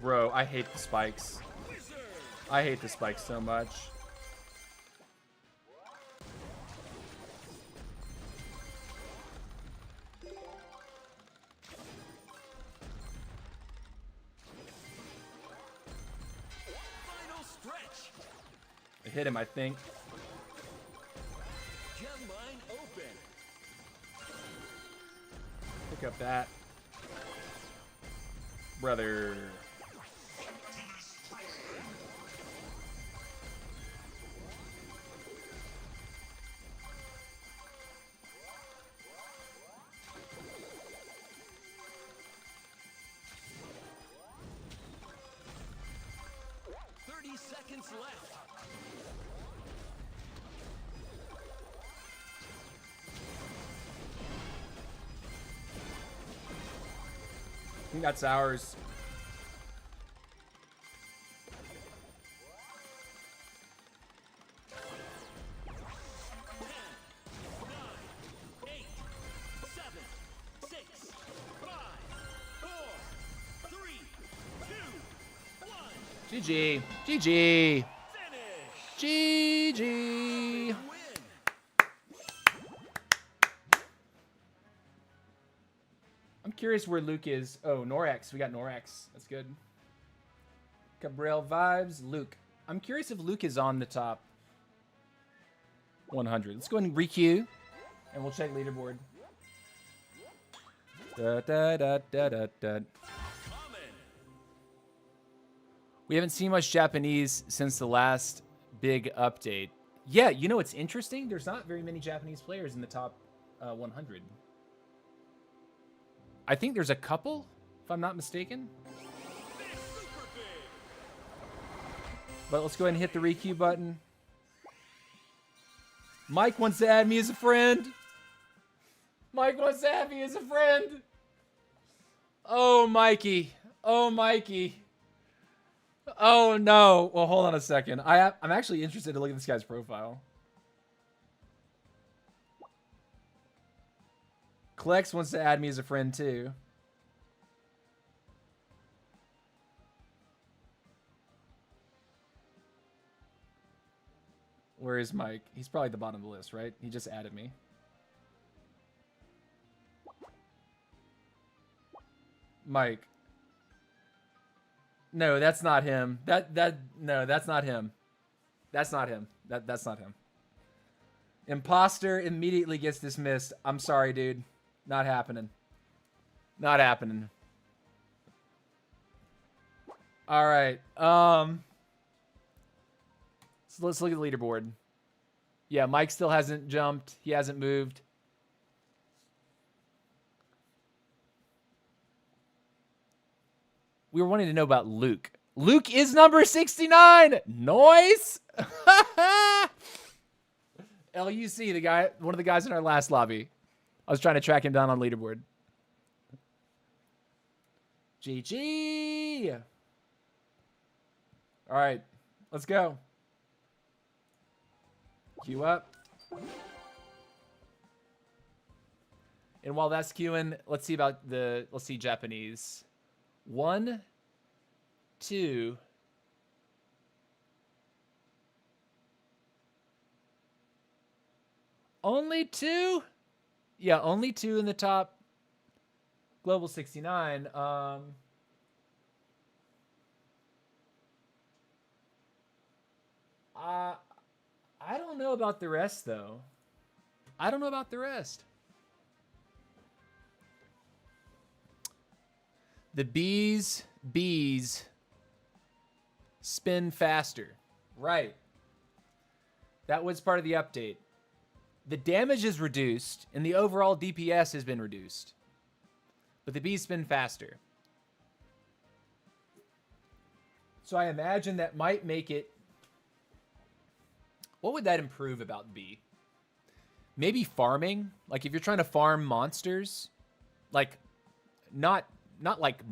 Bro, I hate the spikes. I hate the spikes so much. It hit him, I think. Gem mine open. Pick up that. Brother. Seconds left. I think that's ours. GG. GG. GG. I'm curious where Luke is. Oh, Norex. We got Norex. That's good. Cabral vibes. Luke. I'm curious if Luke is on the top 100. Let's go ahead and requeue, and we'll check leaderboard. Da, da, da, da, da, da. We haven't seen much Japanese since the last big update. Yeah, you know what's interesting? There's not very many Japanese players in the top 100. I think there's a couple, if I'm not mistaken. But let's go ahead and hit the requeue button. Mike wants to add me as a friend. Mike wants to add me as a friend. Oh, Mikey. Oh, Mikey. Oh, no. Well, hold on a second. I'm actually interested to look at this guy's profile. Klex wants to add me as a friend, too. Where is Mike? He's probably at the bottom of the list, right? He just added me. Mike. No, that's not him. No, that's not him. That's not him. That's not him. Imposter immediately gets dismissed. I'm sorry, dude. Not happening. Not happening. All right. So let's look at the leaderboard. Yeah, Mike still hasn't jumped. He hasn't moved. We were wanting to know about Luke. Luke is number 69. Nice. LUC, the guy, one of the guys in our last lobby. I was trying to track him down on leaderboard. GG. All right, let's go. Queue up. And while that's queuing, let's see Japanese. 1, 2. Only 2? Yeah, only 2 in the top Global 69. I don't know about the rest, though. I don't know about the rest. The bees spin faster. Right. That was part of the update. The damage is reduced, and the overall DPS has been reduced. But the bees spin faster. So I imagine that might make it... What would that improve about bee? Maybe farming? Like if you're trying to farm monsters, like not like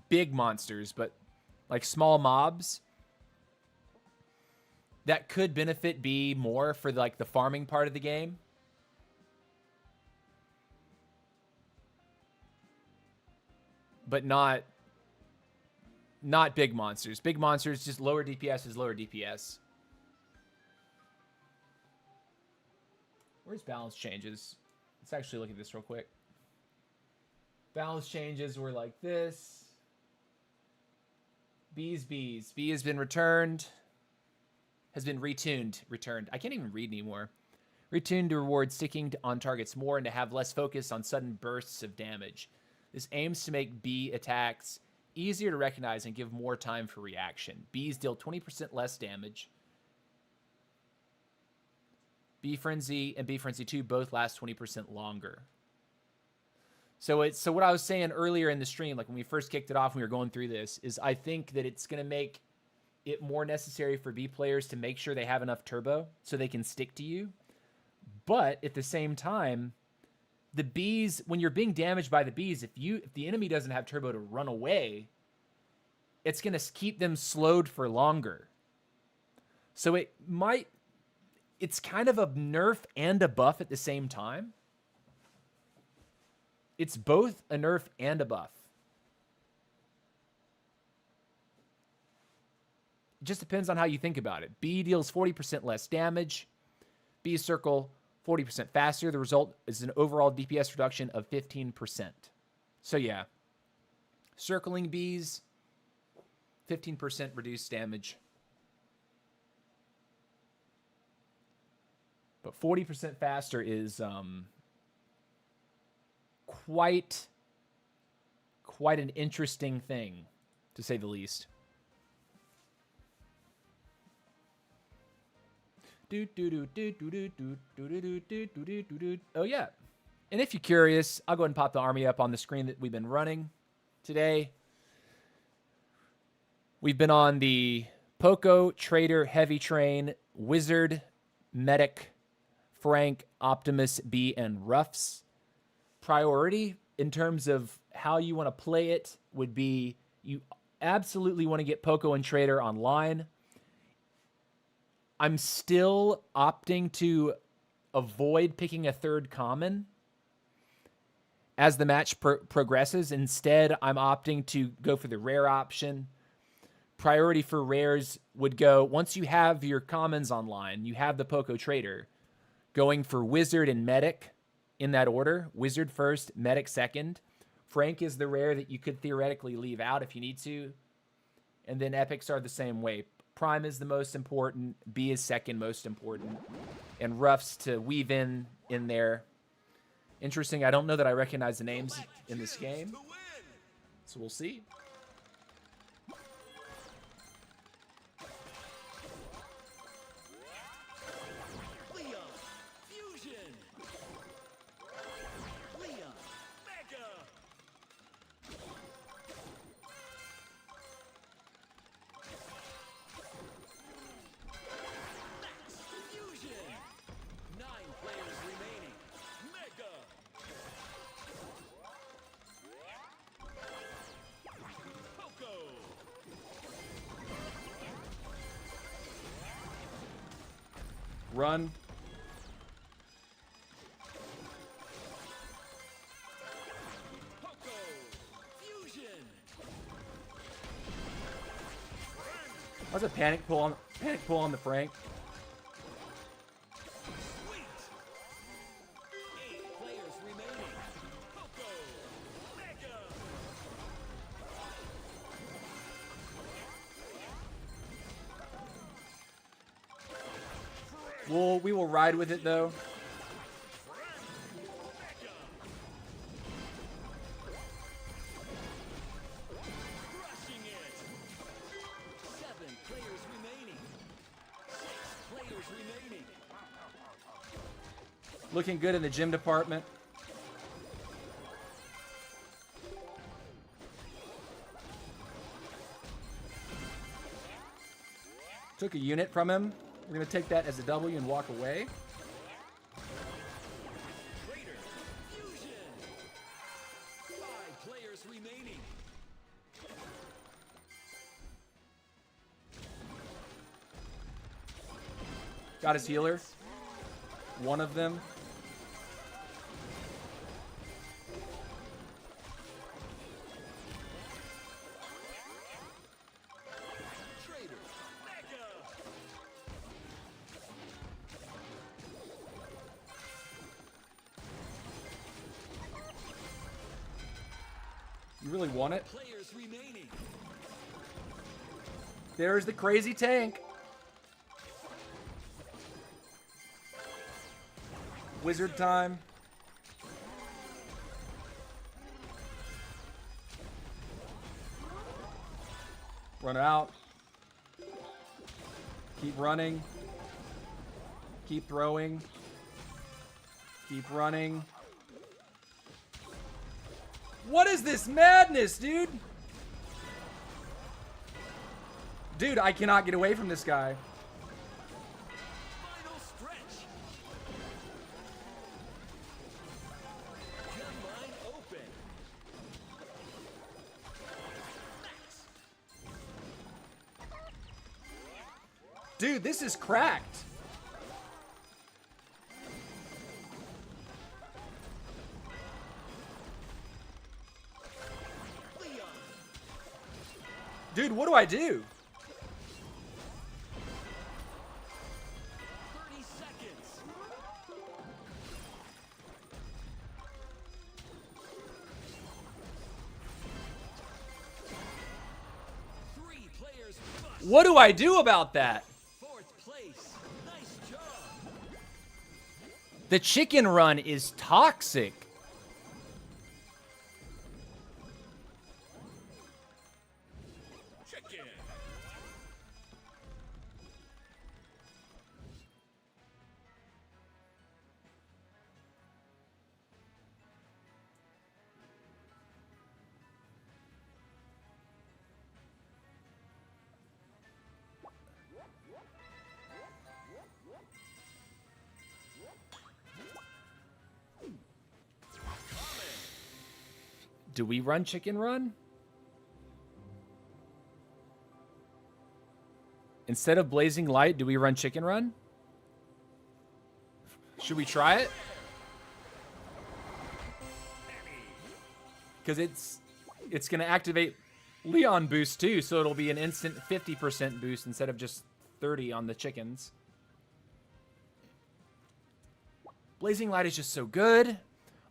big monsters, but like small mobs. That could benefit bee more for like the farming part of the game. But not big monsters. Big monsters, just lower DPS is lower DPS. Where's balance changes? Let's actually look at this real quick. Balance changes were like this. Bees. Bee has been returned. has been returned. I can't even read anymore. Retuned to reward sticking on targets more and to have less focus on sudden bursts of damage. This aims to make bee attacks easier to recognize and give more time for reaction. Bees deal 20% less damage. Bee Frenzy and Bee Frenzy 2 both last 20% longer. So what I was saying earlier in the stream, like when we first kicked it off, when we were going through this, is I think that it's going to make it more necessary for bee players to make sure they have enough turbo so they can stick to you. But at the same time, the bees, when you're being damaged by the bees, if the enemy doesn't have turbo to run away, it's going to keep them slowed for longer. So it's kind of a nerf and a buff at the same time. It's both a nerf and a buff. It just depends on how you think about it. Bee deals 40% less damage. Bee circle 40% faster. The result is an overall DPS reduction of 15%. So yeah, circling bees, 15% reduced damage. But 40% faster is quite an interesting thing, to say the least. Oh yeah, and if you're curious, I'll go ahead and pop the army up on the screen that we've been running today. We've been on the Poco, Trader, Heavy Train, Wizard, Medic, Frank, Optimus, Bee, and Ruffs. Priority in terms of how you want to play it would be you absolutely want to get Poco and Trader online. I'm still opting to avoid picking a third common as the match progresses. Instead, I'm opting to go for the rare option. Priority for rares would go, once you have your commons online, you have the Poco Trader, going for Wizard and Medic in that order. Wizard first, Medic second. Frank is the rare that you could theoretically leave out if you need to. And then Epics are the same way. Prime is the most important. B is second most important. And Ruffs to weave in there. Interesting. I don't know that I recognize the names in this game. So we'll see. Run. What's a panic pull on the Frank? We will ride with it though. Looking good in the gym department. Took a unit from him. We're going to take that as a W and walk away. Got his healer. One of them. You really want it? There's the crazy tank. Wizard time. Run out. Keep running. Keep throwing. Keep running. What is this madness, dude? Dude, I cannot get away from this guy. Final stretch. Your mind open. Dude, this is cracked. Leon. Dude, what do I do? 30 seconds. Three players must. What do I do about that? Fourth place. Nice job. The chicken run is toxic. Chicken. Do we run chicken run? Instead of blazing light, do we run chicken run? Should we try it? Because it's going to activate Leon boost too, so it'll be an instant 50% boost instead of just 30 on the chickens. Blazing light is just so good.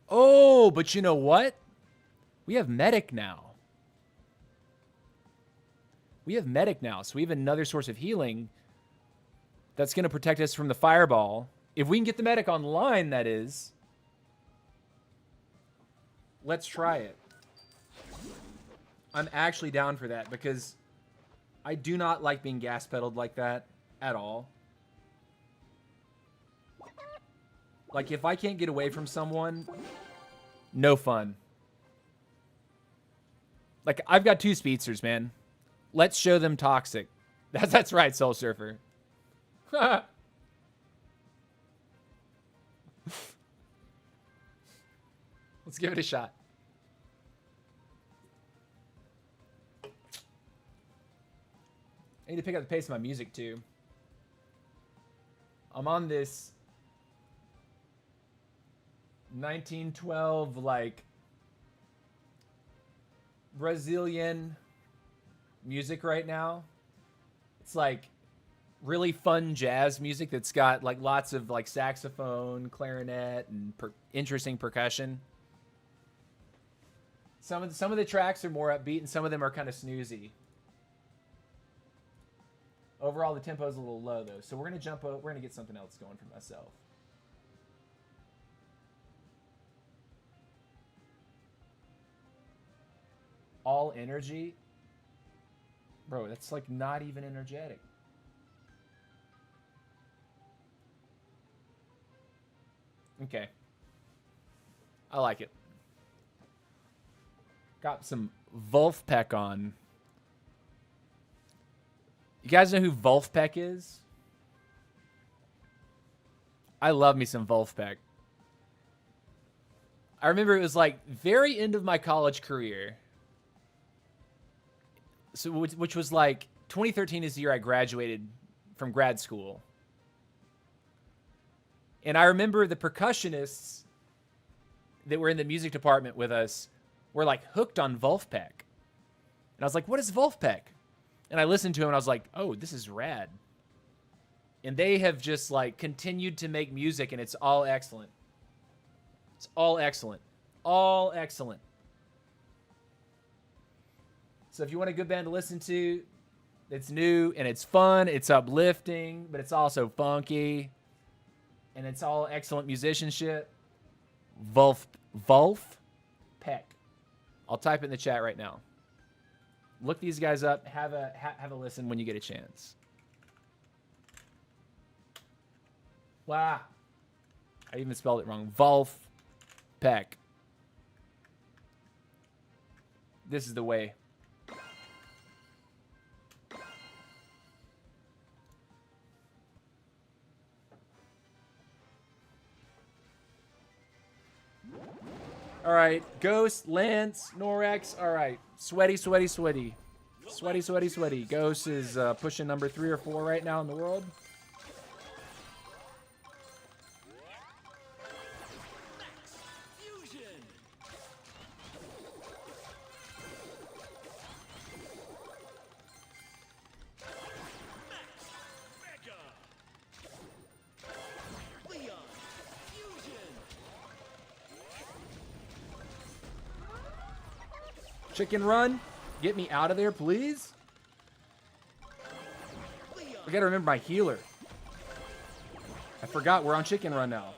Oh, but you know what? We have medic now. We have medic now, so we have another source of healing that's going to protect us from the fireball. If we can get the medic online, that is. Let's try it. I'm actually down for that because I do not like being gas pedaled like that at all. Like, if I can't get away from someone, no fun. Like, I've got two speedsters, man. Let's show them toxic. That's right, Soul Surfer. Let's give it a shot. I need to pick up the pace of my music, too. I'm on this 1912, like, Brazilian music right now. It's like really fun jazz music that's got like lots of like saxophone, clarinet, and interesting percussion. Some of the tracks are more upbeat and some of them are kind of snoozy. Overall, the tempo is a little low though, so we're gonna jump up. We're gonna get something else going for myself. All energy. Bro, that's like not even energetic. Okay. I like it. Got some Wolfpack on. You guys know who Wolfpack is? I love me some Wolfpack. I remember it was like very end of my college career. So, which was like 2013 is the year I graduated from grad school. And I remember the percussionists that were in the music department with us were like hooked on Wolfpack. And I was like, what is Wolfpack? And I listened to him and I was like, oh, this is rad. And they have just like continued to make music and it's all excellent. It's all excellent. All excellent. So if you want a good band to listen to, it's new and it's fun, it's uplifting, but it's also funky. and it's all excellent musicianship. Wolf Peck. I'll type it in the chat right now. Look these guys up. Have a listen when you get a chance. Wow. I even spelled it wrong. Wolf Peck. This is the way. All right, Ghost, Lance, Norex. All right, sweaty. Ghost is pushing number 3 or 4 right now in the world. Fusion. Max. Mega. Leon. Fusion. Chicken Run, get me out of there, please. Leon. I gotta remember my healer. I forgot we're on Chicken Run now.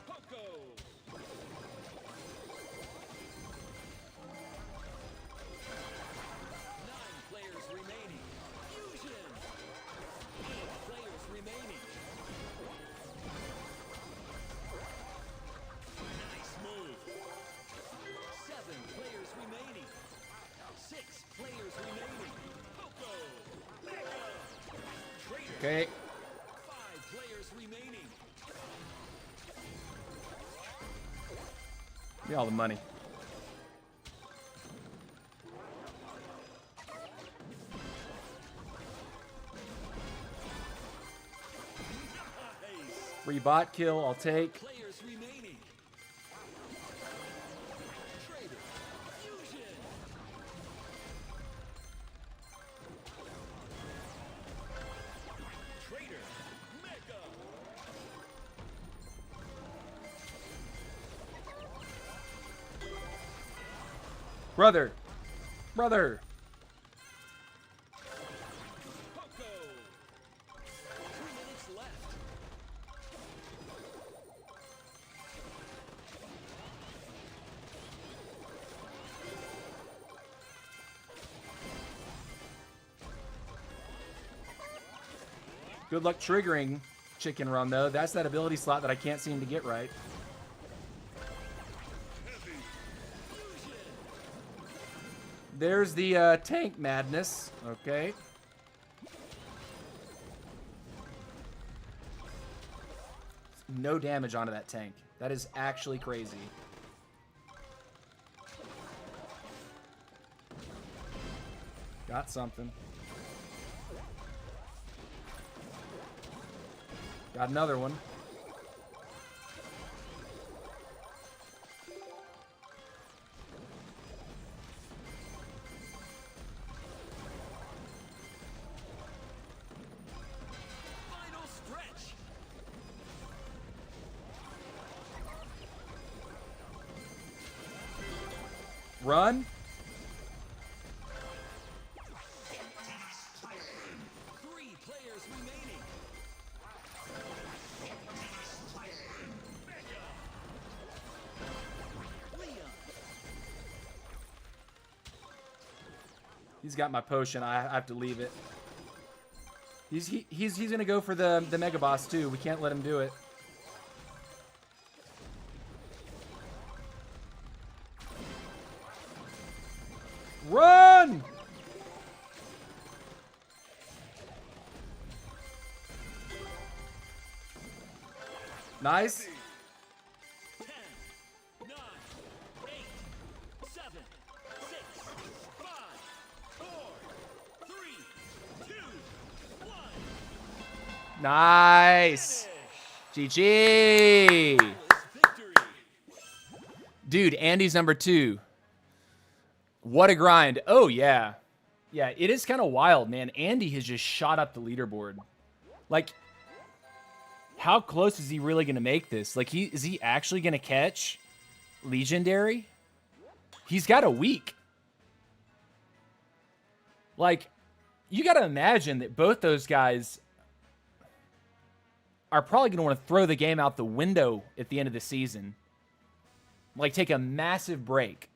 Poco. 9 players remaining. Fusion. 8 players remaining. Nice move. 7 players remaining. 6 players remaining. Poco. Mega. Traitor. Okay. 5 players remaining. Give me all the money. Nice. Free bot kill, I'll take. Players remaining. Traitor. Fusion. Traitor. Mega. Brother. Poco. 3 minutes left. Good luck triggering Chicken Run, though. That's that ability slot that I can't seem to get right. There's the tank madness. Okay. No damage onto that tank. That is actually crazy. Got something. Got another one. Final stretch. Run. 3 players remaining. Mega. Leon. He's got my potion. I have to leave it. He's gonna go for the mega boss too. We can't let him do it. Run! Nice. 10, 9, 8, 7, 6, 5, 4, 3, 2, 1. Nice. GG. Victory. Dude, Andy's number 2. What a grind. Oh, yeah. Yeah, it is kind of wild, man. Andy has just shot up the leaderboard. Like, how close is he really going to make this? Like, is he actually going to catch Legendary? He's got a week. Like, You got to imagine that both those guys are probably going to want to throw the game out the window at the end of the season. Like, take a massive break.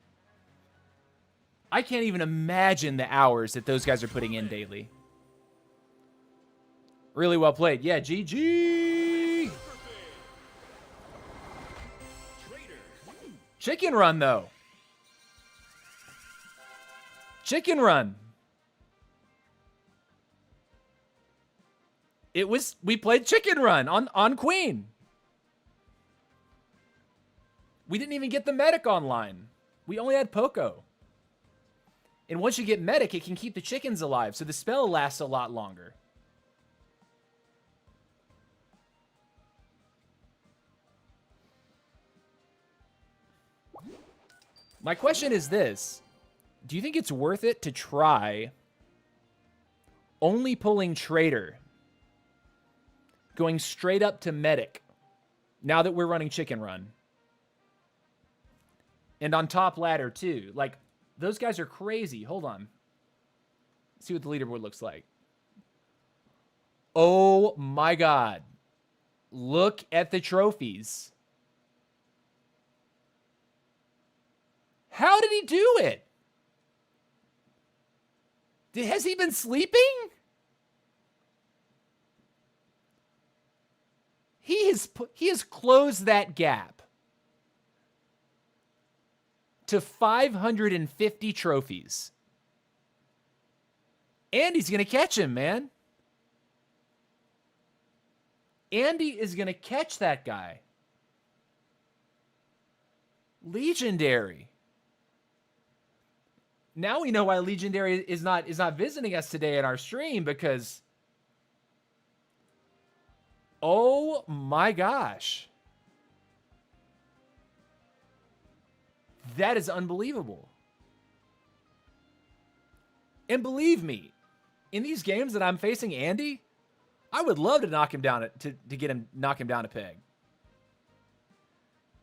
I can't even imagine the hours that those guys are putting in daily. Really well played. Yeah, GG. Chicken Run, though. Chicken Run. We played Chicken Run on Queen. We didn't even get the medic online. We only had Poco. And once you get medic, it can keep the chickens alive, so the spell lasts a lot longer. My question is this. Do you think it's worth it to try only pulling Trader, going straight up to medic, now that we're running Chicken Run? And on top ladder, too. Like, those guys are crazy. Hold on. Let's see what the leaderboard looks like. Oh, my God. Look at the trophies. How did he do it? Has he been sleeping? He has closed that gap to 550 trophies. Andy's going to catch him, man. Andy is going to catch that guy. Legendary. Now we know why Legendary is not visiting us today in our stream, because oh my gosh. That is unbelievable. And believe me, in these games that I'm facing Andy, I would love to knock him down knock him down a peg.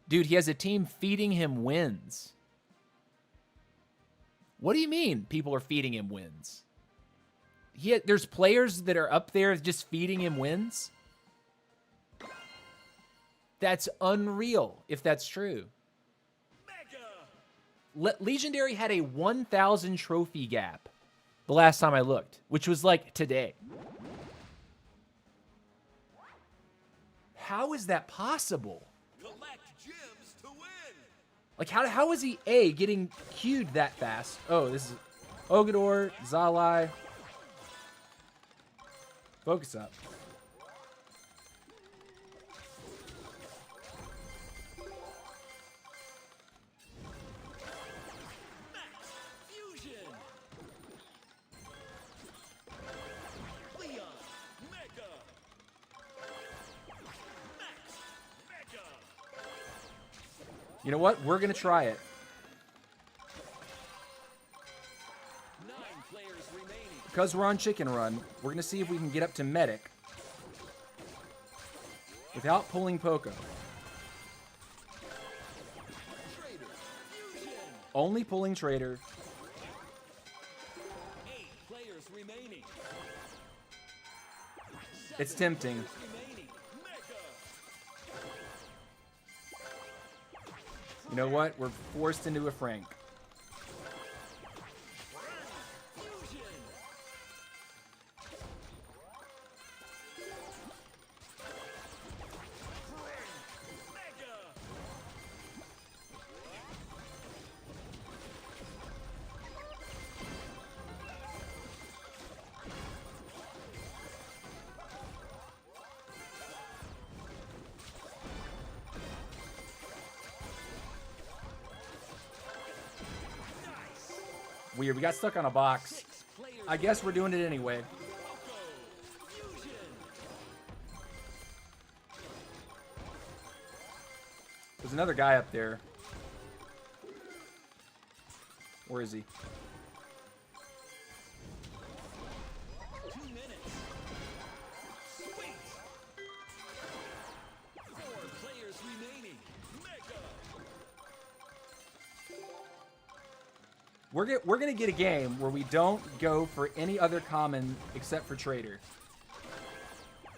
Dude, he has a team feeding him wins. What do you mean people are feeding him wins? There's players that are up there just feeding him wins? That's unreal if that's true. Legendary had a 1,000 trophy gap the last time I looked, which was like today. How is that possible? Collect gems to win. Like, how is he, A, getting queued that fast? Oh, this is Ogador, Zalai. Focus up. Max Fusion. Leon Mega. Max Mega. You know what? We're going to try it. 9 players remaining. Because we're on Chicken Run, we're going to see if we can get up to Medic without pulling Poco. Trader Fusion. Only pulling Trader. 8 players remaining. It's 7 tempting. players remaining. Mega. You know what? We're forced into a Frank. Fusion. Mega. Weird. We got stuck on a box. 6 players. I guess we're doing it anyway. Fusion. There's another guy up there. Where is he? 2 minutes. Sweet. 4 players remaining. Mega. We're gonna get a game where we don't go for any other common except for Trader.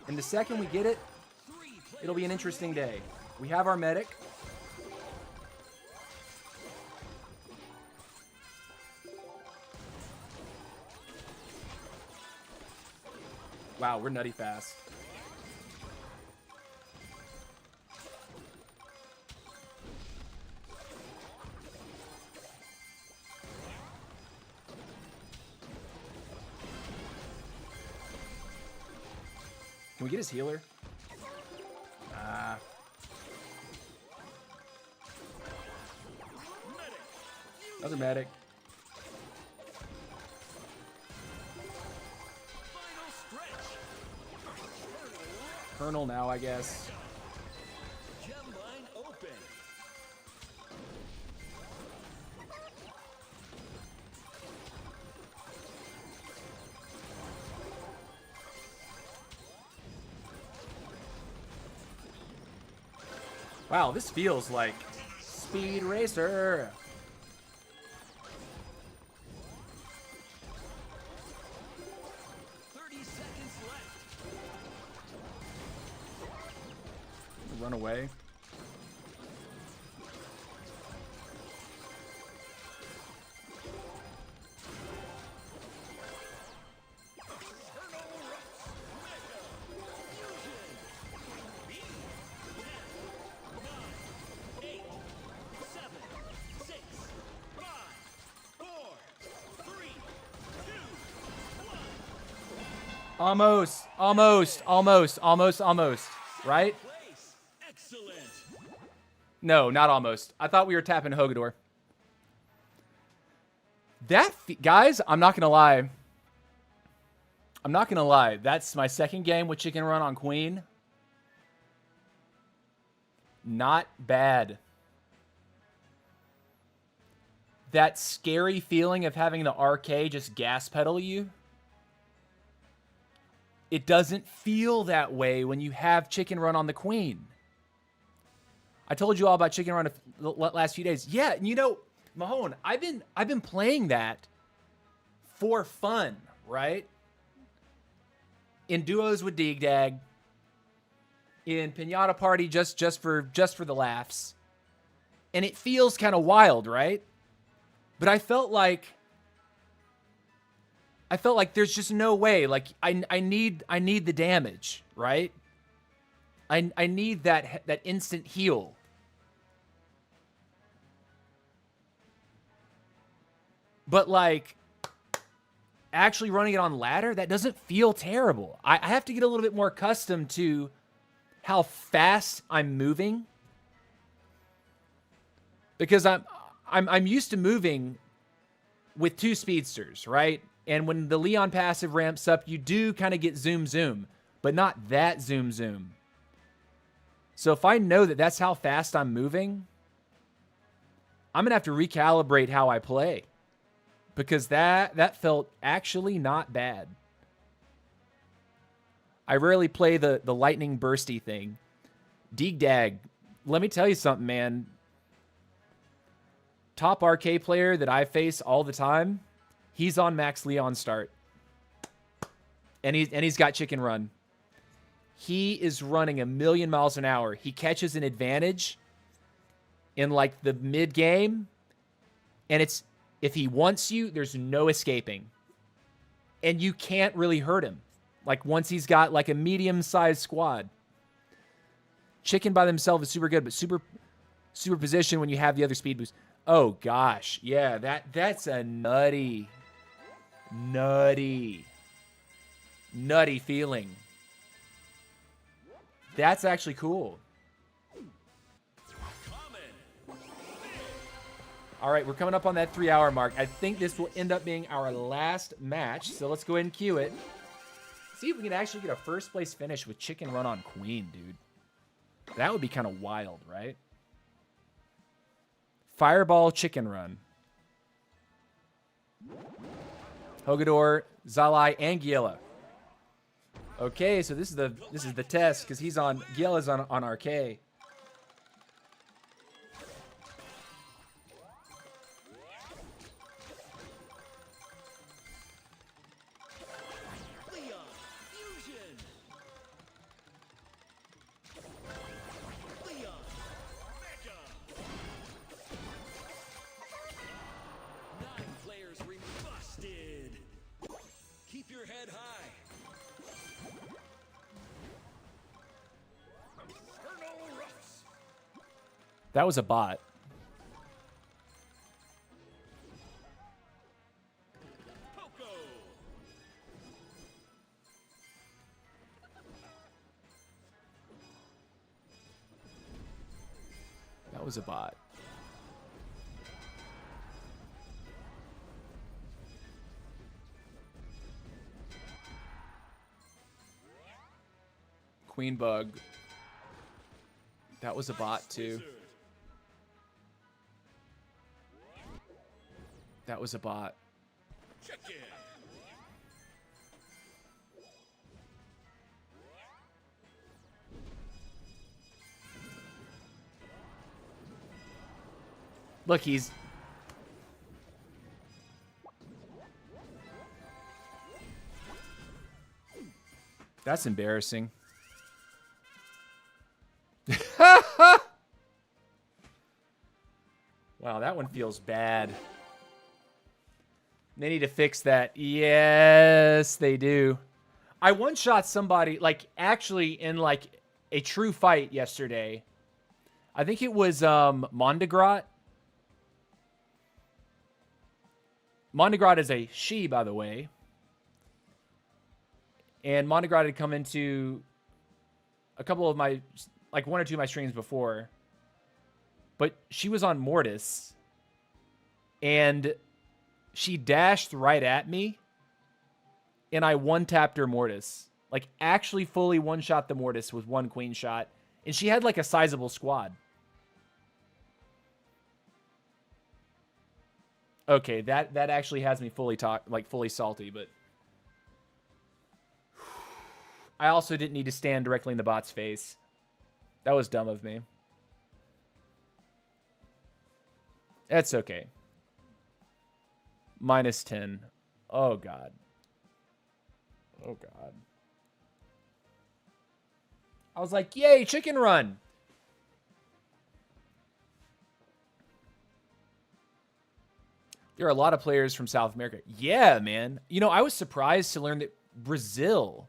And the second we get it, it'll be an interesting day. We have our medic. Wow, we're nutty fast. Can we get his healer? Another medic. Final stretch. Colonel now, I guess. Gem line open. Wow, this feels like Speed Racer. 30 seconds left. Run away. Almost. Right? Place. Excellent. No, not almost. I thought we were tapping Hogador. Guys, I'm not gonna lie. That's my second game with Chicken Run on Queen. Not bad. That scary feeling of having the RK just gas pedal you. It doesn't feel that way when you have Chicken Run on the Queen. I told you all about Chicken Run the last few days. Yeah, and you know, Mahone, I've been playing that for fun, right? In duos with Dig-Dag, in Pinata Party just for the laughs. And it feels kind of wild, right? But I felt like there's just no way. Like I need the damage, right? I need that instant heal. But like actually running it on ladder, that doesn't feel terrible. I have to get a little bit more accustomed to how fast I'm moving. Because I'm used to moving with two speedsters, right? And when the Leon passive ramps up, you do kind of get zoom, but not that zoom. So if I know that that's how fast I'm moving, I'm going to have to recalibrate how I play. Because that felt actually not bad. I rarely play the lightning bursty thing. Dig-Dag, let me tell you something, man. Top RK player that I face all the time, he's on Max Leon start. And he's got Chicken Run. He is running 1,000,000 miles an hour. He catches an advantage in like the mid game, and if he wants you, there's no escaping. And you can't really hurt him. Like once he's got like a medium-sized squad. Chicken by themselves is super good, but super position when you have the other speed boost. Oh gosh, yeah, that's a nutty feeling. That's actually cool. All right, we're coming up on that 3-hour mark. I think this will end up being our last match, so let's go ahead and queue it. See if we can actually get a first place finish with Chicken Run on Queen, dude. That would be kind of wild, right? Fireball Chicken Run. Hogador, Zalai, and Giela. Okay, so this is the test because Giela's on RK. That was a bot. Poco. That was a bot. Queen bug. That was a bot too. Wizard. That was a bot. Check in. Look, he's... That's embarrassing. Wow, that one feels bad. They need to fix that. Yes, they do. I one-shot somebody, like, actually in, like, a true fight yesterday. I think it was Mondegrat. Mondegrat is a she, by the way. And Mondegrat had come into a couple of my, like, one or two of my streams before. But she was on Mortis. And she dashed right at me. And I one-tapped her Mortis. Like, actually fully one-shot the Mortis with one queen shot. And she had, like, a sizable squad. Okay, that actually has me fully fully salty, but I also didn't need to stand directly in the bot's face. That was dumb of me. That's okay. -10. Oh, God. Oh, God. I was like, yay, chicken run. There are a lot of players from South America. Yeah, man. You know, I was surprised to learn that Brazil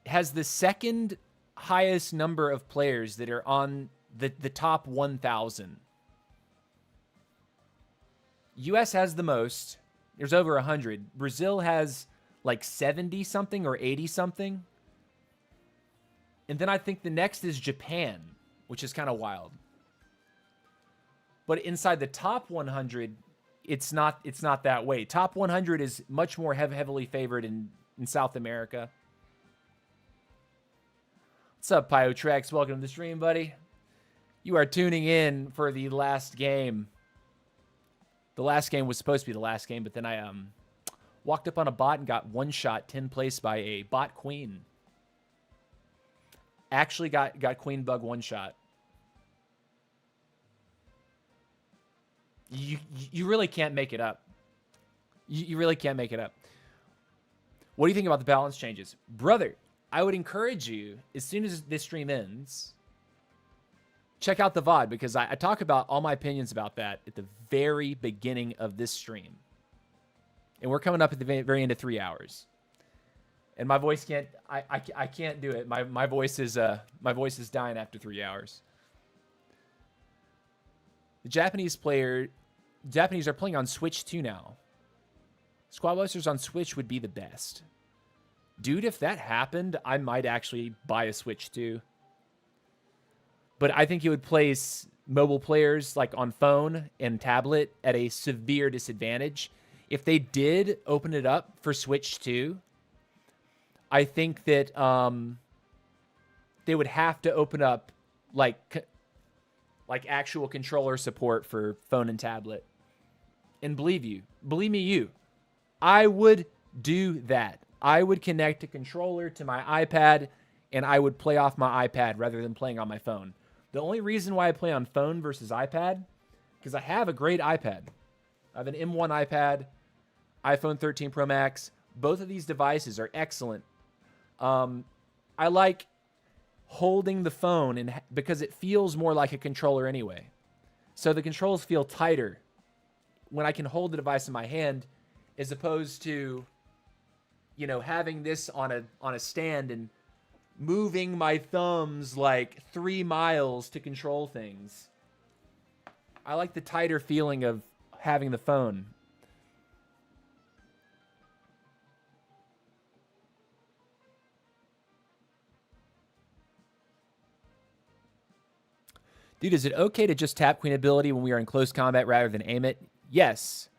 has the second highest number of players that are on the top 1,000. U.S. has the most. There's over 100. Brazil has like 70-something or 80-something. And then I think the next is Japan, which is kind of wild. But inside the top 100, it's not that way. Top 100 is much more heavily favored in South America. What's up, Pyotrex? Welcome to the stream, buddy. You are tuning in for the last game. The last game was supposed to be the last game, but then I walked up on a bot and got one shot 10 place by a bot queen. Actually got queen bug one shot. You really can't make it up. You really can't make it up. What do you think about the balance changes? Brother, I would encourage you, as soon as this stream ends, check out the VOD, because I talk about all my opinions about that at the very beginning of this stream. And we're coming up at the very end of 3 hours. And my voice can't, I can't do it. My voice is dying after 3 hours. The Japanese are playing on Switch 2 now. Squad Busters on Switch would be the best. Dude, if that happened, I might actually buy a Switch 2. But I think it would place mobile players like on phone and tablet at a severe disadvantage. If they did open it up for Switch 2, I think that they would have to open up like actual controller support for phone and tablet. And believe me, I would do that. I would connect a controller to my iPad and I would play off my iPad rather than playing on my phone. The only reason why I play on phone versus iPad, because I have a great iPad. I have an M1 iPad, iPhone 13 Pro Max. Both of these devices are excellent. I like holding the phone and because it feels more like a controller anyway. So the controls feel tighter when I can hold the device in my hand, as opposed to, you know, having this on a stand and moving my thumbs like 3 miles to control things. I like the tighter feeling of having the phone. Dude, is it okay to just tap queen ability when we are in close combat rather than aim it? Yes.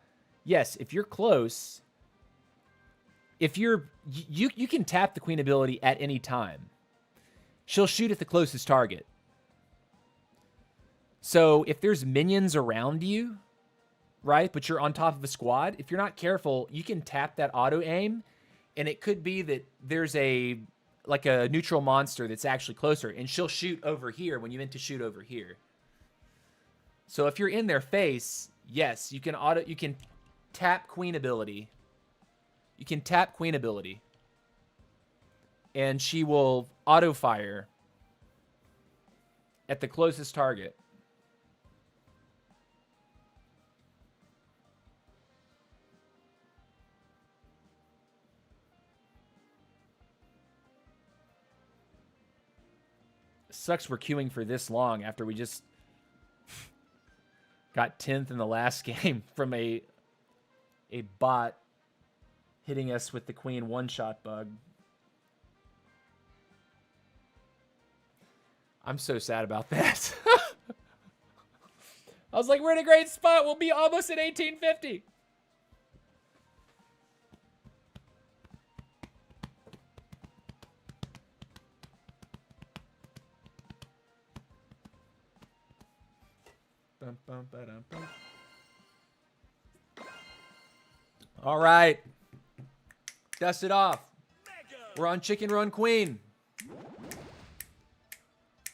Yes, if you're close, if you're you can tap the queen ability at any time. She'll shoot at the closest target. So if there's minions around you, right, but you're on top of a squad, if you're not careful, you can tap that auto aim, and it could be that there's a neutral monster that's actually closer, and she'll shoot over here when you meant to shoot over here. So if you're in their face, yes, you can tap queen ability. You can tap queen ability. And she will auto fire at the closest target. Sucks we're queuing for this long after we just got 10th in the last game from a bot hitting us with the queen one-shot bug. I'm so sad about that. I was like, we're in a great spot. We'll be almost at 1850. All right. Dust it off. We're on Chicken Run Queen.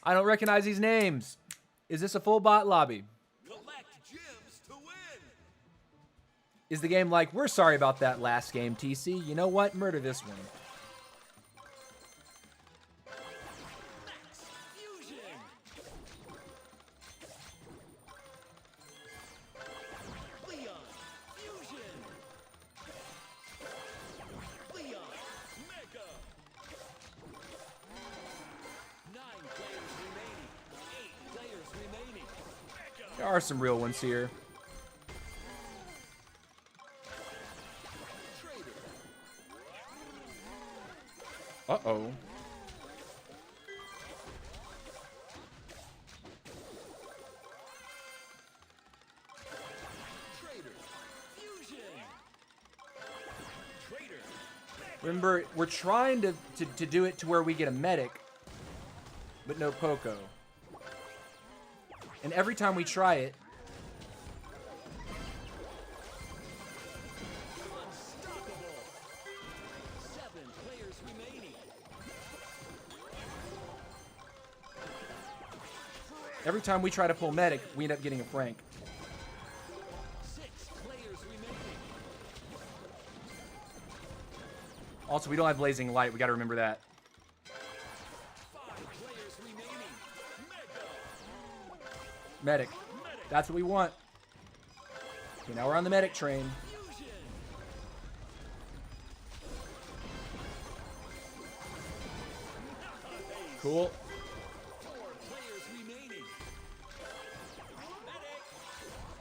I don't recognize these names. Is this a full bot lobby? Collect gems to win. Is the game like, we're sorry about that last game, TC. You know what? Murder this one. Max Fusion. Leon Fusion. Leon Mega. 9 players remaining. 8 players remaining. Mega. There are some real ones here. Trader. Uh-oh. Trader. Fusion. Trader. Remember, we're trying to do it to where we get a medic, but no Poco. And every time we try it, Unstoppable. 7 players remaining. every time we try to pull medic, we end up getting a Frank. 6 players remaining. Also, we don't have Blazing Light. We got to remember that. 5 players remaining. Mega. Medic. That's what we want. Okay, now we're on the medic train. Fusion. Nice. Cool. 4 players remaining. Medic.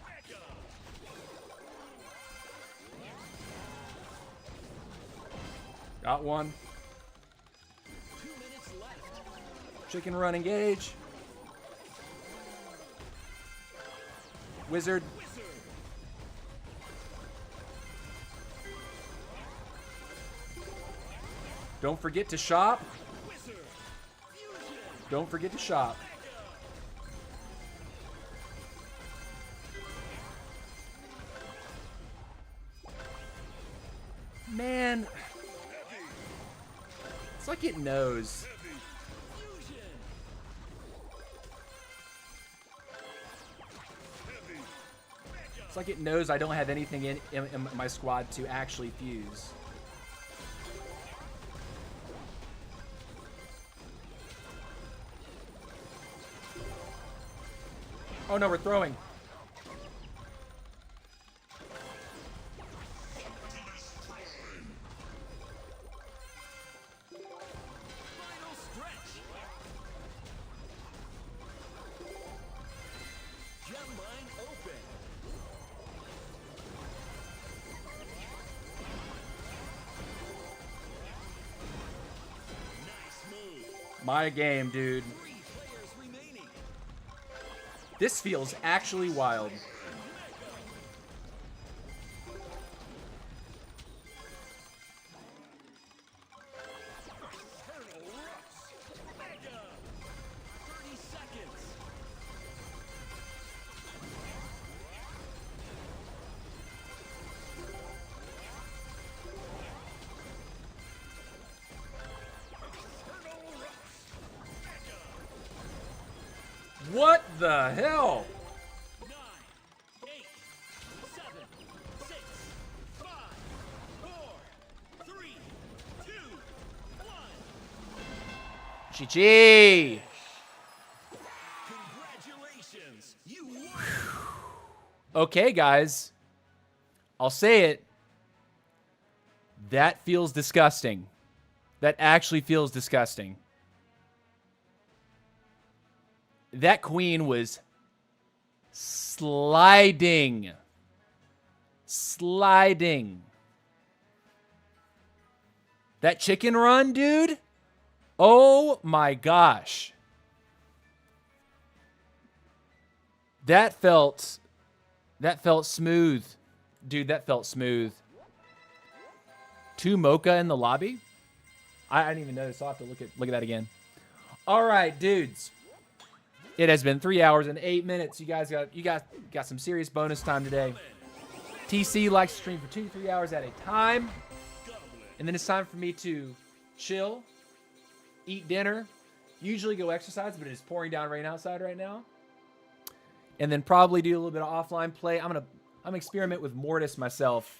Mega. Got one. 2 minutes left. Chicken Run engage. Wizard. Wizard. Don't forget to shop. Wizard. Fusion. Don't forget to shop. Man. It's like it knows. Fusion. It's like it knows I don't have anything in my squad to actually fuse. Oh no, we're throwing. Final My game, dude. 3 players remaining. This feels actually wild. Turtle Rush. Mega. 30 seconds. Turtle Rush. Mega. What the hell? 9, 8, 7, 6, 5, 4, 3, 2, 1. GG. Congratulations, you won. Okay, guys. I'll say it. That feels disgusting. That actually feels disgusting. That queen was sliding. Sliding. That chicken run, dude? Oh my gosh. That felt smooth. Dude, that felt smooth. 2 mocha in the lobby? I didn't even notice. I'll have to look at that again. All right, dudes. It has been 3 hours and 8 minutes. You guys got some serious bonus time today. TC likes to stream for 2-3 hours at a time. And then it's time for me to chill, eat dinner, usually go exercise, but it is pouring down rain outside right now. And then probably do a little bit of offline play. I'm gonna experiment with Mortis myself,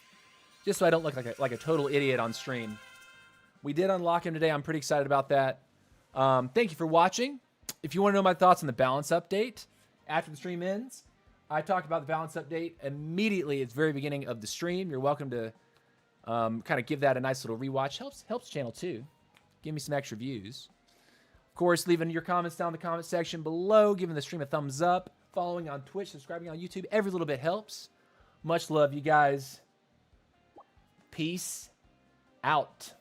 just so I don't look like a total idiot on stream. We did unlock him today. I'm pretty excited about that. Thank you for watching. If you want to know my thoughts on the balance update after the stream ends, I talked about the balance update immediately at the very beginning of the stream. You're welcome to kind of give that a nice little rewatch. Helps channel too. Give me some extra views. Of course, leaving your comments down in the comment section below, giving the stream a thumbs up, following on Twitch, subscribing on YouTube. Every little bit helps. Much love, you guys. Peace out.